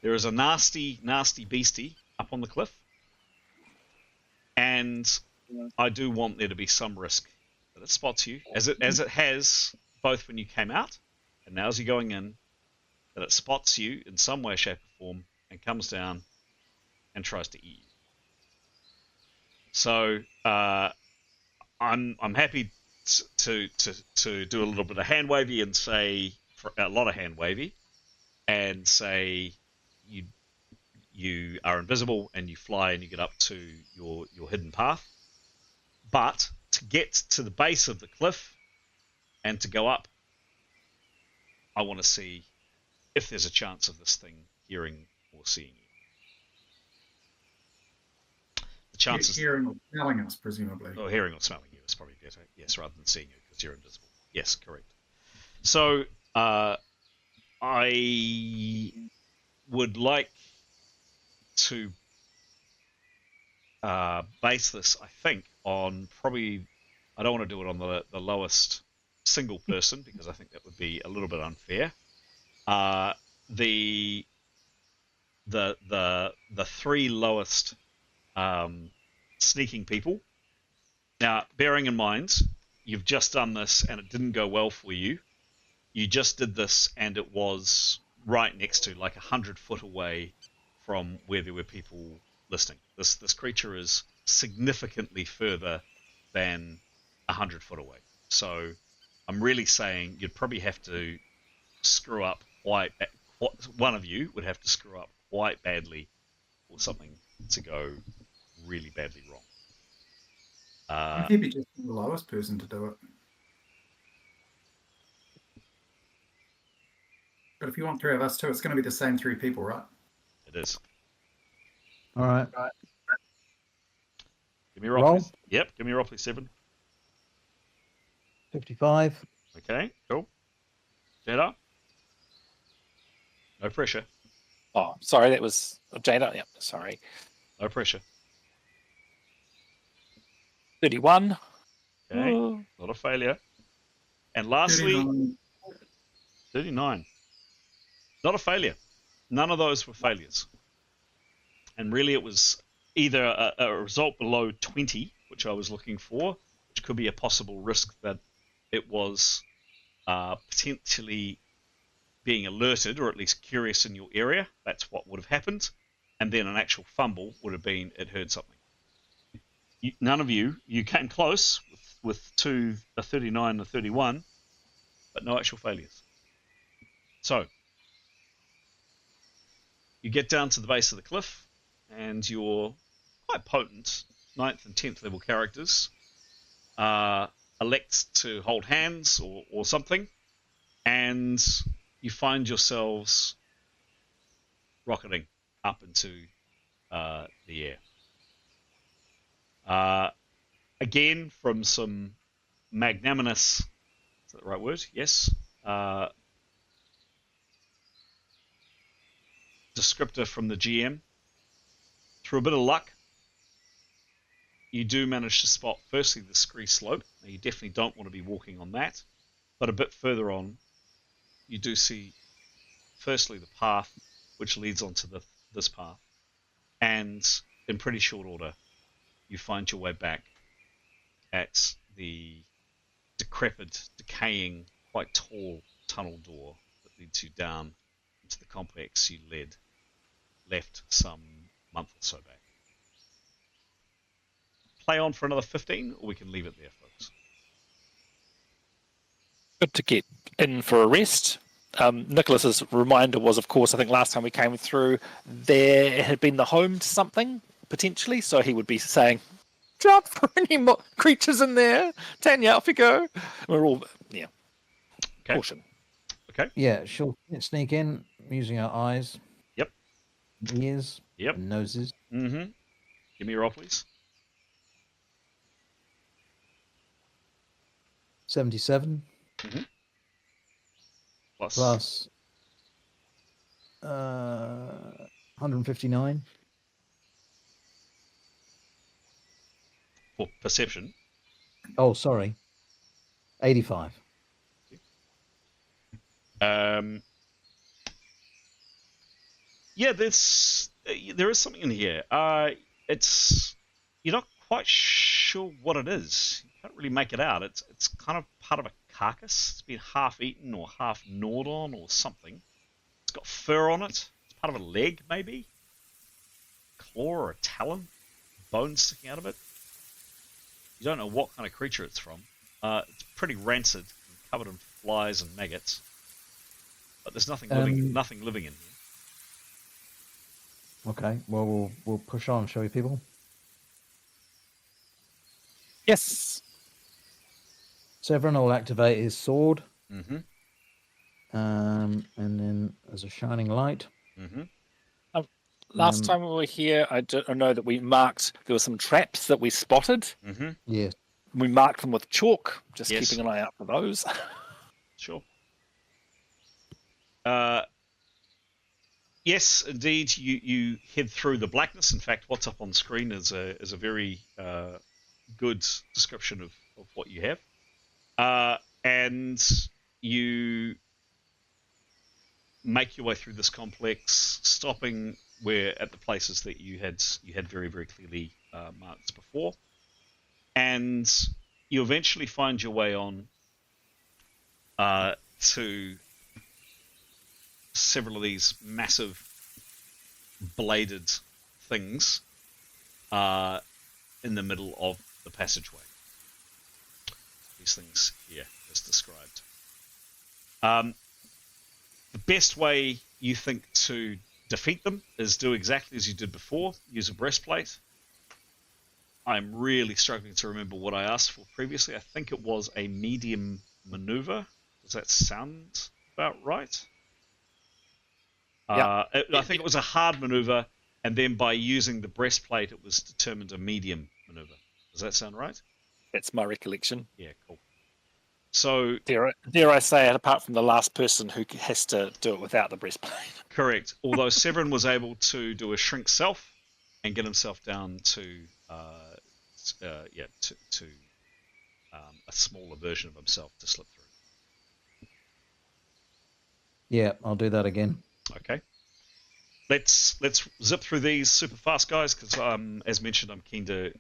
There is a nasty, nasty beastie up on the cliff, and I do want there to be some risk that it spots you, as it has both when you came out and now as you're going in, that it spots you in some way, shape, or form and comes down and tries to eat you. So I'm happy to do a little bit of hand wavy and say, for a lot of hand wavy, and say you are invisible and you fly and you get up to your hidden path. But to get to the base of the cliff and to go up, I want to see if there's a chance of this thing hearing or seeing you. The chances hearing or smelling us, presumably. Oh, hearing or smelling you is probably better. Yes, rather than seeing you because you're invisible. Yes, correct. So I I would like to base this, I think, on probably. I don't want to do it on the lowest single person because I think that would be a little bit unfair. The three lowest sneaking people. Now, bearing in mind, you've just done this and it didn't go well for you. You just did this and it was right next to, like 100 foot away from where there were people listening. This creature is significantly further than 100 foot away. So I'm really saying you'd probably have to screw up one of you would have to screw up quite badly for something to go really badly wrong. He'd be just the lowest person to do it. But if you want three of us too, it's going to be the same three people, right? It is. All right. Give me a roll, Roll. please. Yep, give me a roll, please, 7. 55. Okay, cool. Jada? No pressure. Oh, sorry, that was Jada. Yep, sorry. No pressure. 31. Okay, Oh. not a failure. And lastly, 39. 39. Not a failure. None of those were failures. And really it was either a result below 20, which I was looking for, which could be a possible risk that it was potentially being alerted or at least curious in your area. That's what would have happened. And then an actual fumble would have been it heard something. None of you came close with a 39 and a 31, but no actual failures. So, you get down to the base of the cliff, and your quite potent 9th and 10th level characters elect to hold hands or something, and you find yourselves rocketing up into the air. Again, from some magnanimous, is that the right word? Yes. Descriptor from the GM. Through a bit of luck, you do manage to spot firstly the scree slope. Now, you definitely don't want to be walking on that, but a bit further on, you do see firstly the path which leads onto this path, and in pretty short order, you find your way back at the decrepit, decaying, quite tall tunnel door that leads you down into the complex you left some month or so back. Play on for another 15, or we can leave it there, folks. Good to get in for a rest. Nicholas's reminder was, of course, I think last time we came through, there had been the home to something, potentially, so he would be saying, "Jump for any more creatures in there. Tanya, off you go." We're all, yeah, Okay. caution. Okay. Yeah, she'll sneak in using her eyes. Yep. Ears. Yep. And noses. Mm-hmm. Give me a roll, please. 77. Mm-hmm. Plus 159. For perception. Oh, sorry. 85. Yeah, there is something in here. It's you're not quite sure what it is. You can't really make it out. It's kind of part of a carcass. It's been half eaten or half gnawed on or something. It's got fur on it. It's part of a leg, maybe. Claw or a talon. Bone sticking out of it. You don't know what kind of creature it's from. It's pretty rancid and covered in flies and maggots. But there's nothing living in here. Okay, well, we'll push on, shall we, people? Yes. So everyone will activate his sword. Mm-hmm. And then as a shining light. Mm-hmm. Last time we were here, I know that we marked, there were some traps that we spotted. Mm-hmm. Yes. We marked them with chalk, just Yes. keeping an eye out for those. Sure. Yes, indeed, you head through the blackness. In fact, what's up on screen is a very good description of what you have. And you make your way through this complex, stopping where at the places that you had very, very clearly marked before. And you eventually find your way on to several of these massive bladed things in the middle of the passageway. These things here, as described. The best way you think to defeat them is do exactly as you did before. Use a breastplate. I'm really struggling to remember what I asked for previously. I think it was a medium maneuver. Does that sound about right? Yeah. I think it was a hard maneuver, and then by using the breastplate, it was determined a medium maneuver. Does that sound right? That's my recollection. Yeah, cool. So Dare I say it, apart from the last person who has to do it without the breastplate. correct. Although Severin was able to do a shrink self and get himself down to a smaller version of himself to slip through. Yeah, I'll do that again. Okay. Let's zip through these super fast, guys, because as mentioned, I'm keen to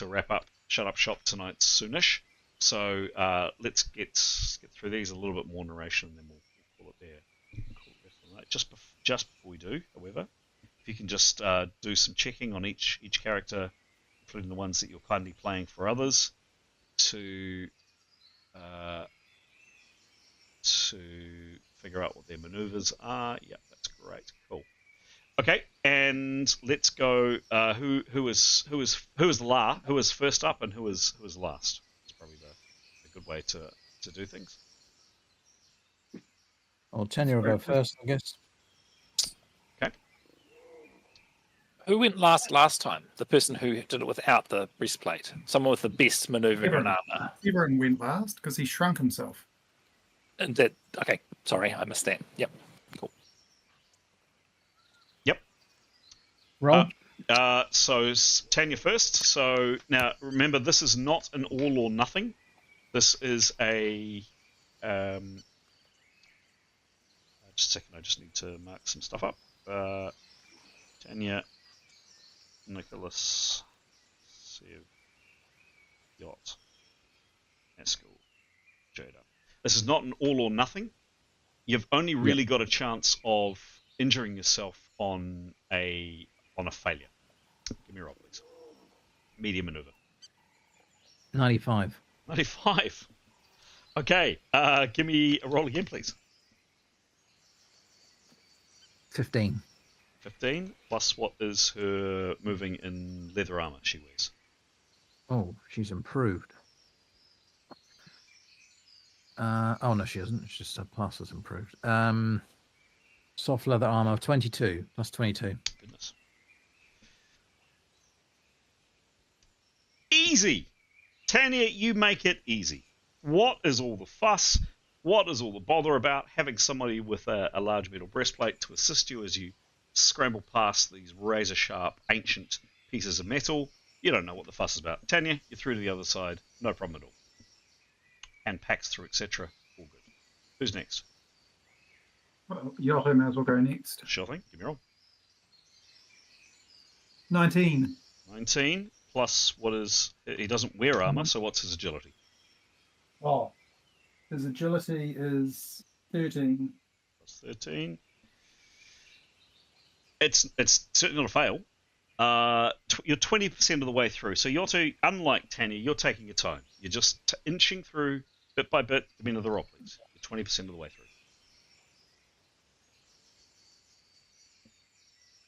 wrap up Shut Up Shop tonight soonish. So let's get through these, a little bit more narration, and then we'll call it there. Just before we do, however, if you can just do some checking on each character, including the ones that you're kindly playing for others, to figure out what their maneuvers are. Yeah, that's great. Cool. Okay, and let's go. Who was first up, and who was last? It's probably a good way to do things. Well, Tanya will go first, I guess. Okay. Who went last time? The person who did it without the breastplate. Someone with the best maneuvering and armor. Everyone went last because he shrunk himself. And that. Okay, sorry, I missed that. Yep. Cool. Yep. Roll. So Tanya first. So now remember, this is not an all or nothing. This is a just a second. I just need to mark some stuff up. Tanya, Nicholas, Sev, Yacht, Haskell, Jada. This is not an all or nothing. You've only really got a chance of injuring yourself on a failure. Give me a roll, please. Medium maneuver. 95. 95. Okay. Give me a roll again, please. 15. 15 plus what is her moving in leather armor she wears. Oh, she's improved. Oh no, she hasn't. It's just her plus has improved. Soft leather armor 22 plus 22. Goodness. Easy. Tanya, you make it easy. What is all the fuss? What is all the bother about having somebody with a large metal breastplate to assist you as you scramble past these razor sharp ancient pieces of metal? You don't know what the fuss is about. Tanya, you're through to the other side. No problem at all. And packs through, etc. All good. Who's next? Well, Yoho may as well go next. Sure thing. Give me a roll. 19. 19 plus what is... He doesn't wear armor, so what's his agility? Oh, his agility is 13. Plus 13. It's certainly not a fail. You're 20% of the way through. So you're unlike Tanya, you're taking your time. You're just inching through bit by bit. Give me another roll, please. You're 20% of the way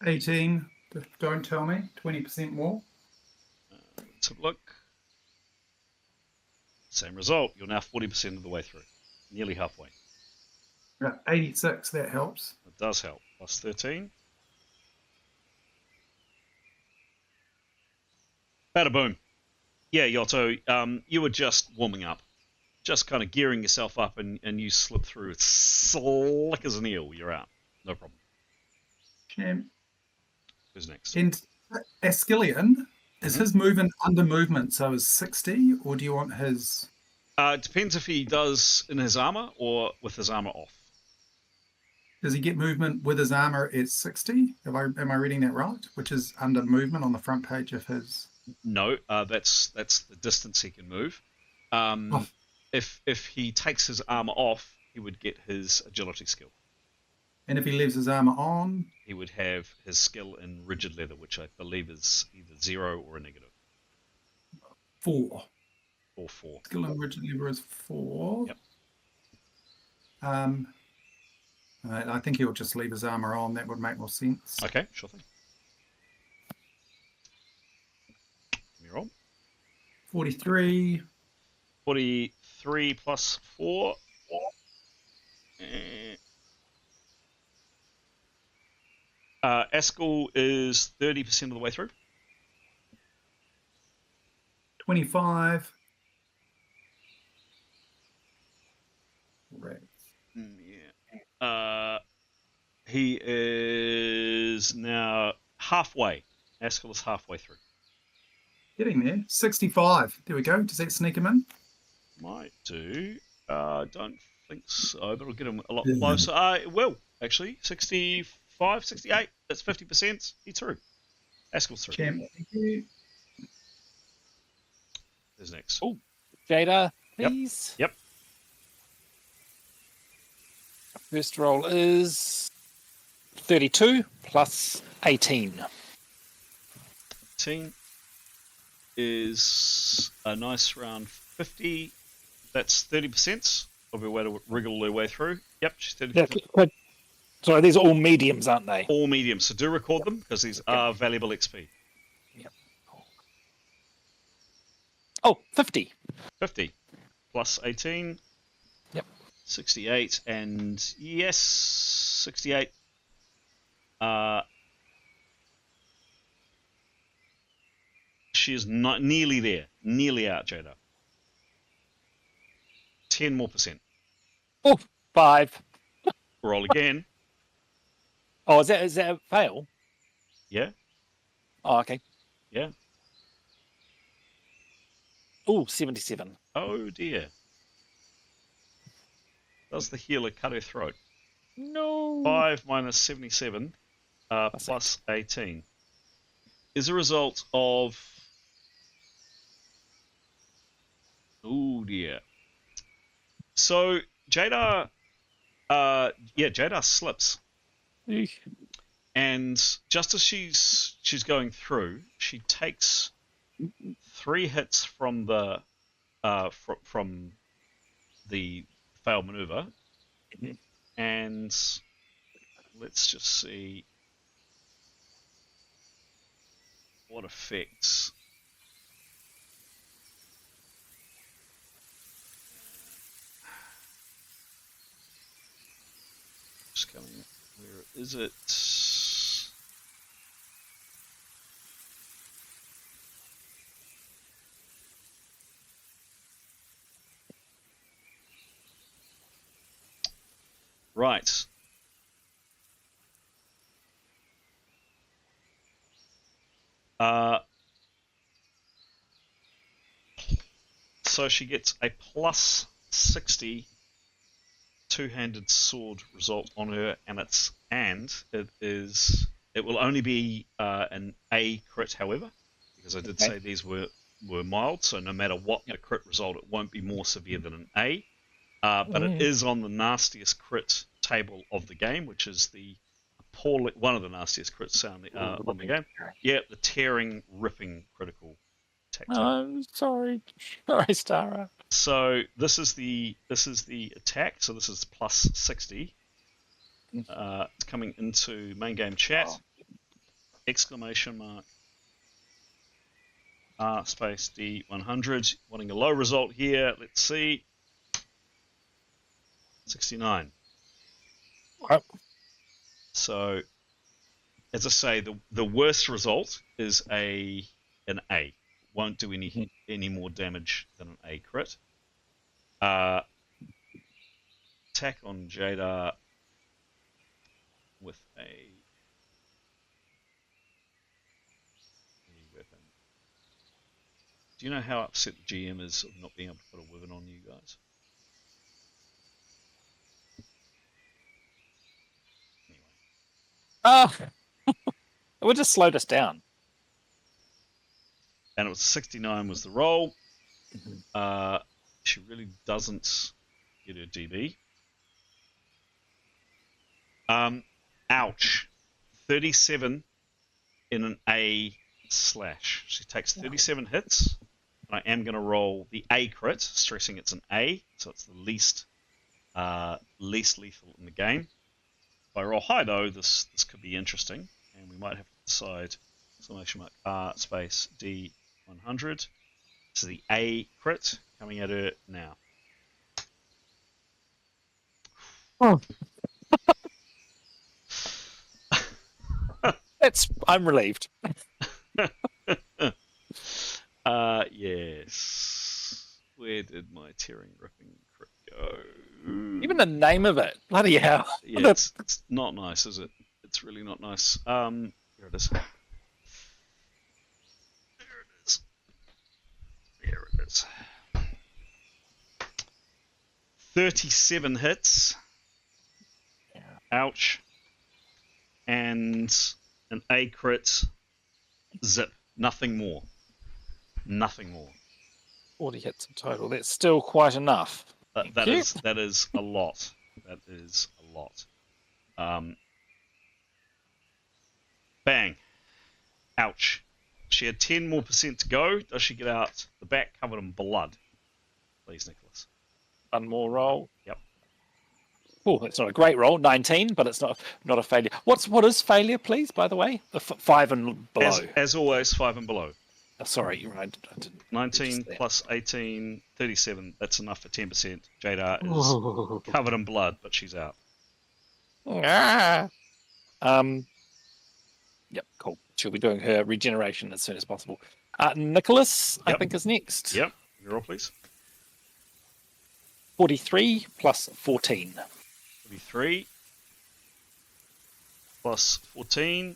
through. 18. Don't tell me. 20% more. Let's have a look. Same result. You're now 40% of the way through. Nearly halfway. 86. That helps. It does help. Plus 13. Bada boom. Yeah, Yotto, you were just warming up. just kind of gearing yourself up, and you slip through. It's slick as an eel. You're out. No problem. Champ. Who's next? And Askelion, is Mhm. his movement under movement, so is 60, or do you want his... It depends if he does in his armor or with his armor off. Does he get movement with his armor at 60? Am I reading that right? Which is under movement on the front page of his... No, that's the distance he can move. Oh. If he takes his armor off, he would get his agility skill. And if he leaves his armor on? He would have his skill in rigid leather, which I believe is either 0 or a negative. 4. Or 4. Skill in rigid leather is 4. Yep. I think he'll just leave his armor on. That would make more sense. Okay, sure thing. Give me a roll. 43. 43 plus 4. Eskel is 30% of the way through. 25. Right. Yeah. He is now halfway. Eskel is halfway through. Getting there. 65. There we go. Does that sneak him in? Might do. Don't think so, but it'll get him a lot closer. It will, actually. 65, 68. That's 50%. He's through. Eskel's through. Champ, thank you. Who's next? Oh, Jada, Yep. please. Yep. First roll is 32 plus 18. 18 is a nice round 50. That's 30% of your way to wriggle their way through. Yep, she's 30%. Sorry, these are all mediums, aren't they? All mediums, so do record them because these are valuable XP. Yep. Oh, 50. 50 plus 18. Yep. 68, and yes, 68. She is not nearly there, nearly out, Jada. 10 more percent. Oh, 5. Roll again. Oh, is that a fail? Yeah, Oh, okay. yeah. Oh, 77. Oh dear. Does the healer cut her throat? No. 5 minus 77 plus 18 is a result of... Oh dear. So Jada, Jada slips, Eesh. and just as she's going through, she takes 3 hits from the from the failed maneuver, Mhm. and let's just see what effects. Just coming. Where is it? Right. So she gets a plus 60 two-handed sword result on her, and it will only be an A crit, however, because I did say these were mild, so no matter what the crit result, it won't be more severe than an A. But it is on the nastiest crit table of the game, which is one of the nastiest crits on the game. Yeah, the tearing, ripping critical attack. Oh, sorry, Stara. So this is the attack. So this is plus 60. It's coming into main game chat. Exclamation mark. R space D100. Wanting a low result here. Let's see. 69. Wow. So, as I say, the worst result is an A. Won't do any more damage than an A crit. Attack on Jada with a weapon. Do you know how upset the GM is of not being able to put a weapon on you guys? Anyway. Oh, it would just slowed us down. And it was 69 was the roll. Mm-hmm. She really doesn't get her DB. Ouch. 37 in an A slash. She takes 37 hits. I am going to roll the A crit, stressing it's an A, so it's the least lethal in the game. If I roll high though, this could be interesting, and we might have to decide exclamation mark R space D 100. So the A crit coming at her now. Oh. I'm relieved. Yes. Where did my tearing ripping crit go? Even the name of it, bloody hell. Yeah, it's not nice, is it? It's really not nice. Here it is. There it is. There it is. 37 hits. Yeah. Ouch. And an A crit. Zip. Nothing more. Nothing more. 40 hits in total. That's still quite enough. That is a lot. That is a lot. Bang. Ouch. She had 10 more % to go. Does she get out the back covered in blood? Please, Nicholas. One more roll. Yep. Oh, it's not a great roll, 19, but it's not a failure. What is failure, please? By the way, 5 and below. As always, 5 and below. Oh, sorry, you're right. I didn't 19 plus 18, 37. That's enough for 10%. Jada is covered in blood, but she's out. Ah. Yep, cool. She'll be doing her regeneration as soon as possible. Nicholas, Yep. I think, is next. Yep. Your roll, please. 43 plus 14. 43 plus 14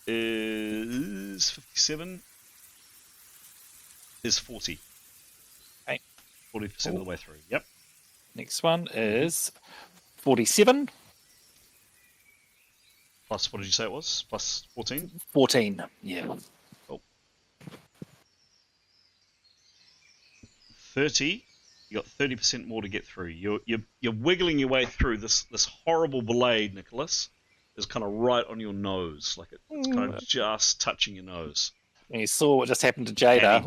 is 57. Is 40. Okay. 40% of the way through. Yep. Next one is 47. Plus, what did you say it was? Plus 14? 14, yeah. Cool. 30. You got 30% more to get through. You're wiggling your way through. This horrible blade, Nicholas, is kind of right on your nose. Like it's kind of just touching your nose. And you saw what just happened to Jada.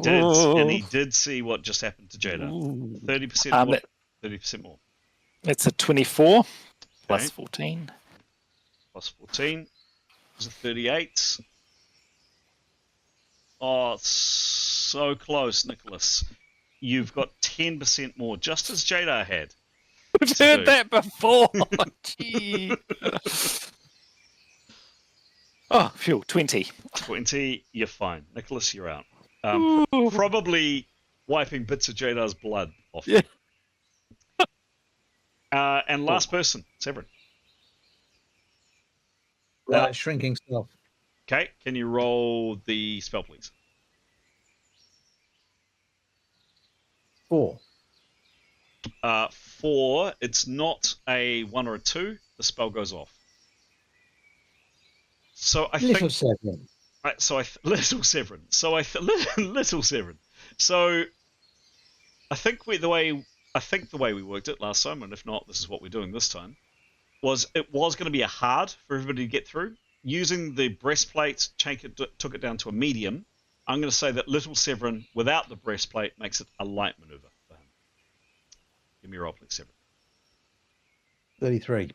And he did see what just happened to Jada. 30% more. 30% more. It's a 24 Okay. plus 14. Plus 14 is a 38. Oh, it's so close, Nicholas. You've got 10% more, just as Jada had. I've heard that before. Gee. Oh, phew, 20. 20, you're fine. Nicholas, you're out. Probably wiping bits of Jada's blood off. Yeah. And last person, Severin. Right, shrinking self. Okay, can you roll the spell, please? 4. 4. It's not a 1 or a 2. The spell goes off. So I Little think. Severin. Little Severin. Little Severin. So I think the way we worked it last time, and if not, this is what we're doing this time, was it was going to be a hard for everybody to get through. Using the breastplate, took it down to a medium. I'm going to say that Little Severin, without the breastplate, makes it a light maneuver for him. Give me a roll, please, Severin. 33.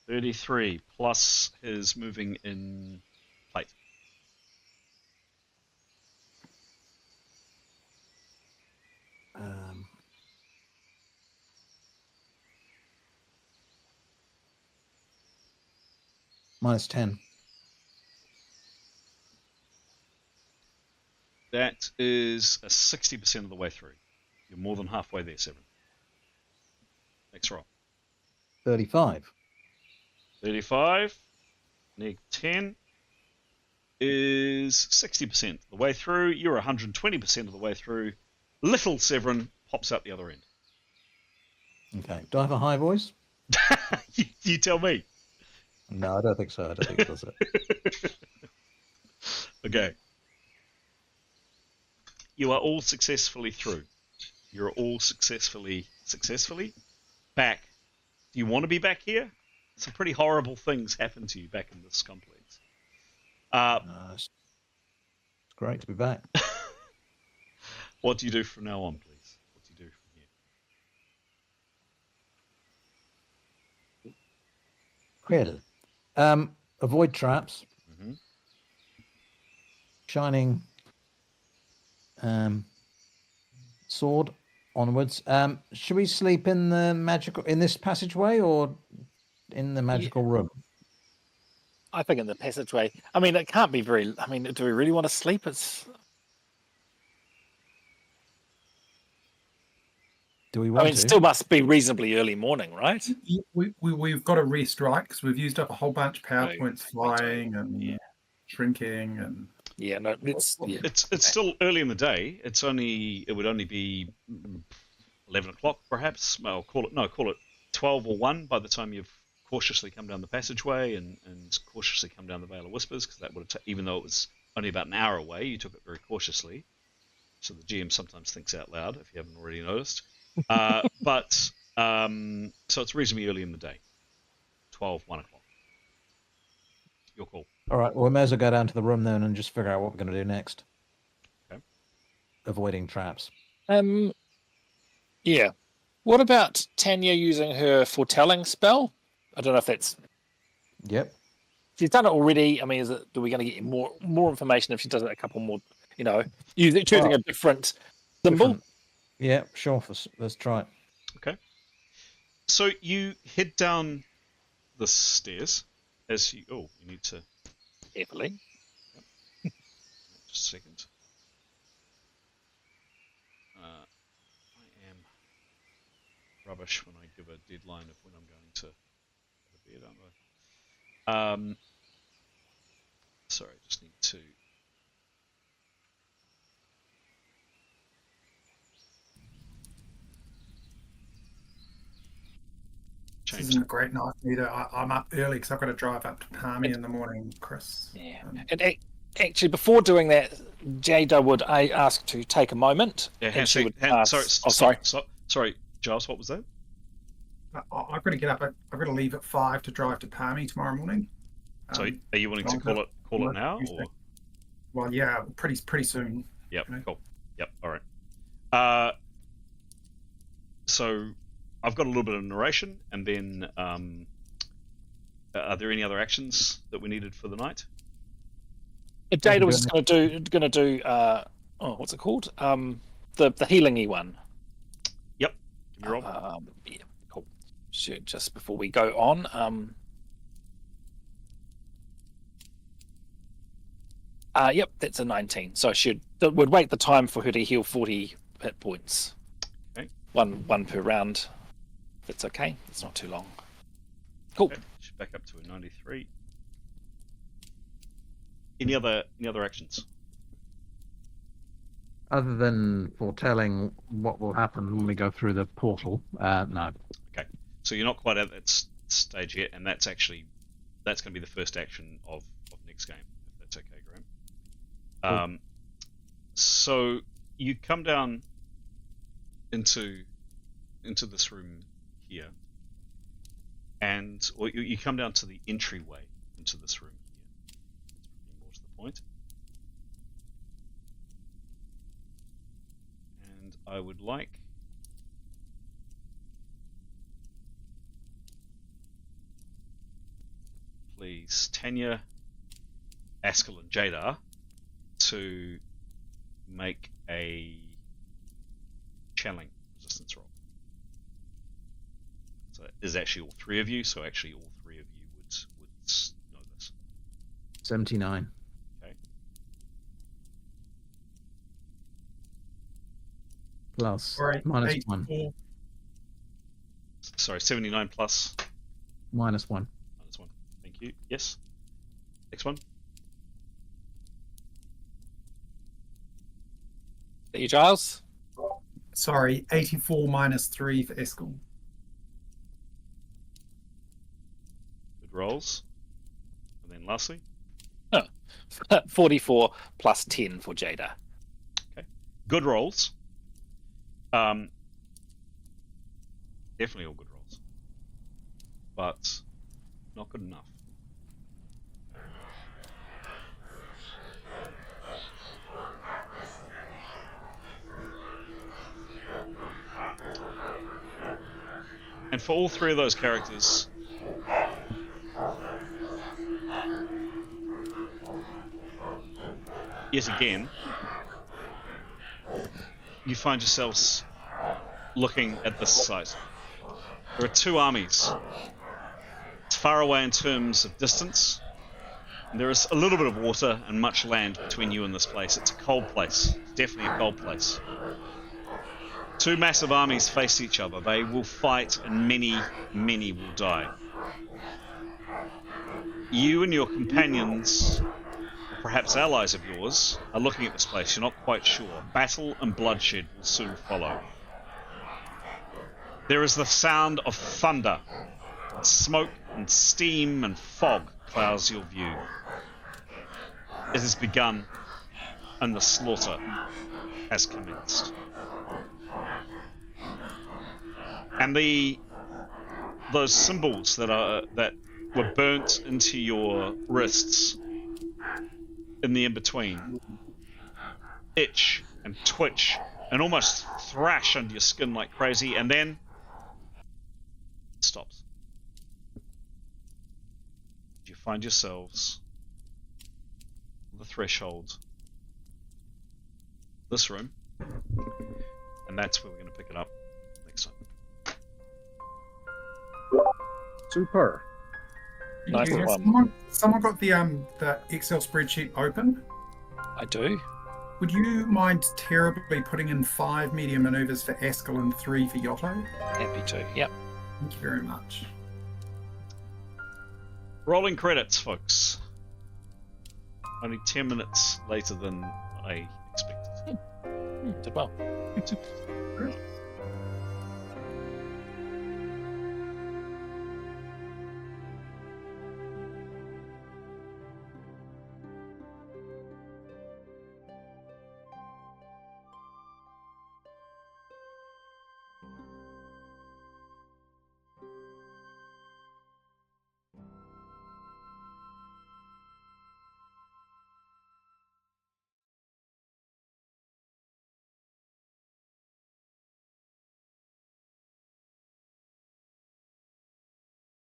33 plus his moving in plate. Minus 10. That is a 60% of the way through. You're more than halfway there, Severin. Next roll. 35. 35. Neg 10 is 60% of the way through. You're 120% of the way through. Little Severin pops out the other end. Okay. Do I have a high voice? You tell me. No, I don't think so. I don't think it does it. Okay. You are all successfully through. You're all successfully back. Do you want to be back here? Some pretty horrible things happen to you back in this complex. It's great to be back. What do you do from now on, please? What do you do from here? Well, avoid traps. Mm-hmm. Shining sword onwards. Should we sleep in this passageway or in the magical room? I think in the passageway. I mean, it can't be very. I mean, do we really want to sleep? Do we want I mean, to? still must be reasonably early morning, right? We've got to rest, right? Because we've used up a whole bunch of power No, points flying and shrinking and. Yeah, no, it's It's still early in the day. It would only be 11 o'clock perhaps. Well, call it 12 or 1 by the time you've cautiously come down the passageway and cautiously come down the Vale of Whispers, because that would have even though it was only about an hour away, you took it very cautiously. So the GM sometimes thinks out loud, if you haven't already noticed. So it's reasonably early in the day. 12, 1 o'clock. Your call. All right, well, we may as well go down to the room then and just figure out what we're going to do next. Okay. Avoiding traps. Yeah. What about Tanya using her foretelling spell? I don't know if that's. Yep. She's done it already. I mean, are we going to get more information if she does it a couple more? Choosing a different symbol. Yeah, sure. Let's try it. Okay. So you head down the stairs as you. Oh, you need to. Carefully. Yep. Just a second. I am rubbish when I give a deadline of when I'm going to bed, aren't I? Sorry, I just need to. This isn't a great night either. I'm up early because I've got to drive up to Palmy in the morning, Chris. Yeah. And actually, before doing that, Jada would ask to take a moment. Yeah, and she would ask, sorry, Giles, what was that? I've got to get up. I've got to leave at 5 to drive to Palmy tomorrow morning. So, are you wanting to call it now, or? Well, yeah, pretty soon. Yep. Cool. Yep. All right. So, I've got a little bit of narration, and then are there any other actions that we needed for the night? Jada was going to do. What's it called? The healing-y one. Yep. Give me a roll. Yeah. Cool. Shoot, just before we go on. Yep, that's a 19. So that would wait the time for her to heal 40 hit points. Okay. One per round. If it's okay, it's not too long. Cool. Okay. Should back up to a 93. Any other actions? Other than foretelling what will happen when we go through the portal, no. Okay. So you're not quite at that stage yet, and that's going to be the first action of next game, if that's okay, Graham. Cool. So you come down into this room here, or you come down to the entryway into this room here. That's probably more to the point. And I would like please Tanya, Askell, and Jada to make a channeling resistance roll. So it is actually all three of you, so actually all three of you would know this. 79. Okay. Plus Right, minus 8, 1. 4. sorry, 79 plus -1. -1. Thank you. Yes. Next one. That you, Giles? Sorry, 84 -3 for Eskel. Good rolls. And then lastly. 44 plus 10 for Jada. Okay. Good rolls. Definitely all good rolls. But not good enough. And for all three of those characters, yet again, you find yourselves looking at this site. There are two armies. It's far away in terms of distance, and there is a little bit of water and much land between you and this place. It's a cold place. It's definitely a cold place. Two massive armies face each other. They will fight, and many, many will die. You and your companions, perhaps allies of yours, are looking at this place. You're not quite sure. Battle and bloodshed will soon follow. There is the sound of thunder. Smoke and steam and fog clouds your view. It has begun, and the slaughter has commenced. And those symbols that were burnt into your wrists in the in-between itch and twitch and almost thrash under your skin like crazy, and then it stops. You find yourselves on the threshold of this room, and that's where we're going to pick it up next time. Super. Nice Yeah, one. someone got the Excel spreadsheet open. I do. Would you mind terribly putting in 5 medium maneuvers for Eskel and 3 for Yotto? Happy to. Yep. Thank you very much. Rolling credits, folks. Only 10 minutes later than I expected. Did well.